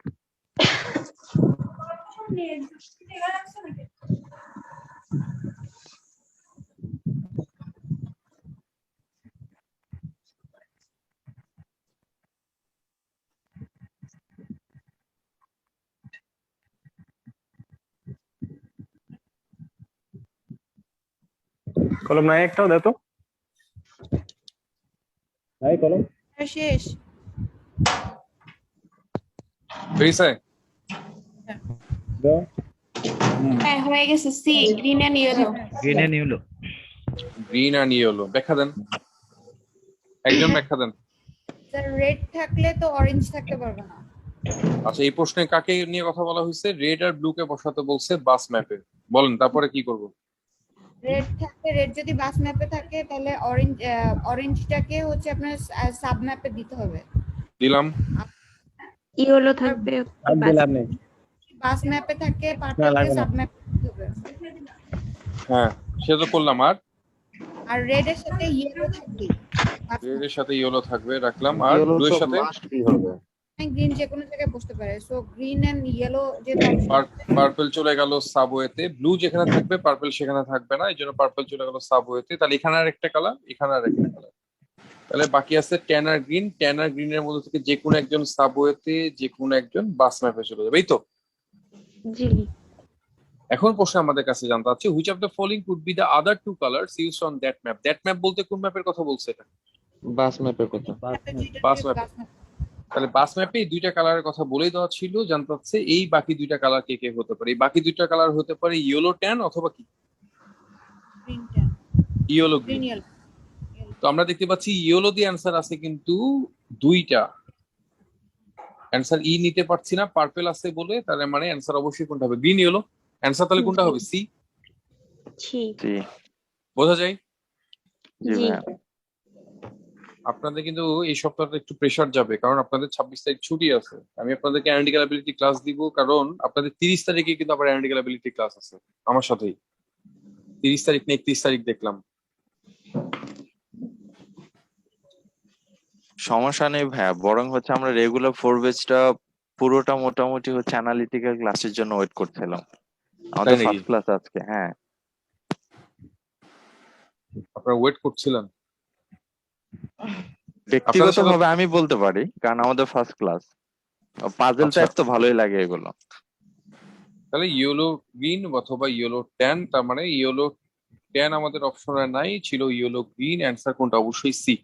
কলম নাই একটাও, দে তো নাই কলম। শেষ। হয়েছে? দাও। হ্যাঁ হয়ে গেছে। C green and yellow. Green and yellow. Green আর ইয়েলো, ব্যাখ্যা দেন, একজন ব্যাখ্যা দেন। স্যার রেড থাকলে তো অরেঞ্জ থাকতে পারবে না। আচ্ছা, এই প্রশ্নে কাকে নিয়ে কথা বলা হয়েছে? রেড আর ব্লু কে বসাতে বলছে বাস ম্যাপে। বলেন তারপরে কি করব? রেড থাকলে, রেড যদি বাস ম্যাপে থাকে তাহলে অরেঞ্জটাকে হচ্ছে আপনার সাব ম্যাপে দিতে হবে। দিলাম। ইয়েলো থাকবে আর দিলাম নেই। বাস ম্যাপে থাকে পার্পলকে সাব ম্যাপে দিতে হবে। হ্যাঁ সে তো করলাম। আর রেড এর সাথে ইয়েলো থাকবে। রেড এর সাথে ইয়েলো থাকবে, রাখলাম। আর ব্লু এর সাথে গ্রিন যে কোনো জায়গায় বসতে পারে। সো গ্রিন এন্ড ইয়েলো যে পার্পল চলে গেল সাবওয়েতে, ব্লু যেখানে থাকবে পার্পল সেখানে থাকবে না, এই জন্য পার্পল চলে গেল সাবওয়েতে। তাহলে এখানে আর একটা কালার, এখানে আর একটা কালার, তাহলে বাকি আছে ট্যান আর গ্রিন। ট্যান আর গ্রিনের মধ্যে থেকে যে কোনো একজন সাবওয়েতে, যে কোনো একজন বাস ম্যাপে চলে যাবে, এই তো। জি। এখন প্রশ্ন আমাদের কাছে জানতে চাচ্ছে, which of the following could be the other two colours used on that map. That map বলতে কোন ম্যাপের কথা বলছে এটা? বাস ম্যাপের কথা। Bus map. তাহলে বাস ম্যাপে এই দুইটা কালারের কথা বলেই দেওয়া ছিল, জানতে চাচ্ছে এই বাকি দুইটা কালার কে কে হতে পারে। এই বাকি দুইটা কালার হতে পারে ইয়েলো ট্যান অথবা কি ইয়েলো গ্রিন। তো আমরা দেখতে পাচ্ছি ইয়েলো দিয়ে অ্যান্সার আছে কিন্তু দুইটা। অ্যান্সার ই নিতে পারছি না, পার্পল আছে বলে, তাহলে মানে অ্যান্সার অবশ্যই কোনটা হবে? Green yellow. অ্যান্সার তাহলে কোনটা হবে? সি। বোঝা যায়? জি। আপনাদের কিন্তু এই সপ্তাহটা একটু প্রেসার যাবে, কারণ আপনাদের 26 তারিখ ছুটি আছে। আমি আপনাদেরকে অ্যানালিটিক্যাল অ্যাবিলিটি ক্লাস দিব, কারণ আপনাদের 30 তারিখে কিন্তু আবার অ্যানালিটিক্যাল অ্যাবিলিটি ক্লাস আছে আমার সাথেই। 30 তারিখ না 31 তারিখ দেখলাম। সমস্যা নেই ভাইয়া, বরং হচ্ছে আমরা রেগুলার 4 ব্যাচটা পুরোটা মোটামুটি হচ্ছে অ্যানালিটিক্যাল ক্লাসের জন্য ওয়েট করছিলাম। আমাদের ফার্স্ট ক্লাস আজকে। হ্যাঁ, আপনারা ওয়েট করছিলেন? ব্যক্তিগতভাবে আমি বলতে পারি, কারণ আমাদের ফার্স্ট ক্লাস। পাজল টাইপ তো ভালোই লাগে এগুলো। তাহলে ইয়েলো গ্রিন অথবা ইয়েলো ট্যান, তার মানে ইয়েলো ট্যান আমাদের অপশনে নাই, ছিল ইয়েলো গ্রিন। অ্যান্সার কোনটা? অবশ্যই সি।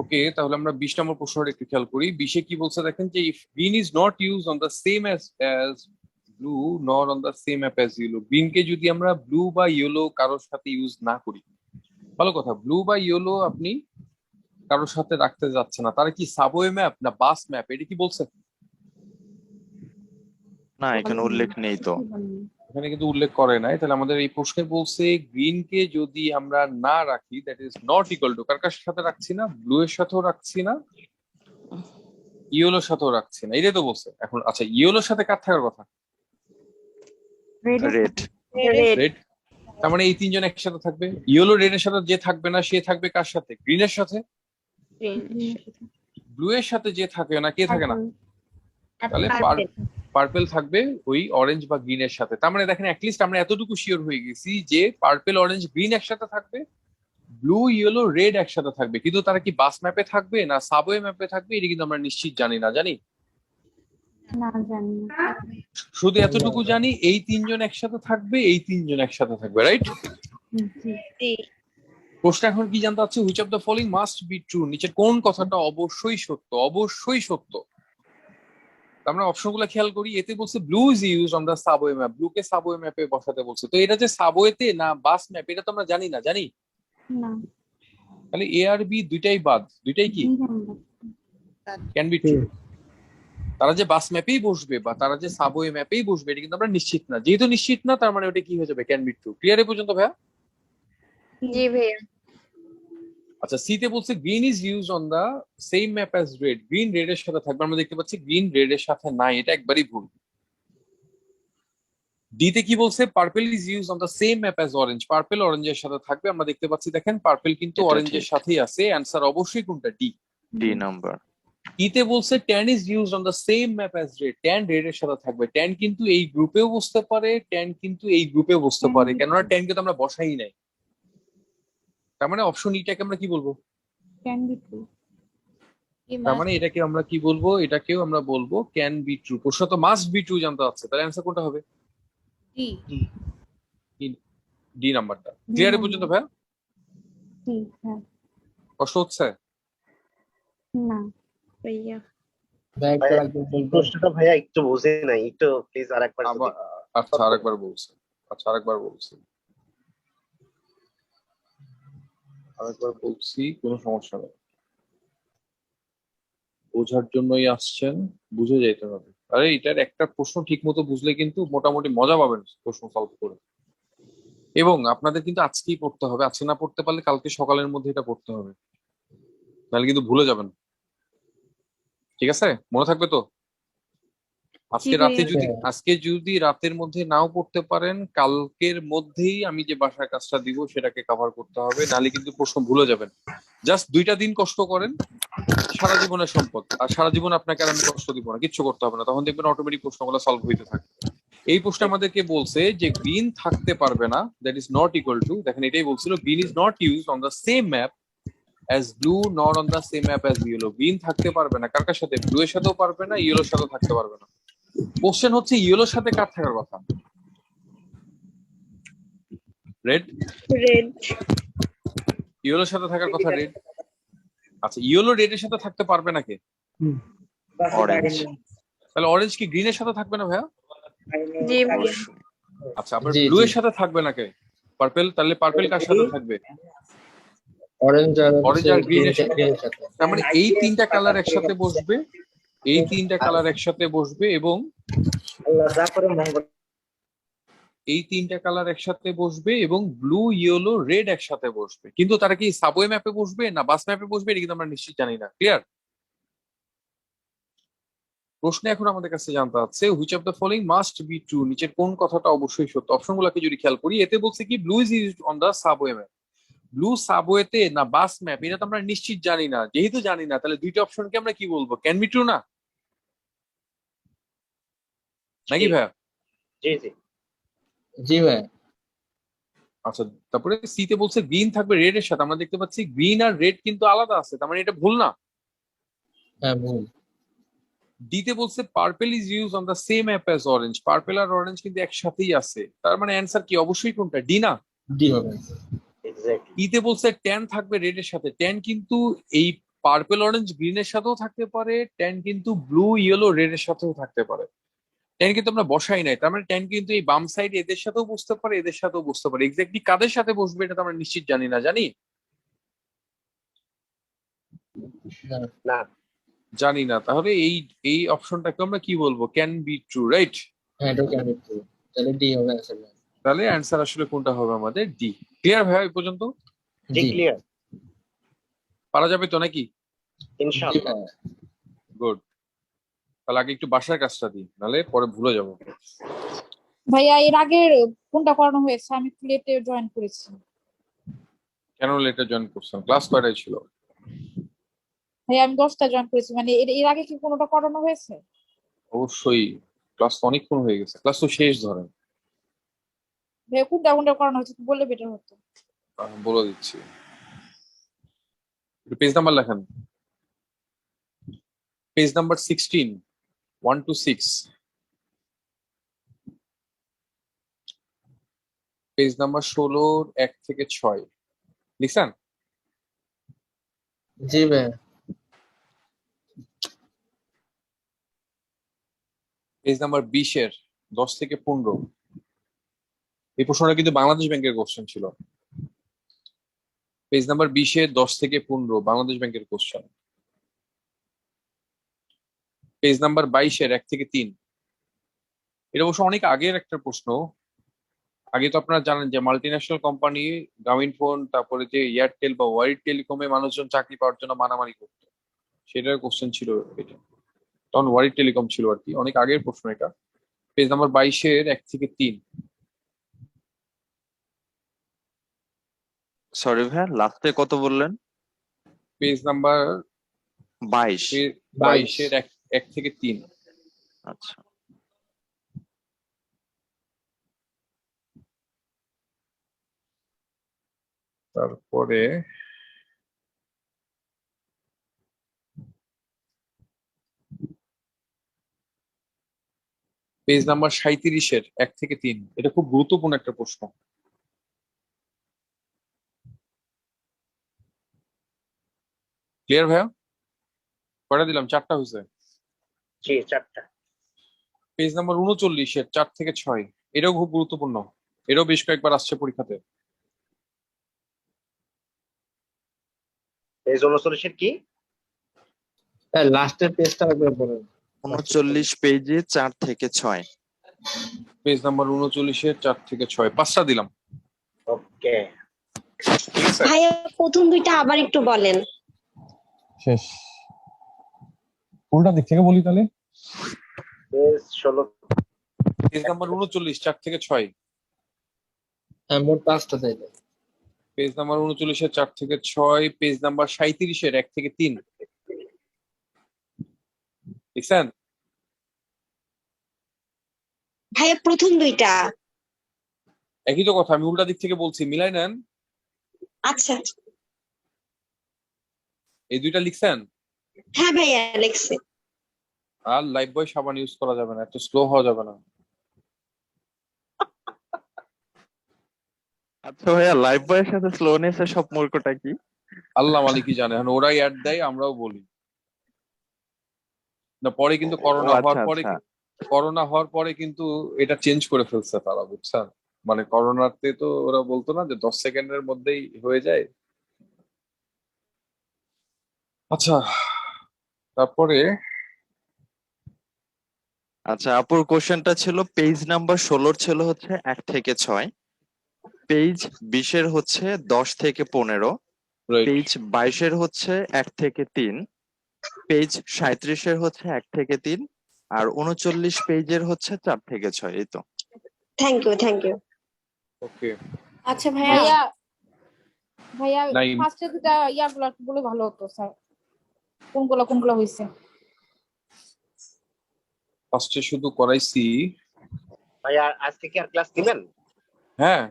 ওকে, তাহলে আমরা 20 নম্বর প্রশ্নটা একটু খেয়াল করি। 20-এ কি বলছে দেখেন, যে if green is not use on the same as blue not on the same app as yellow. গ্রিনকে যদি আমরা ব্লু বা ইয়েলো কারোর সাথে ইউজ না করি, ভালো কথা, ব্লু বা ইয়েলো আপনি কারোর সাথে রাখতে যাচ্ছে না, তারা কি সাবওয়ে ম্যাপ না বাস ম্যাপ, এটা কি বলছে? না, এখানে উল্লেখ নেই তো। এখানে কিন্তু উল্লেখ করে নাই। তাহলে আমাদের এই প্রশ্নে বলছে গ্রিনকে যদি আমরা না রাখি, that is not equal to, কার সাথে রাখছি না? ব্লু এর সাথেও রাখছি না, ইয়েলোর সাথেও রাখছি না, এটাই তো বলছে। এখন আচ্ছা, ইয়েলোর সাথে কার থাকার কথা? রেড। রেড। তার মানে এই তিনজন একসাথে থাকবে। ইয়েলো রেড এর সাথে যে থাকবে না, সে থাকবে কার সাথে? গ্রিনের সাথে। ব্লু এর সাথে যে থাকে না, কে থাকে না? তাহলে পার্পল থাকবে ওই অরেঞ্জ বা গ্রিন এর সাথে। তার মানে দেখেন, অ্যাটলিস্ট আমরা এতটুকু শিওর হয়ে গেছি যে পার্পল অরেঞ্জ গ্রিন একসাথে থাকবে, ব্লু ইয়েলো রেড একসাথে থাকবে। কিন্তু তারা কি বাস ম্যাপে থাকবে না সাবওয়ে ম্যাপে থাকবে, এটা কিন্তু আমরা নিশ্চিত জানি না। জানি না, জানি না। শুধু এতটুকু জানি, এই তিনজন একসাথে থাকবে, এই তিনজন একসাথে থাকবে, রাইট? প্রশ্ন এখন কি জানতে চাচ্ছে, which of the following must be true, নিচের কোন কথাটা অবশ্যই সত্য, অবশ্যই সত্য। আমরা অপশনগুলো খেয়াল করি, এতে বলছে blue is use on the subway map, blue K subway ম্যাপে বসাতে বলছে। তো এটা যে সাবওয়েতে না বাস ম্যাপ এটা তো আমরা জানি না, জানি? না। তাহলে এ আর বি দুইটাই বাদ, দুইটাই কি ক্যান বি ট্রু। তারা যে বাস ম্যাপেই বসবে বা তারা যে সাবওয়ে ম্যাপেই বসবে এটা কিন্তু আমরা নিশ্চিত না, যেহেতু নিশ্চিত না তার মানে ওটা কি হয়ে যাবে, ক্যান বি ট্রু। ক্লিয়ার এ পর্যন্ত ভাইয়া? জি ভাইয়া। আচ্ছা, সি তে বলছে green is use on the same map as red, green red এর সাথে থাকবে, আমরা দেখতে পাচ্ছি গ্রিন রেড এর সাথে নাই, এটা একবারই ভুল। ডি তে কি বলছে, purple is use on the same map as orange, purple অরেঞ্জের সাথে থাকবে, আমরা দেখতে পাচ্ছি দেখেন পার্পল কিন্তু এটা অরেঞ্জের ঠিক। সাথেই আছে, অ্যান্সার অবশ্যই কোনটা, ডি। D number. ইতে বলছে tan is use on the same map as red, tan red এর সাথে থাকবে, ট্যান কিন্তু এই গ্রুপেও বসতে পারে, ট্যান কিন্তু এই গ্রুপেও বসতে পারে, কেননা ট্যান কিন্তু আমরা বসাই নাই। তার মানে অপশন ইটাকে আমরা কি বলবো, ক্যান বি ট্রু। তার মানে এটাকে আমরা কি বলবো, এটাকেও আমরা বলবো ক্যান বি ট্রু। প্রশ্ন তো মাস্ট বি ট্রু জানতে হচ্ছে, তাহলে অ্যান্সার কোনটা হবে, ডি। ডি নাম্বারটা। ক্লিয়ার এ পর্যন্ত ভাই? জি হ্যাঁ। কষ্ট হচ্ছে? না ভাইয়া। ভাইয়া, এই প্রশ্নটা ভাইয়া একটু বুঝে নাই, একটু প্লিজ আরেকবার যদি আবার আচ্ছা আরেকবার বলছি, আচ্ছা আরেকবার বলছি, আরেকবার বলছি, কোনো সমস্যা নেই, বোঝার জন্যই আসছেন, বুঝে যেতে হবে। আরে এটার একটা প্রশ্ন ঠিক মতো বুঝলে কিন্তু মোটামুটি মজা পাবেন প্রশ্ন সলভ করে। এবং আপনাদের কিন্তু আজকেই পড়তে হবে, আজকে না পড়তে পারলে কালকে সকালের মধ্যে এটা পড়তে হবে, নাহলে কিন্তু ভুলে যাবেন। ঠিক আছে, মনে থাকবে তো? আজকে যদি রাতের মধ্যে নাও পড়তে পারেন, কালকের মধ্যেই আমি যে বাসার কাজটা দিব সেটাকে কভার করতে হবে, নাহলে কিন্তু প্রশ্ন ভুলে যাবেন। জাস্ট 2টা দিন কষ্ট করেন, সারা জীবনের সম্পদ, আর সারা জীবন আপনাকে আর আমি কষ্ট দিব না, কিচ্ছু করতে হবে না, তখন দেখবেন অটোমেটিক প্রশ্নগুলো সলভ হইতে থাকে। এই প্রশ্ন আমাদেরকে বলছে যে গ্রিন থাকতে পারবে না, that is not equal two, দেখেন এটাই বলছিল, green is not use on the same map as blue not on the same map as yellow. Green থাকতে পারবে না কার কার সাথে, ব্লু এর সাথেও পারবে না, ইয়েলোর সাথেও থাকতে পারবে না। কোশ্চেন হচ্ছে ইয়েলোর সাথে কার থাকার কথা, রেড। রেড। ইয়েলোর সাথে থাকার কথা রেড। আচ্ছা, ইয়েলো রেড এর সাথে থাকতে পারবে না কে, অরেঞ্জ। তাহলে অরেঞ্জ কি গ্রিন এর সাথে থাকবে না ভাইয়া? জি ভাইয়া। আচ্ছা, আবার ব্লু এর সাথে থাকবে না কে, পার্পল, তাহলে পার্পল কার সাথে থাকবে, অরেঞ্জ আর গ্রিন এর সাথে। তার মানে এই 3টা কালার একসাথে বসবে, এই 3টা কালার একসাথে বসবে, এবং এই 3টা কালার একসাথে বসবে, এবং ব্লু ইয়েলো রেড একসাথে বসবে। কিন্তু তারা কি সাবওয়ে ম্যাপে বসবে না বাস ম্যাপে বসবে এটা কিন্তু আমরা নিশ্চিত জানি না। ক্লিয়ার? প্রশ্ন এখন আমাদের কাছে জানতে চাচ্ছে which of the following must be true, নিচের কোন কথাটা অবশ্যই সত্য। অপশনগুলোকে যদি খেয়াল করি, এতে বলছে কি blue is used on the subway map, blue সাবওয়েতে না বাস ম্যাপ এটা তো আমরা নিশ্চিত জানি না, যেহেতু জানি না তাহলে দুইটা অপশনকে আমরা কি বলবো, ক্যান বি ট্রু না, নাকি ভাইয়া? জি জি জি ভাই। আচ্ছা, তারপরে সি তে বলছে গ্রিন থাকবে রেড এর সাথে, আমরা দেখতে পাচ্ছি গ্রিন আর রেড কিন্তু আলাদা আছে, তার মানে এটা ভুল না। হ্যাঁ ভুল। ডি তে বলছে purple is use on the same app as orange, purple আর অরেঞ্জ কিন্তু একসাথেই আছে, তার মানে অ্যান্সার কি, অবশ্যই কোনটা, ডি না? ডি হবে। এক্স্যাক্টলি। ই তে বলছে ট্যান থাকবে রেড এর সাথে, ট্যান কিন্তু এই পার্পল অরেঞ্জ গ্রিন এর সাথেও থাকতে পারে, ট্যান কিন্তু ব্লু ইয়েলো রেড এর সাথেও থাকতে পারে, ট্যান কিন্তু আমরা বসাই নাই, তার মানে ট্যান কিন্তু এই বাম সাইড এদের সাথেও বসতে পারে, এদের সাথেও বসতে পারে, এক্স্যাক্টলি কাদের সাথে বসবে এটা তো আমরা নিশ্চিত জানি না, জানি? না জানি না, তাহলে এই এই অপশনটাকে আমরা কি বলবো, ক্যান বি ট্রু, রাইট? হ্যাঁ এটা ক্যান বি ট্রু, তাহলে ডি হবে আসলে। তাহলে অ্যান্সার আসলে কোনটা হবে আমাদের, ডি। ক্লিয়ার ভাই এই পর্যন্ত? জি ক্লিয়ার পারা যাবে তো নাকি? ইনশাআল্লাহ। গুড, তাহলে আগে একটু বাসার কাজটা দিই, নাহলে পরে ভুলে যাবো। ভাইয়া এর আগে কোনটা করানো হয়েছে, আমি লেটে জয়েন করেছি। কেন লেটে জয়েন করছেন, ক্লাস কয়টায় ছিল? ভাইয়া আমি 10টা জয়েন করেছি, মানে এর আগে কি কোনোটা করানো হয়েছে? অবশ্যই, ক্লাস তো অনেকক্ষণ হয়ে গেছে, ক্লাস তো শেষ ধরেন। ভাইয়া কোনটা কোনটা করানো হয়েছে বললে বেটার হতো। বলে দিচ্ছি, পেজ নাম্বার লেখেন, page number 16, 1 to 6, page number 16 1 থেকে 6, লিখছেন? জি ভাইয়া। পেজ নাম্বার 20 এর 10 থেকে 15। এই প্রশ্নটা কিন্তু বাংলাদেশ ব্যাংকের কোশ্চেন ছিল। পেজ নাম্বার 20 এর 10 থেকে 15 বাংলাদেশ ব্যাংকের কোশ্চেন। পেজ নাম্বার 22 এর 1 থেকে 3। এটা অবশ্য অনেক আগের একটা প্রশ্ন। আগে তো আপনারা জানেন যে মাল্টিন্যাশনাল কোম্পানি, গ্রামীণফোন, তারপরে যে এয়ারটেল বা ওয়াইড টেলিকমে মানুষজন চাকরি পাওয়ার জন্য মারামারি করতো, সেটার কোশ্চেন ছিল এটা। তখন ওয়াইড টেলিকম ছিল আর কি, অনেক আগের প্রশ্ন এটা। পেজ নাম্বার 22 এর 1 থেকে 3। সরি ভাইয়া, লাস্টে কত বললেন? Page number 22। 22 এর 1 থেকে 3। আচ্ছা, তারপরে পেজ নাম্বার 37 এর 1 থেকে 3। এটা খুব গুরুত্বপূর্ণ একটা প্রশ্ন। ক্লিয়ার ভাইয়া? কয়টা দিলাম? 4টা হয়েছে। জি 4টা। পেজ নাম্বার 39 এর 4 থেকে 6। এটাও খুব গুরুত্বপূর্ণ, এটাও বেশ কয়েকবার আসছে পরীক্ষাতে। পেজ 39 কি? লাস্টের পেজটা একবার বলেন। 39 পেজে 4 থেকে 6। পেজ নাম্বার 39 এর 4 থেকে 6, 5টা দিলাম। ওকে, ঠিক আছে। ভাইয়া প্রথম দুইটা আবার একটু বলেন। শেষ। উল্টা দিক থেকে বলি তাহলে। পেজ 16। পেজ নাম্বার 39 4 থেকে 6। হ্যাঁ, মোট 5টা তাইলে। পেজ নাম্বার 39 এর 4 থেকে 6। পেজ নাম্বার 37 এর 1 থেকে 3। দেখছেন? ভাইয়া প্রথম দুইটা। একই তো কথা, আমি উল্টা দিক থেকে বলছি, মিলাই নেন। আচ্ছা, এই দুইটা লিখছেন? হ্যাঁ ভাইয়া লিখছি। আর লাইফ বয় সাবান ইউজ করা যাবে না, এত স্লো হওয়া যাবে না। আচ্ছা ভাইয়া, লাইফ বয়ের সাথে স্লোনেস এর সম্পর্কটা কি? আল্লাহ মালিকই জানে, এখন ওরাই অ্যাড দেয়, আমরাও বলি না। পরে কিন্তু করোনা হওয়ার পরে, করোনা হওয়ার পরে কিন্তু এটা চেঞ্জ করে ফেলছে তারা, বুঝছেন? মানে করোনাতে তো ওরা বলতো না যে 10 সেকেন্ডের মধ্যেই হয়ে যায়। আচ্ছা, তারপরে আচ্ছা, আপুর কোশ্চেনটা ছিল পেজ নাম্বার 16 ছিল হচ্ছে 1 থেকে 6, পেজ 20 এর হচ্ছে 10 থেকে 15, পেজ 22 এর হচ্ছে 1 থেকে 3, পেজ 37 এর হচ্ছে 1 থেকে 3, আর 39 পেজের হচ্ছে 4 থেকে 6। এই তো। Thank you. ওকে। আচ্ছা ভাইয়া, ভাইয়া নাই। ফার্স্টে দুটা ইয়াগুলো একটু বলে ভালো হতো স্যার, কোনগুলো হয়েছে। ফার্স্টে শুধু করাইছি। ভাইয়া আজকে কি আর ক্লাস দিবেন? হ্যাঁ,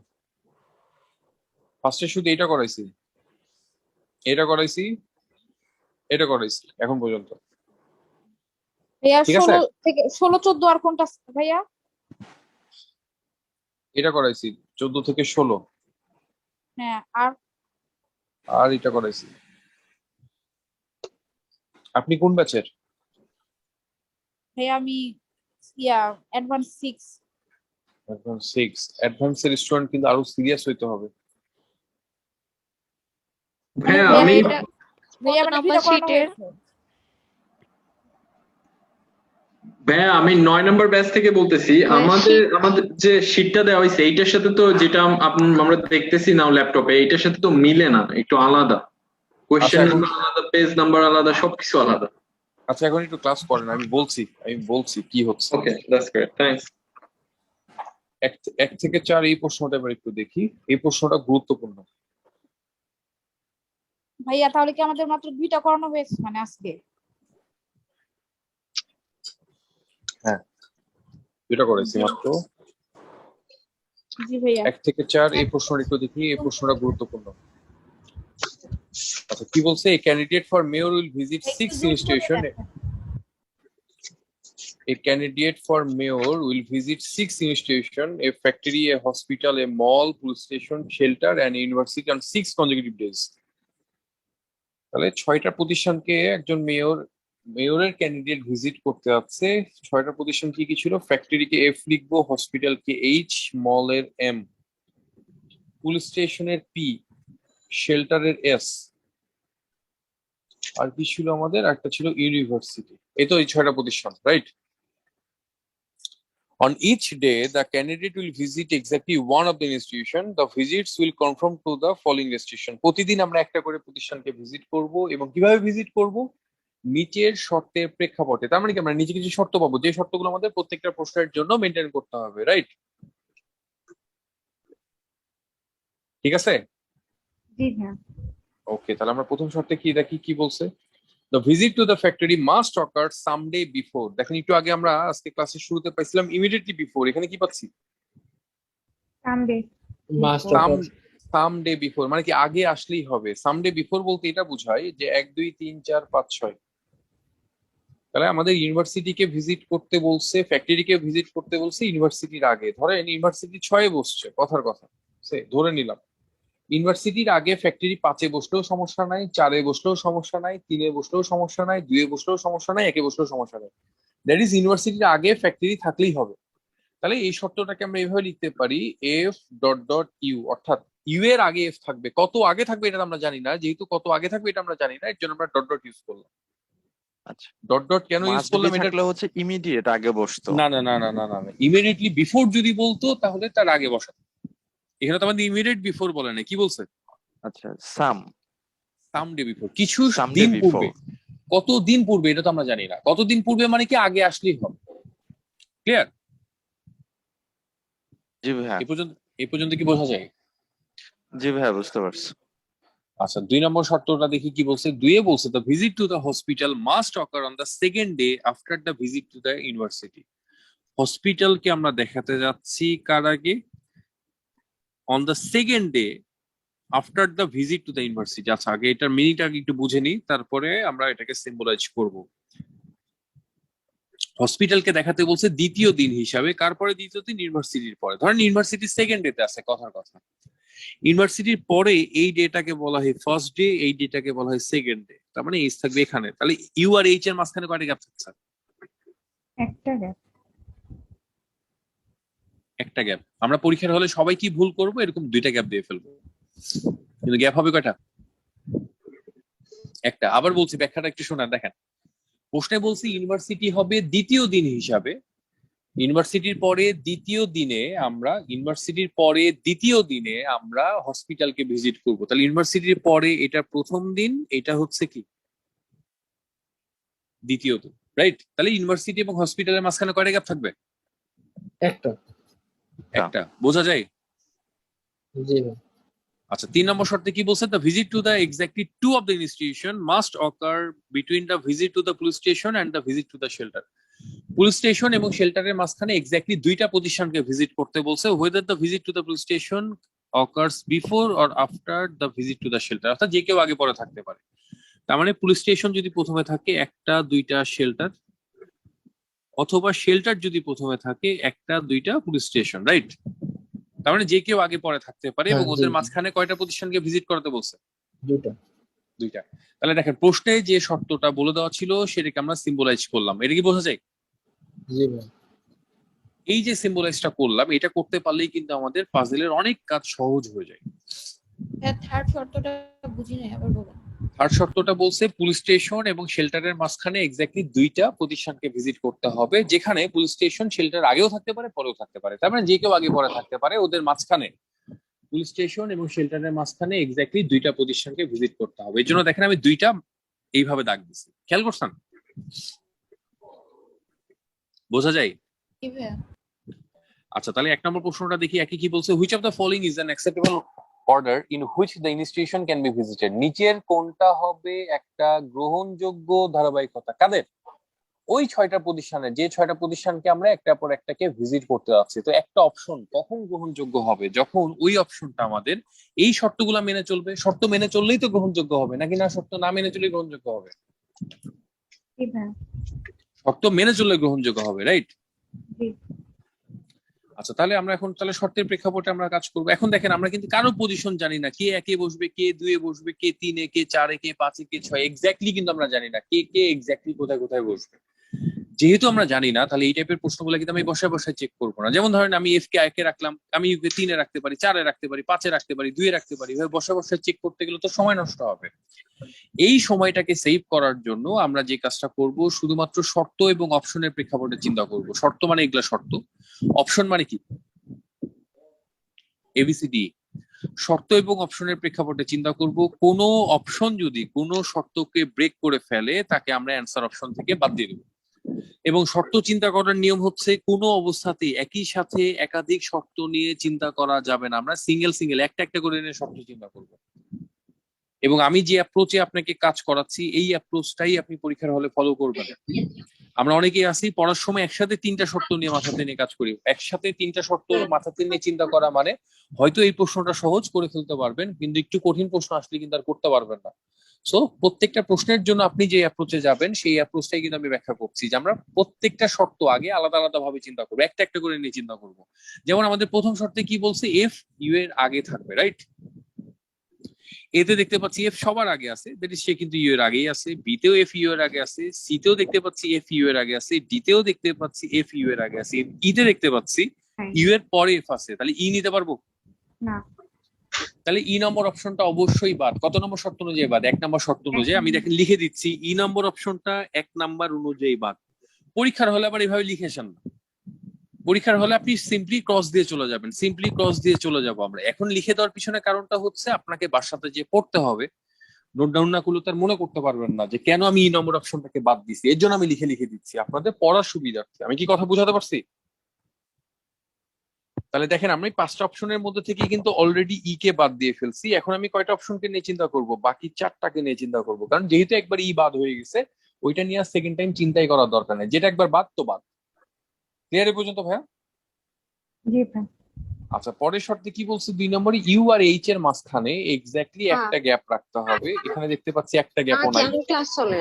ফার্স্টে শুধু এটা করাইছি, এটা করাইছি, এটা করাইছি এখন পর্যন্ত। ভাইয়া ঠিক আছে। 16 থেকে 16 14 আর কোনটা ভাইয়া? এটা করাইছি 14 থেকে 16। হ্যাঁ, আর এটা করাইছি। আপনি কোন ব্যাচের? ভাইয়া আমি অ্যাডভান্স 6। অ্যাডভান্স 6। অ্যাডভান্সের স্টুডেন্ট কিন্তু আরো সিরিয়াস হইতে হবে। ভাইয়া ভাইয়া মানে দুইটা করানো হয়েছে। ভাইয়া আমি 9 নম্বর ব্যাচ থেকে বলতেছি। আমাদের যে শীটটা দেওয়া হয়েছে এইটার সাথে তো যেটা আমরা দেখতেছি না ল্যাপটপে, এইটার সাথে তো মিলে না, একটু আলাদা। কোশ্চেন নাম্বার আলাদা, পেজ নাম্বার আলাদা, সবকিছু আলাদা। আচ্ছা, এখন একটু ক্লাস করেন, আমি বলছি কি হচ্ছে। ওকে, দ্যাটস গ্রেট, থ্যাঙ্কস। 1 থেকে 4 এই প্রশ্নটা এবার একটু দেখি। এই প্রশ্নটা গুরুত্বপূর্ণ। ভাইয়া তাহলে কি আমাদের মাত্র দুইটা করানো হয়েছে মানে আজকে? হ্যাঁ, দুইটা করেছি মাত্র। জি ভাইয়া। 1 থেকে 4 এই প্রশ্নটা একটু দেখি, এই প্রশ্নটা গুরুত্বপূর্ণ। আচ্ছা, কি বলছে? এ candidate for mayor will visit 6 institution. A candidate for mayor will visit 6 institutions, a factory, a hospital, a mall, police station, shelter, and a university on 6 consecutive days. তাহলে 6টা প্রতিষ্ঠানকে একজন মেয়রের ক্যান্ডিডেট ভিজিট করতে যাচ্ছে। 6টা প্রতিষ্ঠান কি কি ছিল? ফ্যাক্টরিকে এফ লিখবো, হসপিটালকে এইচ, মলের এম, পুলিশ স্টেশনের পি, শেল্টারের এস, আর কি ছিল আমাদের? একটা ছিল ইউনিভার্সিটি। এই তো এই 6টা প্রতিষ্ঠান, right? On each day, the candidate will visit exactly one of the institution. The visits will conform to the following restriction. প্রতিদিন আমরা একটা করে প্রতিষ্ঠানকে ভিজিট করব, এবং কিভাবে ভিজিট করব? নিচের শর্তের প্রেক্ষাপটে। তার মানে কি আমরা নিচে কিছু শর্ত পাবো, যে শর্তগুলো আমাদের প্রত্যেকটা প্রশ্নের জন্য মেনটেন করতে হবে, রাইট? ঠিক আছে? জি হ্যাঁ। ওকে, তাহলে আমরা প্রথম শর্তে কি দেখি কি বলছে। The visit to the factory must occur someday before. দেখেন একটু আগে আমরা আজকে ক্লাসের শুরুতে পাইছিলাম immediately before, এখানে কি পাচ্ছি? someday before, মানে কি আগে আসলেই হবে। someday before বলতে এটা বোঝায় যে 1 2 3 4 5 6। তাহলে আমাদের ইউনিভার্সিটিকে ভিজিট করতে বলছে, ফ্যাক্টরিকে ভিজিট করতে বলছে ইউনিভার্সিটির আগে। ধরেন ইউনিভার্সিটি 6 বসছে, কথার কথা সে ধরে নিলাম। ইউনিভার্সিটির আগে ফ্যাক্টরি 5 বসলেও সমস্যা নাই, 4 বসলেও সমস্যা নাই, 3 বসলেও সমস্যা নাই, 2 বসলেও সমস্যা নাই, 1 বসলেও সমস্যা নাই। দ্যাট ইজ ইউনিভার্সিটির আগে ফ্যাক্টরি থাকলেই হবে। তাহলে এই শর্তটাকে আমরা এইভাবে লিখতে পারি, এফ ডট ডট ইউ, অর্থাৎ ইউ এর আগে এফ থাকবে। কত আগে থাকবে এটা আমরা জানি না, যেহেতু কত আগে থাকবে এটা আমরা জানি না, এর জন্য আমরা ডট ডট ইউজ করলাম। আচ্ছা, ডট ডট কেন ইউজ করলাম? এটা হচ্ছে ইমিডিয়েট আগে বসতো। না না না না না না, ইমিডিয়েটলি বিফোর যদি বলতো তাহলে তার আগে বসাতো। এখানে তো আমাদের ইমিডিয়েট বিফোর বলে না, কি বলছে? আচ্ছা, সাম ডে বিফোর, কিছু দিন পূর্বে। কত দিন পূর্বে এটা তো আমরা জানি না। কতদিন পূর্বে মানে কি আগে আসলেই হবে। ক্লিয়ার? জি ভাইয়া। এই পর্যন্ত কি বোঝা যায়? জি ভাইয়া, বুঝতে পারছি। আচ্ছা, 2 নম্বর শর্তটা দেখি কি বলছে। 2 বলছে the visit to the hospital must occur on the second day after the visit to the university. হসপিটালকে আমরা দেখাতে যাচ্ছি কার আগে? on the second day after the visit to the university. আচ্ছা, আগে এটার মিনিট আগে একটু বুঝে নিই, তারপরে আমরা এটাকে সিম্বলাইজ করব। হসপিটালকে দেখাতে বলছে দ্বিতীয় দিন হিসাবে। কার পরে দ্বিতীয় দিন? ইউনিভার্সিটির পরে। ধরেন ইউনিভার্সিটির সেকেন্ড ডেতে আছে, কথার কথা। ইউনিভার্সিটির পরে এই ডেটাকে বলা হয় ফার্স্ট ডে, এই ডেটাকে বলা হয় সেকেন্ড ডে। তার মানে এইচ থাকবে এখানে। তাহলে ইউ আর এইচ এর মাঝখানে কয়টা গ্যাপ থাকছে? একটা গ্যাপ। আমরা পরীক্ষার হলে সবাই কি ভুল করব? এরকম 2টা গ্যাপ দিয়ে ফেলবো, কিন্তু গ্যাপ হবে কয়টা? একটা। আবার বলছি, ব্যাখ্যাটা একটু শোনা। দেখেন, প্রশ্নে বলছি ইউনিভার্সিটি হবে দ্বিতীয় দিন হিসাবে। ইউনিভার্সিটির পরে দ্বিতীয় দিনে আমরা হসপিটালকে ভিজিট করব। তাহলে ইউনিভার্সিটির পরে এটা প্রথম দিন, এটা হচ্ছে কি দ্বিতীয় দিন, রাইট? তাহলে ইউনিভার্সিটি এবং হসপিটালের মাঝখানে কয়টা গ্যাপ থাকবে? একটা। বোঝা যায়? আচ্ছা, 3 নম্বর শর্তে কি বলছে? the visit to the exactly 2 of the institution must occur between the visit to the police station and the visit to the shelter. Police station এবং শেল্টারের মাঝখানে এক্স্যাক্টলি 2টা প্রতিষ্ঠানকে ভিজিট করতে বলছে। whether the visit to the police station occurs before or after the visit to the shelter, অর্থাৎ যে কেউ আগে পরে থাকতে পারে। তার মানে পুলিশ স্টেশন যদি প্রথমে থাকে 1টা 2টা শেল্টার, অথবা শেল্টার যদি প্রথমে থাকে 1টা 2টা পুলিশ স্টেশন, রাইট? তার মানে যে কেউ আগে পরে থাকতে পারে, এবং ওদের মাঝখানে কয়টা প্রতিষ্ঠানকে ভিজিট করতে বলছে? 2টা। তাহলে দেখেন, প্রশ্নে যে শর্তটা বলে দেওয়া ছিল সেটাকে আমরা সিম্বলাইজ করলাম। এটা কি বোঝা যায়? এই যে সিম্বলাইজটা করলাম, এটা করতে পারলেই কিন্তু আমাদের পাজলের অনেক কাজ সহজ হয়ে যায়। থার্ড শর্তটা বুঝি নাই, আবার বলুন। থার্ড শর্তটা বলছে পুলিশ স্টেশন এবং শেল্টারের মাঝখানে এক্স্যাক্টলি 2টা প্রতিষ্ঠানকে ভিজিট করতে হবে, যেখানে পুলিশ স্টেশন শেল্টার আগেও থাকতে পারে, পরেও থাকতে পারে। তার মানে যে কেউ আগে পরে থাকতে পারে, ওদের মাঝখানে পুলিশ স্টেশন এবং শেল্টারের মাঝখানে এক্স্যাক্টলি 2টা প্রতিষ্ঠানকে ভিজিট করতে হবে। এর জন্য দেখেন আমি 2টা এইভাবে দাগ দিছি, খেয়াল করছেন? বোঝা যায়? আচ্ছা, তাহলে 1 নম্বর প্রশ্নটা দেখি। একই কি বলছে? which of the following is an acceptable order in which the institution can be visited? নিচের কোনটা হবে একটা গ্রহণযোগ্য ধারাবাহিকতা? কাদের? ওই 6টা প্রতিষ্ঠানের, যে 6টা প্রতিষ্ঠানকে আমরা একটা পর একটাকে ভিজিট করতে যাচ্ছি। তো একটা অপশন কখন গ্রহণযোগ্য হবে? যখন ওই অপশনটা আমাদের এই শর্তগুলা মেনে চলবে। শর্ত মেনে চললেই তো গ্রহণযোগ্য হবে, নাকি না শর্ত না মেনে চললেই গ্রহণযোগ্য হবে? শর্ত মেনে চললে গ্রহণযোগ্য হবে, রাইট? জি। আচ্ছা, তাহলে আমরা এখন তাহলে শর্তের প্রেক্ষাপটে আমরা কাজ করবো। এখন দেখেন, আমরা কিন্তু কারো পজিশন জানি না, কে 1-এ বসবে, কে 2-এ বসবে, কে 3-এ, কে 4-এ, কে 5-এ, কে 6-এ, এক্স্যাক্টলি কিন্তু আমরা জানি না কে কে এক্স্যাক্টলি কোথায় কোথায় বসবে। যেহেতু আমরা জানি না, তাহলে এই টাইপের প্রশ্নগুলো কিন্তু আমি বসায় বসায় চেক করবো না। যেমন ধরেন আমি এফ কে 1-এ রাখলাম, আমি ইউ কে 3-এ রাখতে পারি, 4-এ রাখতে পারি, 5-এ রাখতে পারি, 2-এ রাখতে পারি, এভাবে বসায় বসায় চেক করতে গেলে তো সময় নষ্ট হবে। এই সময়টাকে সেভ করার জন্য আমরা যে কাজটা করব, শুধুমাত্র শর্ত এবং অপশনের প্রেক্ষাপটে চিন্তা করব। শর্ত মানে এগুলা শর্ত, অপশন মানে কি এবিসিডি। শর্ত এবং অপশনের প্রেক্ষাপটে চিন্তা করব, কোন অপশন যদি কোন শর্তকে ব্রেক করে ফেলে তাকে আমরা অ্যান্সার অপশন থেকে বাদ দিয়ে দেব। এবং শর্ত চিন্তা করার নিয়ম হচ্ছে, কোনো অবস্থাতেই একই সাথে একাধিক শর্ত নিয়ে চিন্তা করা যাবে না। আমরা সিঙ্গেল সিঙ্গেল একটা একটা করে নিয়ে শর্ত চিন্তা করব। এবং আমি যে অ্যাপ্রোচে আপনাকে কাজ করাচ্ছি, এই অ্যাপ্রোচটাই আপনি পরীক্ষার হলে ফলো করবেন। আমরা অনেকেই আছি পড়ার সময় একসাথে 3টা শর্ত নিয়ে মাথাতে নিয়ে কাজ করি। একসাথে 3টা শর্ত মাথাতে নিয়ে চিন্তা করা মানে হয়তো এই প্রশ্নটা সহজ করে ফেলতে পারবেন, কিন্তু একটু কঠিন প্রশ্ন আসলে কিন্তু আর করতে পারবেন না। সো প্রত্যেকটা প্রশ্নের জন্য আপনি যে অ্যাপ্রোচে যাবেন, সেই অ্যাপ্রোচটাই কিন্তু আমি ব্যাখ্যা করছি, যে আমরা প্রত্যেকটা শর্ত আগে আলাদা আলাদা ভাবে চিন্তা করবো, একটা একটা করে নিয়ে চিন্তা করবো। যেমন আমাদের প্রথম শর্তে কি বলছে, এফ ইউ এর আগে থাকবে, রাইট? এতে দেখতে পাচ্ছি এফ সবার আগে আছে, দ্যাট ইজ সে কিন্তু ইউ এর আগেই আছে। বি তেও এফ ইউ এর আগে আছে, সি তেও দেখতে পাচ্ছি এফ ইউ এর আগে আছে, ডি তেও দেখতে পাচ্ছি এফ ইউ এর আগে আছে, ই তে দেখতে পাচ্ছি ইউ এর পরে এফ আছে। তাহলে ই নিতে পারবো না। তাহলে ই নম্বর অপশনটা অবশ্যই বাদ। কত নম্বর শর্ত অনুযায়ী বাদ? 1 নম্বর শর্ত অনুযায়ী। আমি দেখেন লিখে দিচ্ছি, ই নম্বর অপশনটা 1 নম্বর অনুযায়ী বাদ। পরীক্ষার হলে আবার এইভাবে লিখেছেন না। পরীক্ষার হলে আপনি সিম্পলি ক্রস দিয়ে চলে যাবেন, সিম্পলি ক্রস দিয়ে চলে যাবো আমরা। এখন লিখে দেওয়ার পিছনে কারণটা হচ্ছে, আপনাকে বাসাতে যে পড়তে হবে, নোট ডাউন না করলে তার মনে করতে পারবেন না যে কেন আমি ই নম্বর অপশনটাকে বাদ দিচ্ছি। এর জন্য আমি লিখে লিখে দিচ্ছি আপনাদের পড়ার সুবিধার্থে। আমি কি কথা বোঝাতে পারছি? তাহলে দেখেন, আমি 5টা অপশনের মধ্যে থেকে কিন্তু অলরেডি ই কে বাদ দিয়ে ফেলছি। এখন আমি কয়টা অপশনকে নিয়ে চিন্তা করব? বাকি 4টাকে নিয়ে চিন্তা করব। কারণ যেহেতু একবার ই বাদ হয়ে গেছে, ওইটা নিয়ে আর সেকেন্ড টাইম চিন্তাই করার দরকার নেই। যেটা একবার বাদ তো বাদ। ক্লিয়ার এ পর্যন্ত ভাইয়া? জি ভাই। আচ্ছা, পরের শর্তে কি বলছে? 2 নম্বরে ইউ আর এইচ এর মাঝখানে এক্স্যাক্টলি একটা গ্যাপ রাখতে হবে। এখানে দেখতে পাচ্ছি একটা গ্যাপও নাই। ক্লাস চলে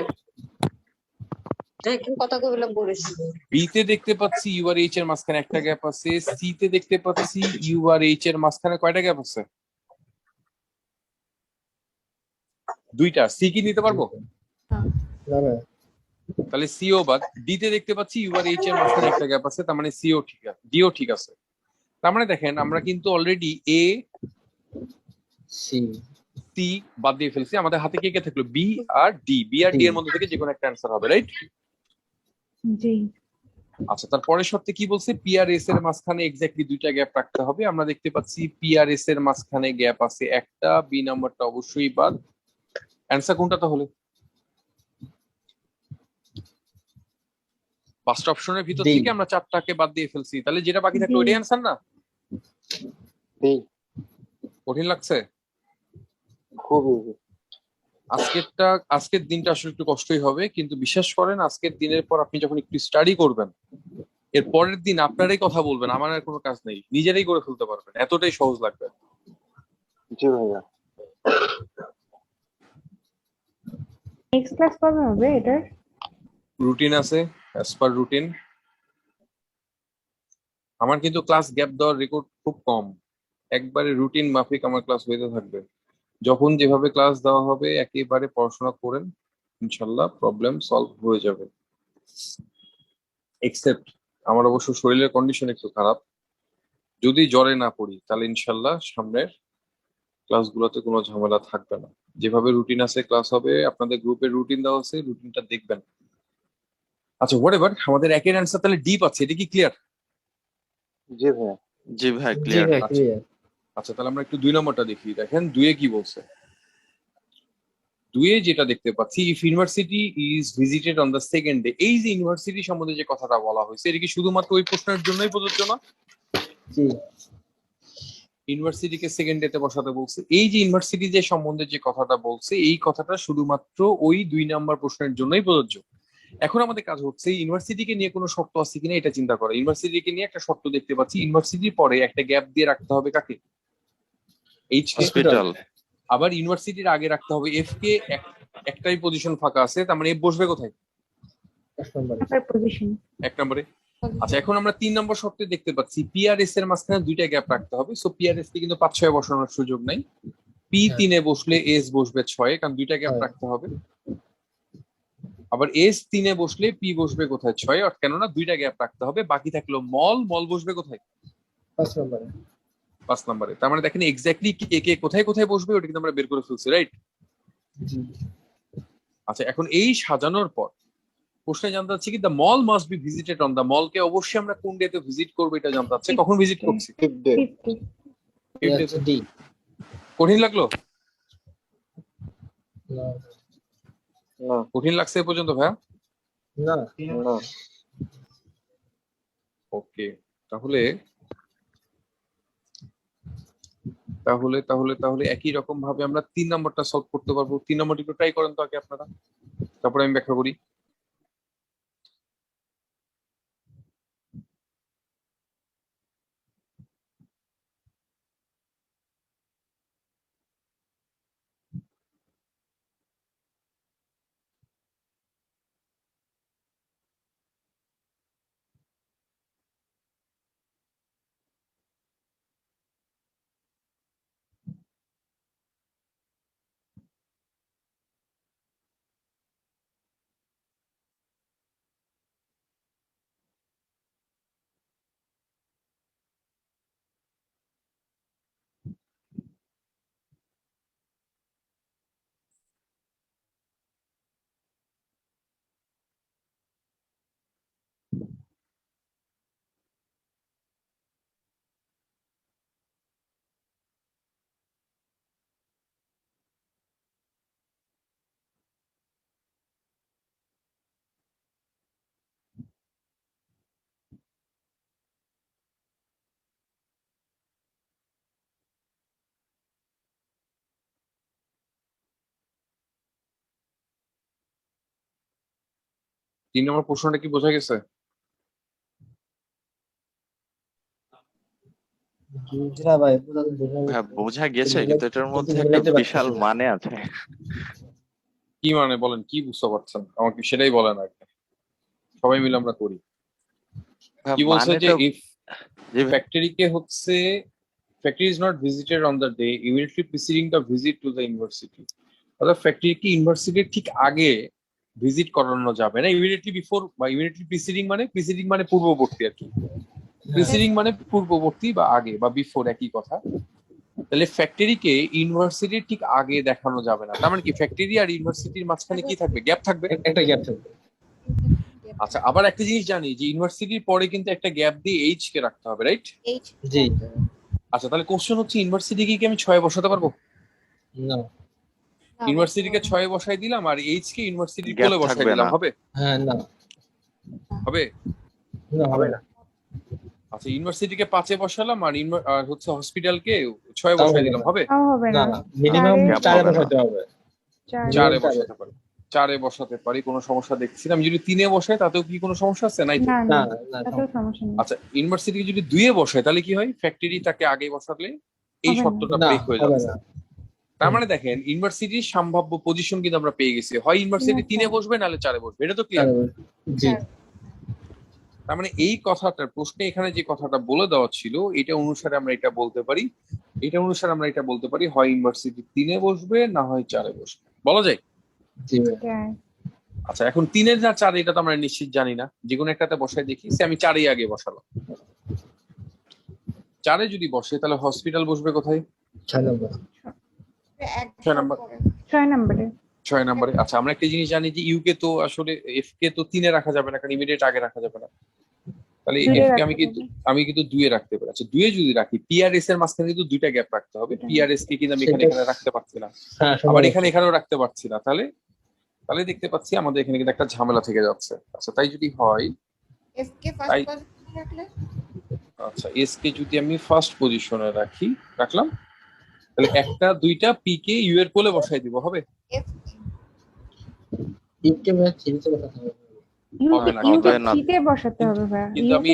এখন কথা কইলাম বলেছি। বি তে দেখতে পাচ্ছি ইউ আর এইচ এর মাঝখানে একটা গ্যাপ আছে। সি তে দেখতে পাচ্ছি ইউ আর এইচ এর মাঝখানে কয়টা গ্যাপ আছে? 2টা। সি কি নিতে পারবো? তাহলে সিও বাদ। ডি তে দেখতে পাচ্ছি ইউ আর এইচ এর মাঝখানে একটা গ্যাপ আছে, তার মানে সিও ঠিক আছে, ডিও ঠিক আছে। তার মানে দেখেন, আমরা কিন্তু অলরেডি এ সি বাদ দিয়ে ফেলছি। আমাদের হাতে কে কে থাকলো? বি আর ডি। বি আর ডি এর মধ্যে থেকে যে কোনো একটা অ্যান্সার হবে, রাইট? জি। আচ্ছা, তারপরের শর্তে কি বলছে? পি আর এস এর মাঝখানে এক্স্যাক্টলি 2টা গ্যাপ রাখতে হবে। আমরা দেখতে পাচ্ছি পি আর এস এর মাঝখানে গ্যাপ আছে একটা, বি নাম্বারটা অবশ্যই বাদ। অ্যান্সার কোনটা তাহলে? 5টা অপশনের ভিতর থেকে আমরা 4টাকে বাদ দিয়ে ফেলছি। তাহলে যেটা বাকি থাকলো ওইটাই অ্যান্সার না? কঠিন লাগছে? খুবই। আজকের দিনটা আসলে একটু কষ্টই হবে, কিন্তু বিশ্বাস করেন, আজকের দিনের পর আপনি যখন একটু স্টাডি করবেন, এর পরের দিন আপনারাই কথা বলবেন, আমার আর কোনো কাজ নেই, নিজেরাই করে ফেলতে পারবেন, এতটাই সহজ লাগবে। জি ভাইয়া। নেক্সট ক্লাস কবে হবে এটার? রুটিন আছে, অ্যাজ পার রুটিন। আমার কিন্তু ক্লাস গ্যাপ দেওয়ার রেকর্ড খুব কম, একবারে রুটিন মাফিক আমার ক্লাস হইতে থাকবে। যখন যেভাবে ক্লাস দেওয়া হবে একেবারে পড়াশোনা করেন, ইনশাল্লাহ প্রবলেম সলভ হয়ে যাবে। এক্সেপ্ট আমার অবশ্য শরীরের কন্ডিশন একটু খারাপ, যদি জ্বরে না পড়ি তাহলে ইনশাল্লাহ সামনের ক্লাসগুলোতে কোনো ঝামেলা থাকবে না। যেভাবে রুটিন আছে ক্লাস হবে, আপনাদের গ্রুপের রুটিন দেওয়া আছে, রুটিনটা দেখবেন। আচ্ছা, হোয়াটএভার, আমাদের একের অ্যান্সার তাহলে ডি পাচ্ছে, এটা কি ক্লিয়ার? জি ভাইয়া। জি ভাই, ক্লিয়ার। আচ্ছা, তাহলে আমরা একটু 2 নম্বরটা দেখি। দেখেন 2-এ কি বলছে। 2-এ যেটা দেখতে পাচ্ছি, if university is visited on the second day. এই যে ইউনিভার্সিটি সম্বন্ধে যে কথাটা বলা হয়েছে, এটা কি শুধুমাত্র ওই প্রশ্নের জন্যই প্রযোজ্য না? ইউনিভার্সিটিকে সেকেন্ড ডেতে বসাতে বলছে। এই যে ইউনিভার্সিটি যে সম্বন্ধে যে কথাটা বলছে, এই কথাটা শুধুমাত্র ওই 2 নম্বর প্রশ্নের জন্যই প্রযোজ্য। এখন আমাদের কাজ হচ্ছে ইউনিভার্সিটিকে নিয়ে কোনো শর্ত আছে কিনা এটা চিন্তা করা। ইউনিভার্সিটিকে নিয়ে একটা শর্ত দেখতে পাচ্ছি, ইউনিভার্সিটির পরে একটা গ্যাপ দিয়ে রাখতে হবে কাকে? H K. হসপিটাল। আবার ইউনিভার্সিটির আগে রাখতে হবে এফ কে। একটাই পজিশন ফাঁকা আছে, তার মানে এফ বসবে কোথায়? আপার পজিশন। 1 নম্বরে। আচ্ছা এখন আমরা 3 নম্বর শর্তে দেখতে পাচ্ছি পিআরএস এর মাঝখানে দুইটা গ্যাপ রাখতে হবে। সো পিআরএস কে কিন্তু 5-6 বসানোর সুযোগ নাই। পি 3 এ বসলে এস বসবে 6 কারণ দুইটা গ্যাপ রাখতে হবে। আবার এস 3 এ বসলে পি বসবে কোথায় 6 আর কেননা দুইটা গ্যাপ রাখতে হবে। বাকি থাকলো মল বসবে কোথায় 5 নম্বরে। তার মানে দেখেন এক্স্যাক্টলি কে কে কোথায় কোথায় বসবে ওটা কিন্তু আমরা বের করে ফেলছি, রাইট? আচ্ছা এখন এই সাজানোর পর প্রশ্নে জানতে চাচ্ছি কি the mall must be visited on the mall কে অবশ্যই আমরা কোন ডেতে ভিজিট করব এটা জানতে চাচ্ছি। কখন ভিজিট করছি? কঠিন লাগলো? কঠিন লাগছে এ পর্যন্ত ভাইয়া? না। ওকে তাহলে তাহলে তাহলে তাহলে একই রকম ভাবে আমরা 3 নম্বরটা সলভ করতে পারবো। 3 নম্বরটি একটু ট্রাই করেন তো আগে আপনারা, তারপরে আমি ব্যাখ্যা করি। তিন নম্বর প্রশ্নটা কি বোঝা গেছে? হ্যাঁ বোঝা গেছে, কিন্তু এটার মধ্যে একটা বিশাল মানে আছে। কি মানে বলেন, কি বুঝতে পারছেন আমাকে সেটাই বলেন আগে, সবাই মিলে আমরা করি। কি বলছে যে ইফ ফ্যাক্টরি কে হচ্ছে factory is not visited on the day immediately preceding the visit to the university, অর্থাৎ ফ্যাক্টরি কি ইউনিভার্সিটির ঠিক আগে ভিজিট করানো যাবে না। ইমিডিয়েটলি বিফোর বা ইমিডিয়েটলি প্রিসিডিং মানে পূর্ববর্তী আর কি, প্রিসিডিং মানে পূর্ববর্তী বা আগে বা বিফোর একই কথা। তাহলে ফ্যাক্টরিকে ইউনিভার্সিটির ঠিক আগে দেখানো যাবে না। তার মানে কি ফ্যাক্টরি আর ইউনিভার্সিটির মাঝখানে কি থাকবে? গ্যাপ থাকবে, একটা গ্যাপ থাকবে। আচ্ছা আবার একটা জিনিস জানি যে ইউনিভার্সিটির পরে কিন্তু একটা গ্যাপ দিয়ে এইচ কে রাখতে হবে, রাইট? জি। আচ্ছা তাহলে কোশ্চেন হচ্ছে ইউনিভার্সিটি কি আমি 6 বসাতে পারবো? না। ইউনিভার্সিটিকে 6 বসাই দিলাম আর এইচ কে ইউনিভার্সিটির কোলে বসাই দিলাম, হবে? হ্যাঁ না হবে না, হবে না। আচ্ছা ইউনিভার্সিটিকে 5 এ বসালাম আর হচ্ছে হসপিটালকে 6 এ বসাই দিলাম, হবে? হবে না না, মিনিমাম 4 এ বসাতে হবে। 4 এ বসাতে পারি, 4 এ বসাতে পারি, কোনো সমস্যা দেখছি না। আমি যদি 3 এ বসাই তাতেও কি কোনো সমস্যা আছে? নাই তো। না তাতেও সমস্যা নেই। আচ্ছা ইউনিভার্সিটি যদি 2 এ বসাই তাহলে কি হয়? ফ্যাক্টরি তাকে আগে বসালে এই শর্তটা ব্রেক হয়ে যাচ্ছে। তার মানে দেখেন ইউনিভার্সিটির সম্ভাব্য পজিশন কিন্তু আমরা পেয়ে গেছি, হয় ইউনিভার্সিটি 3 এ বসবে নাহলে 4 এ বসবে, এটা তো ক্লিয়ার। জি। তার মানে এই কথাটার প্রশ্নে এখানে যে কথাটা বলে দেওয়া ছিল এটা অনুসারে আমরা এটা বলতে পারি, হয় ইউনিভার্সিটি 3 এ বসবে না হয় 4 এ বসবে, বলা যায়? জি। আচ্ছা এখন 3 এর না 4 এটা তো আমরা নিশ্চিত জানি না, যে কোনো একটাতে বসাই দেখি। আমি 4 আগে বসালাম, 4 এ যদি বসে তাহলে হসপিটাল বসবে কোথায়? 6 নম্বর। 6 নম্বরে। আচ্ছা আমরা একটা জিনিস জানি যে ইউ কে তো আসলে এফ কে তো 3 এ রাখা যাবে না, কারণ ইমিডিয়েট আগে রাখা যাবে না। তাহলে এফ কে আমি কিন্তু 2 এ রাখতে পারি। আচ্ছা 2 এ যদি রাখি পিআরএস এর মাঝখানে কিন্তু দুইটা গ্যাপ রাখতে হবে। পিআরএস কে কিন্তু আমি এখানে রাখতে পারছি না, আবার এখানেও রাখতে পারছি না। তাহলে দেখতে পাচ্ছি আমাদের এখানে কিন্তু একটা ঝামেলা থেকে যাচ্ছে। আচ্ছা তাই যদি হয় আচ্ছা এস কে যদি আমি ফার্স্ট পজিশনে রাখলাম তাহলে একটা দুইটা পি কে ইউ এর কোলে বসাই দিব, হবে? কিন্তু আমি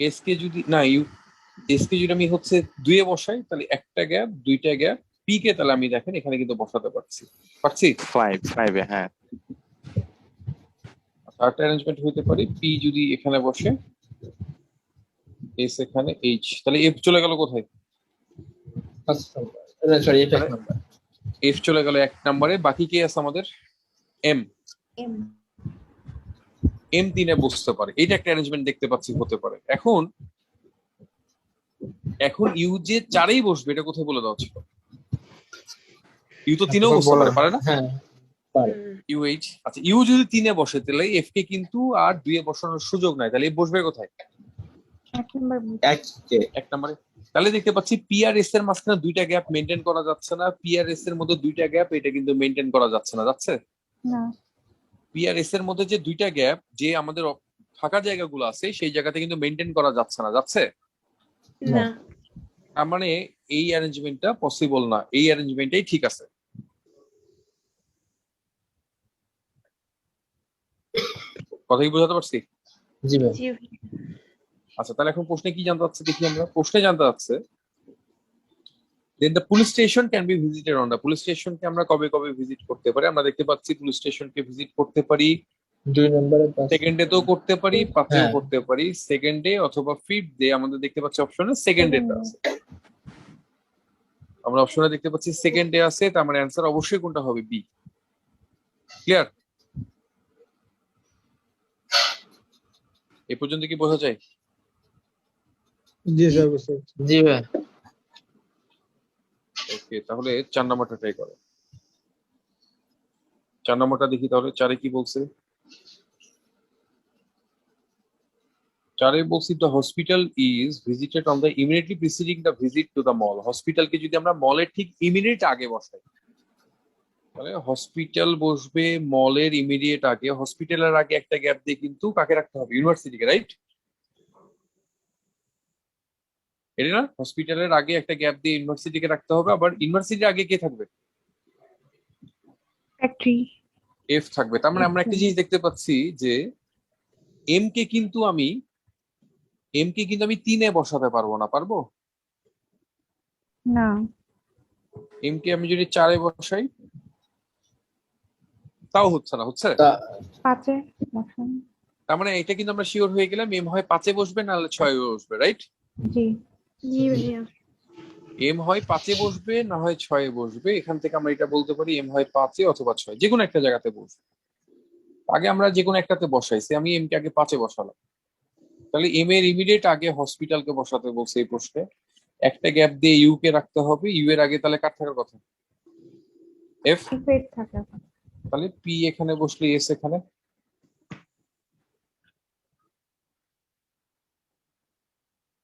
এস কে যদি না এস কে যদি আমি হচ্ছে 2 এ বসাই তাহলে একটা গ্যাপ দুইটা গ্যাপ পি কে তাহলে আমি দেখেন এখানে কিন্তু বসাতে পারছি 5 এ, হ্যাঁ। আরেকটা অ্যারেঞ্জমেন্ট হইতে পারে পি যদি এখানে বসে, এস এখানে, এইচ, তাহলে এফ চলে গেল কোথায়? সরি এটা 1 নাম্বার। এফ চলে গেল 1 নম্বরে। বাকি কে আছে আমাদের? এম। এম এম 3-এ বসতে পারে, এটা একটা অ্যারেঞ্জমেন্ট দেখতে পাচ্ছি হতে পারে। এখন ইউ যে 4-এই বসবে এটা কোথায় বলে দেওয়া ছিল? ইউ তো 3-এও বসতে পারে না? হ্যাঁ পারে। ইউ এইচ, আচ্ছা ইউ যদি 3-এ বসে তাহলে এফ কে কিন্তু আর 2-এ বসানোর সুযোগ নাই, তাহলে এফ বসবে কোথায়? 1 নাম্বার 1 নম্বরে। তাহলে দেখতে পাচ্ছি পি আর এস এর মাঝখানে 2টা গ্যাপ মেনটেন করা যাচ্ছে না, পি আর এস এর মধ্যে 2টা গ্যাপ এটা কিন্তু মেনটেন করা যাচ্ছে না, যাচ্ছে? না। পি আর এস এর মধ্যে যে 2টা গ্যাপ, যে আমাদের ফাঁকা জায়গাগুলো আছে সেই জায়গাতে কিন্তু মেনটেন করা যাচ্ছে না, যাচ্ছে? না। তার মানে এই অ্যারেঞ্জমেন্টটা পসিবল না, এই অ্যারেঞ্জমেন্টটাই ঠিক আছে। কথা কি বোঝাতে পারছি? জি ভাই। আচ্ছা তাহলে এখন প্রশ্নে কি জানতে চাচ্ছে দেখি আমরা। প্রশ্নে জানতে চাচ্ছে then the police station can be visited on the police station কে আমরা কবে কবে ভিজিট করতে পারি? আমরা দেখতে পাচ্ছি পুলিশ স্টেশনকে ভিজিট করতে পারি 2 নম্বরে, সেকেন্ডে তো করতে পারি, 5-এও হ্যাঁ। করতে পারি, সেকেন্ডে অথবা 5th ডে আমাদের দেখতে পাচ্ছি অপশনে সেকেন্ড ডে আছে। আমরা অপশনে দেখতে পাচ্ছি সেকেন্ড ডে আছে, তার মানে অ্যানসার অবশ্যই কোনটা হবে? বি। ক্লিয়ার? এই পর্যন্ত কি বোঝা যায়? জি স্যার বুঝতে পারছি। জি ভাই। ওকে তাহলে 4 নম্বরটা ট্রাই করো। 4 নম্বরটা দেখি তাহলে। 4-এ কি বলছে? 4-এ বলছি the hospital is visited on the immediately preceding the visit to the mall. হসপিটালকে যদি আমরা মলের ঠিক ইমিডিয়েট আগে বসাই তাহলে হসপিটাল বসবে মলের ইমিডিয়েট আগে। হসপিটালের আগে একটা গ্যাপ দিয়ে কিন্তু কাকে রাখতে হবে? ইউনিভার্সিটিকে, রাইট? এটা না, হসপিটালের আগে একটা গ্যাপ দিয়ে ইউনিভার্সিটিকে রাখতে হবে। আবার ইউনিভার্সিটির আগে কে থাকবে? ফ্যাক্টরি এফ থাকবে। তার মানে আমরা একটা জিনিস দেখতে পাচ্ছি যে এম কে কিন্তু আমি 3-এ বসাতে পারবো না, পারবো? না। এম কে আমি যদি 4-এ বসাই তাও হচ্ছে না, হচ্ছে? 5-এ বসান। তার মানে এটা কিন্তু আমরা শিওর হয়ে গেলাম এম হয় 5-এ বসবে না হলে 6-এ বসবে, রাইট? জি। জি ভাইয়া। এম হয় 5-এ বসবে না হয় 6-এ বসবে। এখান থেকে আমরা এটা বলতে পারি এম হয় 5-এ অথবা 6, যে কোনো একটা জায়গাতে বসবে। আগে আমরা যে কোনো একটাতে বসাইছি, আমি এম কে আগে 5-এ বসালাম, তাহলে এম এর ইমিডিয়েট আগে হসপিটালকে বসাতে বলছে এই প্রশ্নে। একটা গ্যাপ দিয়ে ইউ কে রাখতে হবে, ইউ এর আগে তাহলে কার থাকার কথা? এফ। ফেট থাকে। তাহলে পি এখানে বসলে এস এখানে।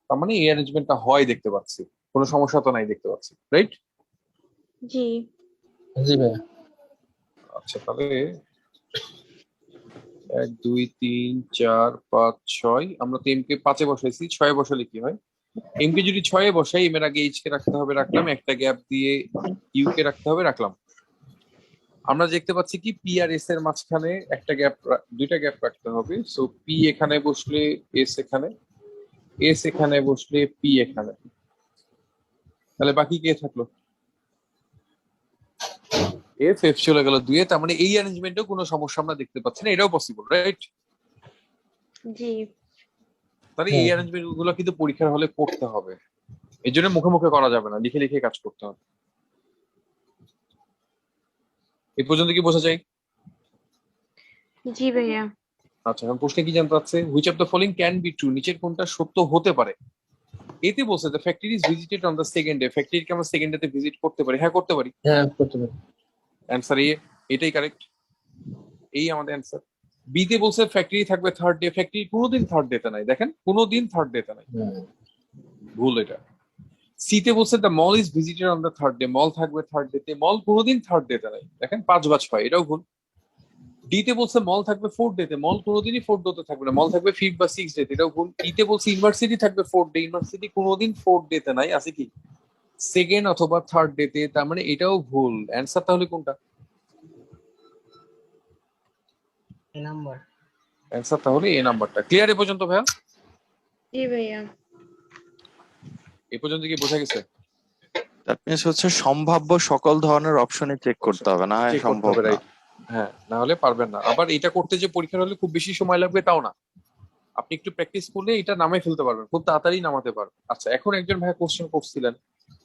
তার মানে এই অ্যারেঞ্জমেন্টটা হয় দেখতে পাচ্ছি, কোনো সমস্যা তো নাই দেখতে পাচ্ছি, রাইট? জি। জি ভাই। আচ্ছা তাহলে 1 2 3 4 5 6 আমরা তো এম কে 5-এ বসাইছি, 6-এ বসালে কি হয়? এম কে যদি 6-এ বসাই এম এর আগে এইচ কে রাখতে হবে, রাখলাম। একটা গ্যাপ দিয়ে ইউ কে রাখতে হবে, রাখলাম। আমরা দেখতে পাচ্ছি কি পি আর এস এর মাঝখানে একটা গ্যাপ, 2টা গ্যাপ রাখতে হবে। সো পি এখানে বসলে এস এখানে, এস এখানে বসলে পি এখানে, তাহলে বাকি কে থাকলো? এফ। এফ চলে গেল 2-এ। তার মানে এই অ্যারেঞ্জমেন্টেও কোনো সমস্যা আমরা দেখতে পাচ্ছি না, এটাও পসিবল, রাইট? জি। তাহলে এই অ্যারেঞ্জমেন্ট গুলো কিন্তু পরীক্ষার হলে করতে হবে, এই জন্য মুখে মুখে করা যাবে না, লিখে লিখে কাজ করতে হবে। এই পর্যন্ত কি বোঝা যায়? জি ভাইয়া। আচ্ছা এখন প্রশ্নে কি জানতে চাচ্ছে? Which of the following can be true, নিচের কোনটা সত্য হতে পারে? এতে বলছে the factory is visited on the second day. ফ্যাক্টরিকে আমরা সেকেন্ড ডে তে ভিজিট করতে পারি, হ্যাঁ করতে পারি। হ্যাঁ করতে পারি। অ্যানসার এ, এটাই কারেক্ট, এই আমাদের অ্যানসার। বি তে বলছে ফ্যাক্টরি থাকবে থার্ড ডে। ফ্যাক্টরি কোনোদিন থার্ড ডে তে নাই, দেখেন কোনোদিন থার্ড ডে তে নাই, ভুল এটা। সি তে বলছে the mall is visited on the third day. Mall থাকবে থার্ড ডে তে, মল কোনোদিন থার্ড ডে তে নাই, দেখেন 5 বা 6, এটাও ভুল। ডি তে বলছে মল থাকবে ফোর্থ ডে তে, মল কোনোদিনই ফোর্থ ডে তে থাকবে না, মল থাকবে 5th বা 6th ডে তে, এটাও ভুল। ই তে বলছে ইউনিভার্সিটি থাকবে ফোর্থ ডে, ইউনিভার্সিটি কোনোদিন ফোর্থ ডে তে নাই, আছে কি সেকেন্ড অথবা থার্ড ডে তে, তার মানে এটাও ভুল। অ্যানসার তাহলে কোনটা? এ নাম্বার। অ্যানসার তাহলে এ নাম্বারটা। ক্লিয়ার এ পর্যন্ত ভাইয়া? জি ভাইয়া। এ পর্যন্ত কি বোঝা গেছে? দ্যাট মিন্স হচ্ছে সম্ভাব্য সকল ধরনের অপশনে চেক করতে হবে, না হয় Check করতে সম্ভব হবে, না। right? হ্যাঁ, না হলে পারবেন না। আবার এটা করতে যে পরীক্ষার হলে খুব বেশি সময় লাগবে তাও না, আপনি একটু প্র্যাকটিস করলে এটা নামাই ফেলতে পারবেন, খুব তাড়াতাড়ি নামাতে পারবেন। আচ্ছা, এখন একজন ভাই কোশ্চেন করছিলেন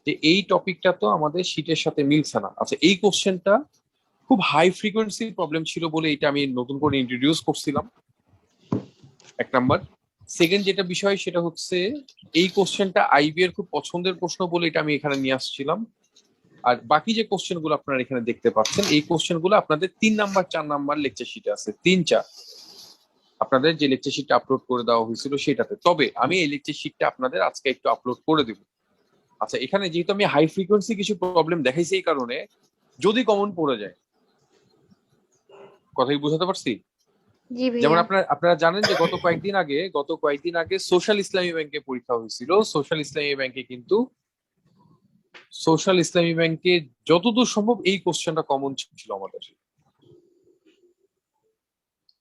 যে এই টপিকটা তো আমাদের শীটের সাথে মিলছে না। আচ্ছা, এই কোশ্চেনটা খুব হাই ফ্রিকোয়েন্সি প্রবলেম ছিল বলে এটা আমি নতুন করে ইন্ট্রোডিউস করছিলাম, এক নাম্বার। সেকেন্ড যেটা বিষয় সেটা হচ্ছে এই কোশ্চেনটা আইবি এর খুব পছন্দের প্রশ্ন বলে এটা আমি এখানে নিয়ে আসছিলাম। আর বাকি যে কোশ্চেন গুলো আপনারা এখানে দেখতে পাচ্ছেন এই কোশ্চেন গুলো আপনাদের 3 নাম্বার 4 নাম্বার লেকচার শিটে আছে, 3-4 আপনাদের যে লেকচার শিটটা আপলোড করে দেওয়া হয়েছিল সেটাতে। তবে আমি এই লেকচার শিটটা আপনাদের আজকে একটু আপলোড করে দিব। আচ্ছা, এখানে যেহেতু আমি হাই ফ্রিকোয়েন্সি কিছু প্রবলেম দেখাইছি এই কারণে, যদি কমন পড়ে যায়, কথাই বুঝাতে পারছি? জি যেমন ভাইয়া। আপনারা জানেন যে গত কয়েকদিন আগে সোশ্যাল ইসলামী ব্যাংকে পরীক্ষা হয়েছিল। সোশ্যাল ইসলামী ব্যাংকে যতদূর সম্ভব এই কোশ্চেনটা কমন ছিল আমাদের।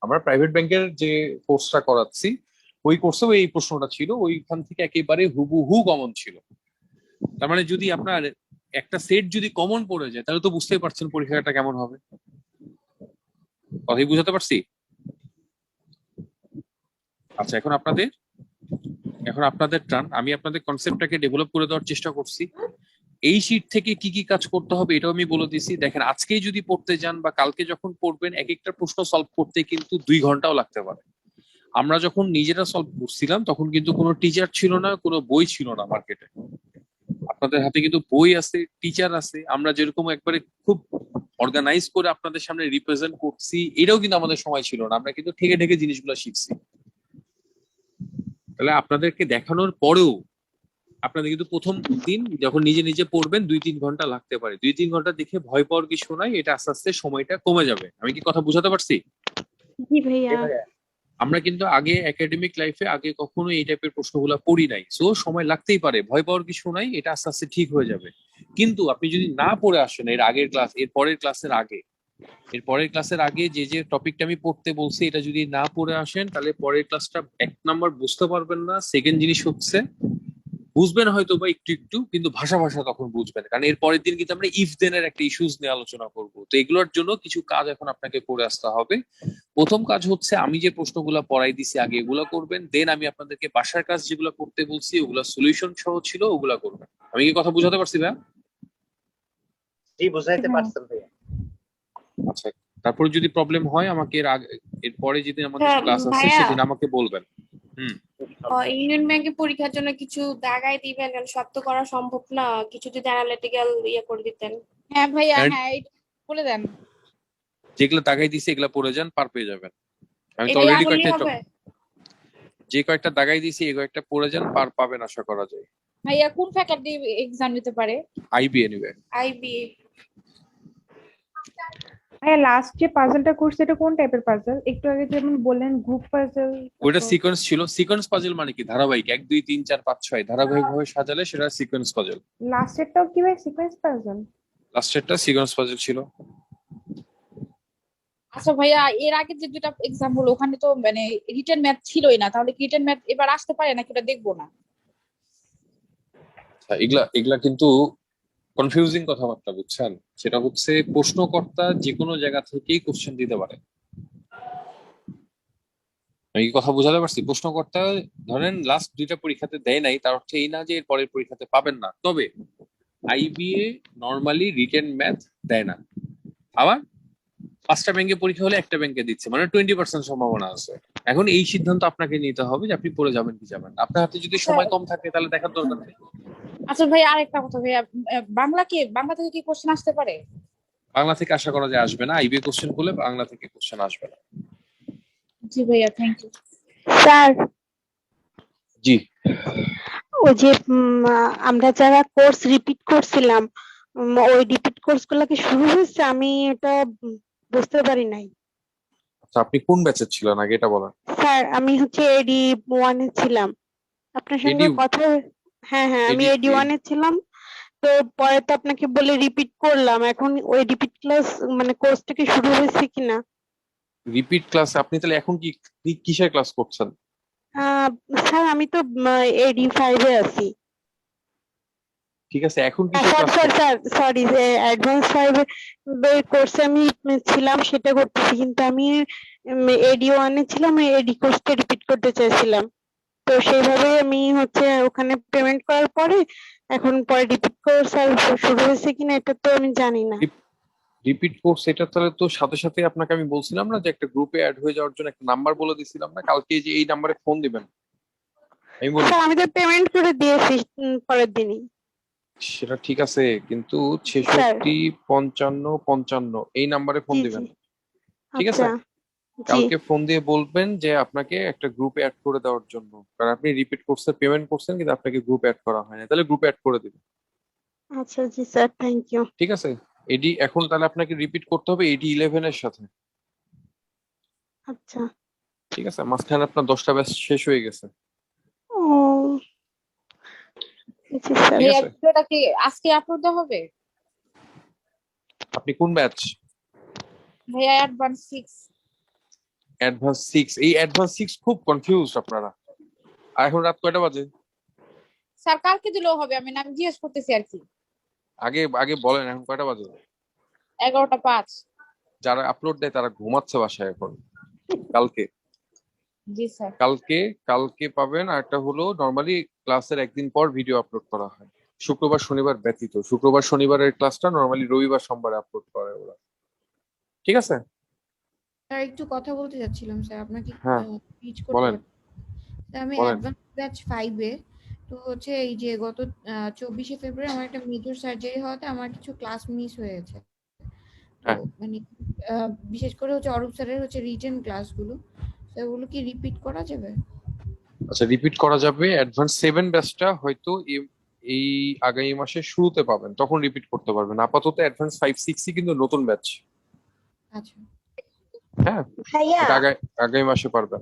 আমরা প্রাইভেট ব্যাংকের যে কোর্সটা করাচ্ছি ওই কোর্সেও এই প্রশ্নটা ছিল, ওইখান থেকে একেবারে হুবহু কমন ছিল। তার মানে যদি আপনার একটা সেট যদি কমন পড়ে যায় তাহলে তো বুঝতেই পারছেন পরীক্ষাটা কেমন হবে। কথাই বুঝাতে পারছি? আচ্ছা, এখন আপনাদের টার্ন। আমি আপনাদের কনসেপ্টটাকে ডেভেলপ করে দেওয়ার চেষ্টা করছি। এই শীট থেকে কি কি কাজ করতে হবে এটাও আমি বলে দিছি। দেখেন, আজকেই যদি পড়তে যান বা কালকে যখন পড়বেন, এক একটা প্রশ্ন সলভ করতে কিন্তু 2 ঘন্টাও লাগতে পারে। আমরা যখন নিজেরা সলভ করছিলাম তখন কিন্তু কোনো টিচার ছিল না, কোনো বই ছিল না মার্কেটে। আপনাদের হাতে কিন্তু বই আছে, টিচার আছে। আমরা যেরকম একবারে খুব অর্গানাইজ করে আপনাদের সামনে রিপ্রেজেন্ট করছি, এটাও কিন্তু আমাদের সময় ছিল না। আমরা কিন্তু ঠেকে ঠেকে জিনিসগুলো শিখছি। তাহলে আপনাদেরকে দেখানোর পরেও আপনাদের কিন্তু প্রথম দিন যখন নিজে নিজে পড়বেন 2-3 ঘন্টা লাগতে পারে। 2-3 ঘন্টা দেখে ভয় পাওয়ার কিছু নাই, এটা আস্তে আস্তে সময়টা কমে যাবে। আমি কি কথা বুঝাতে পারছি? জি ভাইয়া। আমরা কিন্তু আগে একাডেমিক লাইফে আগে কখনো এই টাইপের প্রশ্নগুলো পড়ি নাই, সো সময় লাগতেই পারে, ভয় পাওয়ার কিছু নাই, এটা আস্তে আস্তে ঠিক হয়ে যাবে। কিন্তু আপনি যদি না পড়ে আসেন এর আগের ক্লাস, এর পরের ক্লাসের আগে যে যে টপিকটা আমি পড়তে বলছি এটা যদি না পড়ে আসেন তাহলে পরের ক্লাসটা 1 নাম্বার বুঝতে পারবেন না। সেকেন্ড জিনিস হচ্ছে বুঝবেন হয়তো বা একটু একটু, কিন্তু ভাষা তখন বুঝবেন, কারণ এর পরের দিন কিন্তু আমরা ইফ দেন এর একটা ইস্যুস নিয়ে আলোচনা করব। তো এগুলোর জন্য কিছু কাজ এখন আপনাকে করে আসতে হবে। প্রথম কাজ হচ্ছে আমি যে প্রশ্নগুলো পড়াই দিছি আগে এগুলো করবেন, দেন আমি আপনাদেরকে বাসার কাজ যেগুলো করতে বলছি ওগুলো সলিউশন সহ ছিল ওগুলা করবেন। আমি কি কথা বুঝাতে পারছি ভাই? জি, বুঝাইতে পারছেন ভাইয়া। আচ্ছা, তারপর যদি প্রবলেম হয় আমাকে এর পরে যেদিন আমাদের হ্যাঁ, ক্লাস আছে ভাইয়া। সেদিন আমাকে বলবেন। ইউনিয়ন ব্যাংকে পরীক্ষার জন্য কিছু দাগাই দিবেন, কারণ সব তো করা সম্ভব না। কিছু যদি অ্যানালিটিক্যাল ইয়ে করে দিতেন। হ্যাঁ ভাইয়া, And- হ্যাঁ এটা বলে দেন। যেগুলো দাগাই দিছি এগুলা পড়ে যান, পার পেয়ে যাবেন। আমি তো এটা অলরেডি হলেই কয়েকটা হবে? যে কয়েকটা দাগাই দিছি এই কয়েকটা পড়ে যান, পার পাবেন আশা করা যায়। ভাইয়া কোন ফ্যাকাল্টি এক্সাম নিতে পারে? IB anyway. আইবি। ভাইয়া লাস্ট যে পাজলটা করছে এটা কোন টাইপের পাজল? একটু আগে যেমন বললেন গ্রুপ পাজল। ওইটা সিকোয়েন্স ছিল। সিকোয়েন্স পাজল মানে কি? ধারাবাহিক 1 2 3 4 5 6 ধারাবাহিক ভাবে সাজালে সেটা সিকোয়েন্স পাজল। লাস্টেরটাও কি ভাই সিকোয়েন্স পাজল? লাস্টেরটা সিকোয়েন্স পাজল ছিল। আচ্ছা ভাইয়া, এর আগে যে দুটা এক্সাম হলো ওখানে তো মানে রিটেন ম্যাথ ছিলই না, তাহলে কি রিটেন ম্যাথ এবার আসতে পারে নাকি ওটা দেখবো না? এগুলা কিন্তু কনফিউজিং কথাবার্তা, বুঝছেন? সেটা হচ্ছে প্রশ্নকর্তা যে কোনো জায়গা থেকেই কোশ্চেন দিতে পারে। আমি কি কথা বুঝাতে পারছি? প্রশ্নকর্তা ধরেন লাস্ট 2টা পরীক্ষাতে দেয় নাই, তার অর্থ এই না যে এর পরের পরীক্ষাতে পাবেন না। তবে আইবিএ নরমালি রিটেন ম্যাথ দেয় না। আবার 5টা ব্যাংকে পরীক্ষা হলে একটা ব্যাংকে দিচ্ছে, মানে 20% সম্ভাবনা আছে। এখন এই সিদ্ধান্ত আপনাকে নিতে হবে যে আপনি পড়ে যাবেন কি যাবেন। আপনার হাতে যদি সময় কম থাকে তাহলে দেখার দরকার নেই। আচ্ছা ভাইয়া, আরেকটা কথা ভাইয়া, বাংলা থেকে কি কোশ্চেন আসতে পারে? বাংলা থেকে আশা করা যায় আসবে না। আইবিএ কোশ্চেন করলে বাংলা থেকে কোশ্চেন আসবে না। জি ভাইয়া, থ্যাংক ইউ। স্যার, জি, ওই যে আমরা যারা কোর্স রিপিট করছিলাম, ওই রিপিট কোর্স গুলা কি শুরু হয়েছে? আমি এটা বুঝতে পারি নাই। আচ্ছা, আপনি কোন ব্যাচের ছিলেন আগে এটা বলেন। স্যার, আমি হচ্ছে এডি 1 এ ছিলাম। আপনার সঙ্গে AD কথা হ্যাঁ, আমি AD এডি 1 এ ছিলাম। তো পরে তো আপনাকে বলে রিপিট করলাম। এখন ওই রিপিট ক্লাস মানে কোর্সটা কি শুরু হয়েছে কিনা? রিপিট ক্লাস আপনি তাহলে এখন কিসের ক্লাস করছেন? স্যার, আমি তো এডি 5 এ আছি। ঠিক আছে, এখন কিসের ক্লাস সরি অ্যাডভান্স 5 এর কোর্সে আমি ছিলাম, সেটা করতেছি, কিন্তু আমি এডি 1 এ ছিলাম, এডি কোর্সটা রিপিট করতে চাইছিলাম। তো সেইভাবে আমি হচ্ছে ওখানে পেমেন্ট করার পরে এখন পরে রিপিট কোর্স আর শুরু হয়েছে কিনা এটা তো আমি জানি না। রিপিট কোর্স এটা তাহলে তো সাথে সাথে আপনাকে আমি বলছিলাম না যে একটা গ্রুপে অ্যাড হয়ে যাওয়ার জন্য একটা নাম্বার বলে দিছিলাম না, কালকে যে এই নাম্বারে ফোন দিবেন। আমি বলি স্যার আমি তো পেমেন্ট করে দিয়েছি পরের দিনই। সেটা ঠিক আছে, কিন্তু 66 55 55 এই নাম্বারে ফোন দিবেন, ঠিক আছে? কালকে ফোন দিয়ে বলবেন যে আপনাকে একটা গ্রুপে অ্যাড করে দেওয়ার জন্য, কারণ আপনি রিপিট কোর্সে পেমেন্ট করছেন কিন্তু আপনাকে গ্রুপে অ্যাড করা হয় না, তাহলে গ্রুপে অ্যাড করে দিবেন। আচ্ছা জি স্যার, থ্যাংক ইউ। ঠিক আছে, এডি এখন তাহলে আপনাকে রিপিট করতে হবে এডি 11 এর সাথে। আচ্ছা ঠিক আছে, মাঝখানে আপনার 10টা ব্যাচ শেষ হয়ে গেছে। ও জি স্যার। এই ভিডিওটা কি আজকে আপলোড দেওয়া হবে? আপনি কোন ব্যাচ? ভাইয়া অ্যাডভান্স 6। অ্যাডভান্স 6, এই অ্যাডভান্স 6 খুব কনফিউজড আপনারা। আর এখন রাত কয়টা বাজে? স্যার কালকে দিলেও হবে, আমি নাম জিজ্ঞেস করতেছি আর কি। আগে আগে বলেন এখন কয়টা বাজে? 11:05। যারা আপলোড দেয় তারা ঘুমাচ্ছে বাসায় এখন। কালকে জি স্যার। কালকে পাবেন। আর একটা হলো নরমালি ক্লাসের একদিন পর ভিডিও আপলোড করা হয়, শুক্রবার শনিবার ব্যতীত। শুক্রবার শনিবারের ক্লাসটা নরমালি রবিবার সোমবারে আপলোড করে ওরা, ঠিক আছে? স্যার একটু কথা বলতে যাচ্ছিলাম স্যার, আপনাকে হ্যাঁ পিচ করতে বলেন। স্যার আমি অ্যাডভান্স ব্যাচ 5 এ, তো হচ্ছে এই যে গত 24শে ফেব্রুয়ারি আমার একটা মেজর সার্জারি হওয়াতে আমার কিছু ক্লাস মিস হয়ে গেছে। তো মানে বিশেষ করে হচ্ছে অরূপ স্যারের হচ্ছে রিটেন ক্লাসগুলো, সেগুলো কি রিপিট করা যাবে? আচ্ছা রিপিট করা যাবে। অ্যাডভান্স 7 ব্যাচটা হয়তো এই আগামী মাসের শুরুতে পাবেন, তখন রিপিট করতে পারবেন। আপাতত অ্যাডভান্স 5 6 কিন্তু নতুন ব্যাচ। আচ্ছা হ্যাঁ ভাইয়া আগামী মাসে পারবেন।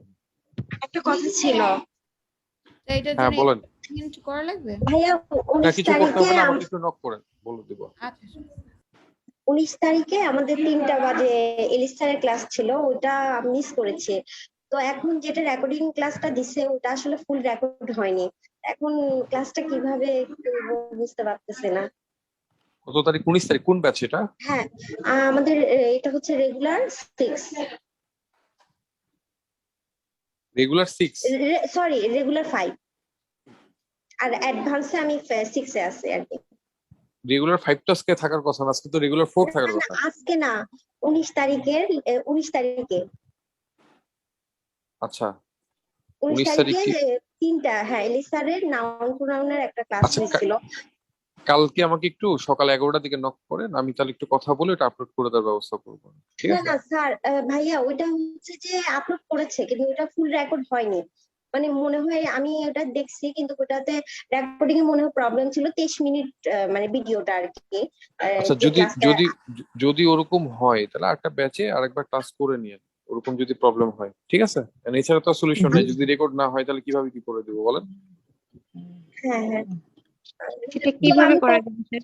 একটা কথা ছিল। এইটার হ্যাঁ জন্য বলেন। পেমেন্ট করা লাগবে? ভাইয়া না 19 কিছু করতে হবে তারিখে না, আমাকে একটু নক করেন, বলে দিব। আচ্ছা 19 তারিখে আমাদের 3টা বাজে এলিস্টারের ক্লাস ছিল, ওটা মিস করেছি। তো এখন যেটা রেকর্ডিং ক্লাসটা দিছে ওটা আসলে ফুল রেকর্ড হয়নি। এখন ক্লাসটা কিভাবে করব বুঝতে পারতেছি না। কত তারিখ? 19 তারিখ। কোন ব্যাচ এটা? হ্যাঁ আমাদের এটা হচ্ছে রেগুলার 6। রেগুলার 6? সরি রেগুলার 5, আর অ্যাডভান্সে আমি 6 এ আছি আর কি। রেগুলার 5 টা আজকে থাকার কথা না, আজকে তো রেগুলার 4 থাকার কথা। আজকে না, 19 তারিখে। আচ্ছা 19 তারিখে 3টা, হ্যাঁ এলিসারের নাউন প্রোনাউনের একটা ক্লাস ছিল। কালকে আমাকে একটু সকাল 11টার দিকে নক করেন, আমি তাহলে একটু কথা বলে এটা আপলোড করে দেওয়ার ব্যবস্থা করব, ঠিক আছে? না স্যার, ভাইয়া ওইটা হচ্ছে যে আপলোড করেছে কিন্তু ওটা ফুল রেকর্ড হয়নি। মানে মনে হয় আমি ওটা দেখছি কিন্তু ওটাতে রেকর্ডিং এ মনে হয় প্রবলেম ছিল। 23 মিনিট মানে ভিডিওটা আর কি। আচ্ছা যদি ওরকম হয় তাহলে একটা ব্যাচে আরেকবার ক্লাস করে নিয়েন, ওরকম যদি প্রবলেম হয়, ঠিক আছে? এছাড়া তো সলিউশন নেই। যদি রেকর্ড না হয় তাহলে কিভাবে কি করে দিব বলেন? হ্যাঁ হ্যাঁ এটা কিভাবে করা যাবে স্যার?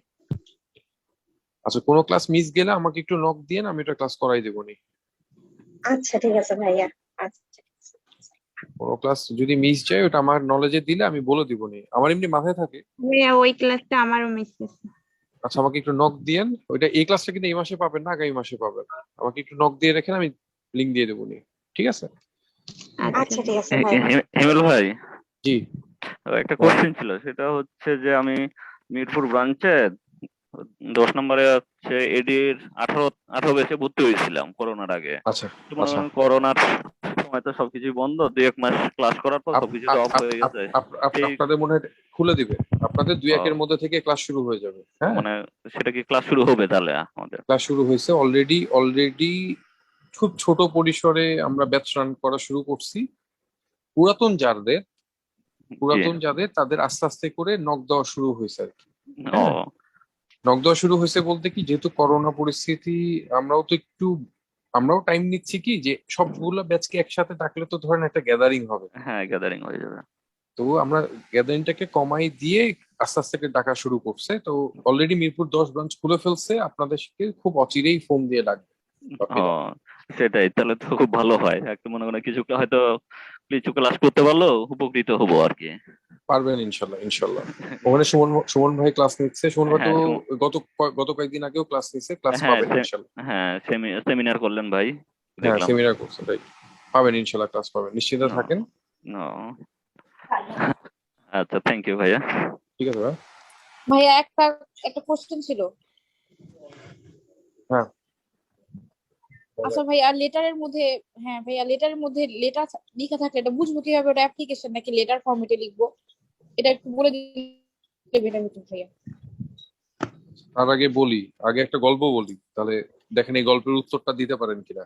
আচ্ছা কোনো ক্লাস মিস গেলে আমাকে একটু নক দিয়েন, আমি এটা ক্লাস করাই দেবো নি। আচ্ছা ঠিক আছে ভাইয়া। আচ্ছা কোনো ক্লাস যদি মিস যায় ওটা আমার নলেজে দিলে আমি বলে দিব নি, আমার এমনি মাথায় থাকে। ভাইয়া ওই ক্লাসটা আমারও মিস হয়েছে। আচ্ছা আমাকে একটু নক দিয়েন, ওইটা এই ক্লাসটা কিন্তু এই মাসে পাবেন না, আগামী মাসে পাবেন। আমাকে একটু নক দিয়ে রাখেন, আমি লিংক দিয়ে দেবো নি, ঠিক আছে? আচ্ছা ঠিক আছে ভাই। হিমেল ভাই, জি একটা কোশ্চেন ছিল, সেটা হচ্ছে যে আমি মিরপুর ব্রাঞ্চে 10 নম্বরে হচ্ছে এডির 18 ব্যাচে ভর্তি হয়েছিলাম করোনার আগে। আচ্ছা করোনার সময় তো সবকিছুই বন্ধ, 2-1 মাস ক্লাস করার পর সবকিছু অফ হয়ে গেছে। আপনাদের মনে হয় খুলে দিবে, আপনাদের 2-1 মধ্যে থেকে ক্লাস শুরু হয়ে যাবে। হ্যাঁ মানে সেটা কি ক্লাস শুরু হবে তাহলে? আমাদের ক্লাস শুরু হয়েছে অলরেডি খুব ছোট পরিসরে আমরা ব্যাচ রান করা শুরু করছি। পুরাতন যাদের তাদের আস্তে আস্তে করে নক দেওয়া শুরু হয়েছে আর কি। নক দেওয়া শুরু হয়েছে বলতে কি, যেহেতু করোনা পরিস্থিতি, আমরাও টাইম নিচ্ছি কি যে সবগুলো ব্যাচকে একসাথে ডাকলে তো ধরেন একটা গ্যাদারিং হবে। হ্যাঁ গ্যাদারিং হয়ে যাবে। তো আমরা গ্যাদারিংটাকে কমাই দিয়ে আস্তে আস্তে ডাকা শুরু করছে। তো অলরেডি মিরপুর 10 ব্রাঞ্চ খুলে ফেলছে, আপনাদেরকে খুব অচিরেই ফোন দিয়ে ডাকবে। সেটাই, তাহলে তো খুব ভালো হয়। একটু মনে করেন কিছু ক্লাস করতে পারলো উপকৃত হবো আর কি। পারবেন ইনশাল্লাহ ইনশাল্লাহ। ওখানে সুমন সুমন ভাই ক্লাস নিচ্ছে, সুমন ভাই তো হ্যাঁ গত কয়েকদিন আগেও ক্লাস নিচ্ছে, ক্লাস হ্যাঁ পাবেন ইনশাল্লাহ। হ্যাঁ সেমিনার করলেন ভাই, হ্যাঁ দেখলাম। সেমিনার করছে ভাই, পাবেন ইনশাল্লাহ, ক্লাস পাবেন, নিশ্চিন্ত ও, থাকেন। ও, আচ্ছা, থ্যাংক ইউ ভাইয়া। ঠিক আছে ভাই। ভাইয়া একটা একটা কোশ্চেন ছিল। হ্যাঁ আচ্ছা ভাইয়া, লেটারের মধ্যে, হ্যাঁ ভাইয়া, লেটারের মধ্যে লেটার লেখা থাকলে এটা বুঝবো কিভাবে ওটা অ্যাপ্লিকেশন নাকি লেটার ফরম্যাটে লিখবো? এটা একটু বলে দিলে ভাইয়া। তার আগে বলি, আগে একটা গল্প বলি, তাহলে দেখেন এই গল্পের উত্তরটা দিতে পারেন কিনা।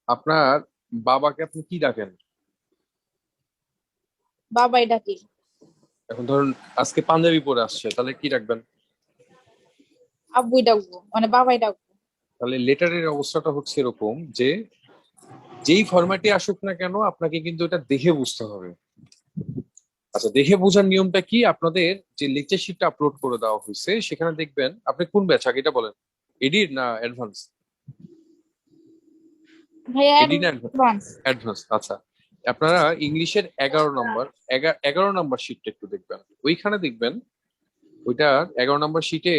আপনার বাবাকে আপনি কি ডাকেন? বাবাই ডাকি। এখন ধরুন আজকে পাঞ্জাবি পরে আসছে, তাহলে কি রাখবেন? আব্বুই ডাকবো, মানে বাবাই ডাকবো। তাহলে লেটারের অবস্থাটা হচ্ছে এরকম যে যেই ফরম্যাটে আসুক না কেন আপনাকে কিন্তু এটা দেখে বুঝতে হবে। আচ্ছা, দেখে বোঝার নিয়মটা কি? আপনাদের যে লেকচার শিটটা আপলোড করে দেওয়া হয়েছে সেখানে দেখবেন, আপনি কোন ব্যাচ আগে এটা বলেন, এডিট না অ্যাডভান্স? ভাইয়া এডি না অ্যাডভান্স। অ্যাডভান্স। আচ্ছা, আপনারা ইংলিশের 11 নম্বর শিটটা একটু দেখবেন, ওইখানে দেখবেন ওইটা 11 নম্বর শিটে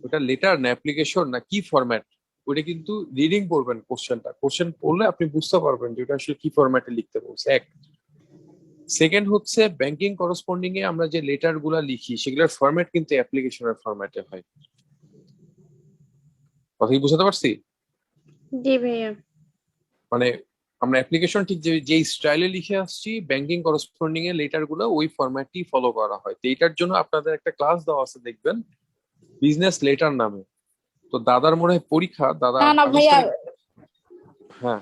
ওটা লেটার না অ্যাপ্লিকেশন না কি ফরম্যাট, ওইটা কিন্তু রিডিং পড়বেন, কোশ্চেন পড়লে আপনি বুঝতে পারবেন যে ওটা আসলে কি ফরম্যাটে লিখতে বলছে। এক, সেকেন্ড হচ্ছে ব্যাংকিং করসপন্ডিং এ আমরা যে লেটার গুলা লিখি সেগুলোর ফরম্যাট কিন্তু অ্যাপ্লিকেশনের ফরম্যাটে হয়। কথা কি বুঝতে পারছি? জি ভাইয়া। মানে আমরা অ্যাপ্লিকেশন ঠিক যে স্টাইলে লিখে আসছি, ব্যাংকিং করসপন্ডিং এর লেটার গুলো ওই ফরম্যাটই ফলো করা হয়। তো এইটার জন্য আপনাদের একটা ক্লাস দেওয়া আছে দেখবেন, বিজনেস লেটার নামে। তো দাদার মনে হয় পরীক্ষা, দাদা না না ভাইয়া, হ্যাঁ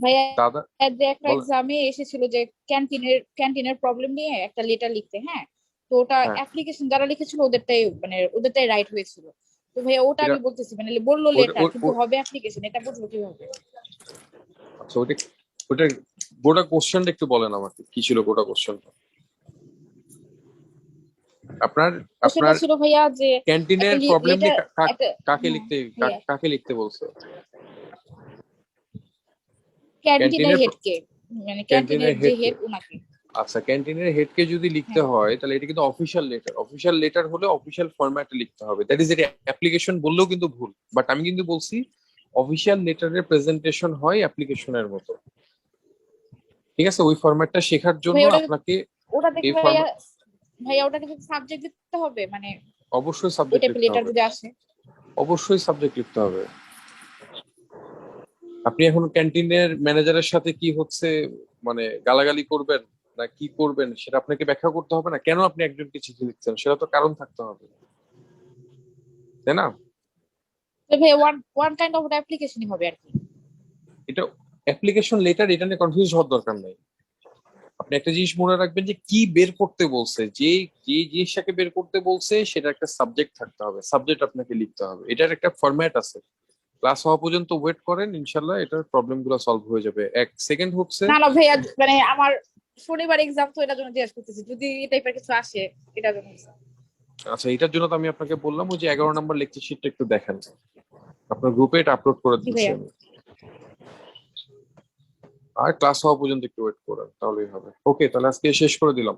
ভাইয়া দাদা যে একটা বলেন। এক্সামে এসেছিল যে ক্যান্টিনের প্রবলেম নিয়ে একটা লেটার লিখতে, হ্যাঁ, তো ওটা হ্যাঁ অ্যাপ্লিকেশন যারা লিখেছিল ওদেরটাই রাইট হয়েছিল। তো ভাইয়া ওটা এটা আমি বলতেছি, মানে বললো লেটার কিন্তু হবে অ্যাপ্লিকেশন, এটা বুঝবো কিভাবে? আচ্ছা, ওটা গোটা কোশ্চেনটা একটু বলেন আমাকে, কি ছিল গোটা কোশ্চেনটা? আপনার কোশ্চেনটা ছিল ভাইয়া যে ক্যান্টিনের একটা প্রবলেম লেটার, একটা, কাকে হ্যাঁ লিখতে ভাইয়া, কাকে লিখতে বলছে? ক্যান্টিনের ক্যান্টিনের হেডকে, মানে ক্যান্টিনের ক্যান্টিনের যে হেডকে। হেড ওনাকে। আচ্ছা, ক্যান্টিনের হেডকে যদি লিখতে হ্যাঁ হয় তাহলে এটা কিন্তু অফিসিয়াল লেটার, অফিসিয়াল লেটার হলে অফিসিয়াল ফরম্যাটে লিখতে হবে। দ্যাট ইজ এটা অ্যাপ্লিকেশন বললেও কিন্তু ভুল, বাট আমি কিন্তু বলছি অফিসিয়াল লেটারের প্রেজেন্টেশন হয় অ্যাপ্লিকেশনের মতো। ঠিক আছে, ওই ফরম্যাটটা শেখার জন্য ভাইয়া আপনাকে ওটা দেখে এই ভাইয়া, ফরম্যাট ভাইয়া ওটাকে সাবজেক্ট দিতে হবে, মানে অবশ্যই ওই সাবজেক্ট টাইপের লিখতে লেটার হবে, যদি আসে। অবশ্যই সাবজেক্ট লিখতে হবে। আপনি এখন ক্যান্টিনের ম্যানেজারের সাথে কি হচ্ছে, মানে গালাগালি করবেন না কি করবেন সেটা আপনাকে ব্যাখ্যা করতে হবে না? কেন আপনি একজনকে চিঠি লিখছেন সেটা তো কারণ থাকতে হবে, তাই না? তো ভাইয়া ওয়ান কাইন্ড অফ অ্যাপ্লিকেশনই হবে আর কি। এটা অ্যাপ্লিকেশন লেটার, এটা নিয়ে কনফিউজ হওয়ার দরকার নাই। আপনি একটা জিনিস মনে রাখবেন যে কি বের করতে বলছে, যে যে জিনিসটাকে বের করতে বলছে সেটা একটা সাবজেক্ট থাকতে হবে, সাবজেক্ট আপনাকে লিখতে হবে, এটার একটা ফরম্যাট আছে। ক্লাস হওয়া পর্যন্ত ওয়েট করেন, ইনশাল্লাহ এটার প্রবলেম গুলো সলভ হয়ে যাবে। এক সেকেন্ড হচ্ছে, না না ভাইয়া, মানে আমার শনিবার এক্সাম, তো এটার জন্য জিজ্ঞেস করতেছি, যদি এই টাইপের কিছু আসে এটার জন্য। আচ্ছা এটার জন্য তো আমি আপনাকে বললাম ওই যে 11 নম্বর লেকচার শিটটা একটু দেখেন, আপনার গ্রুপে এটা আপলোড করে জি দিচ্ছি ভাইয়া। আমি। আর ক্লাস হওয়া পর্যন্ত একটু ওয়েট করেন, তাহলেই হবে। ওকে, তাহলে আজকে শেষ করে দিলাম।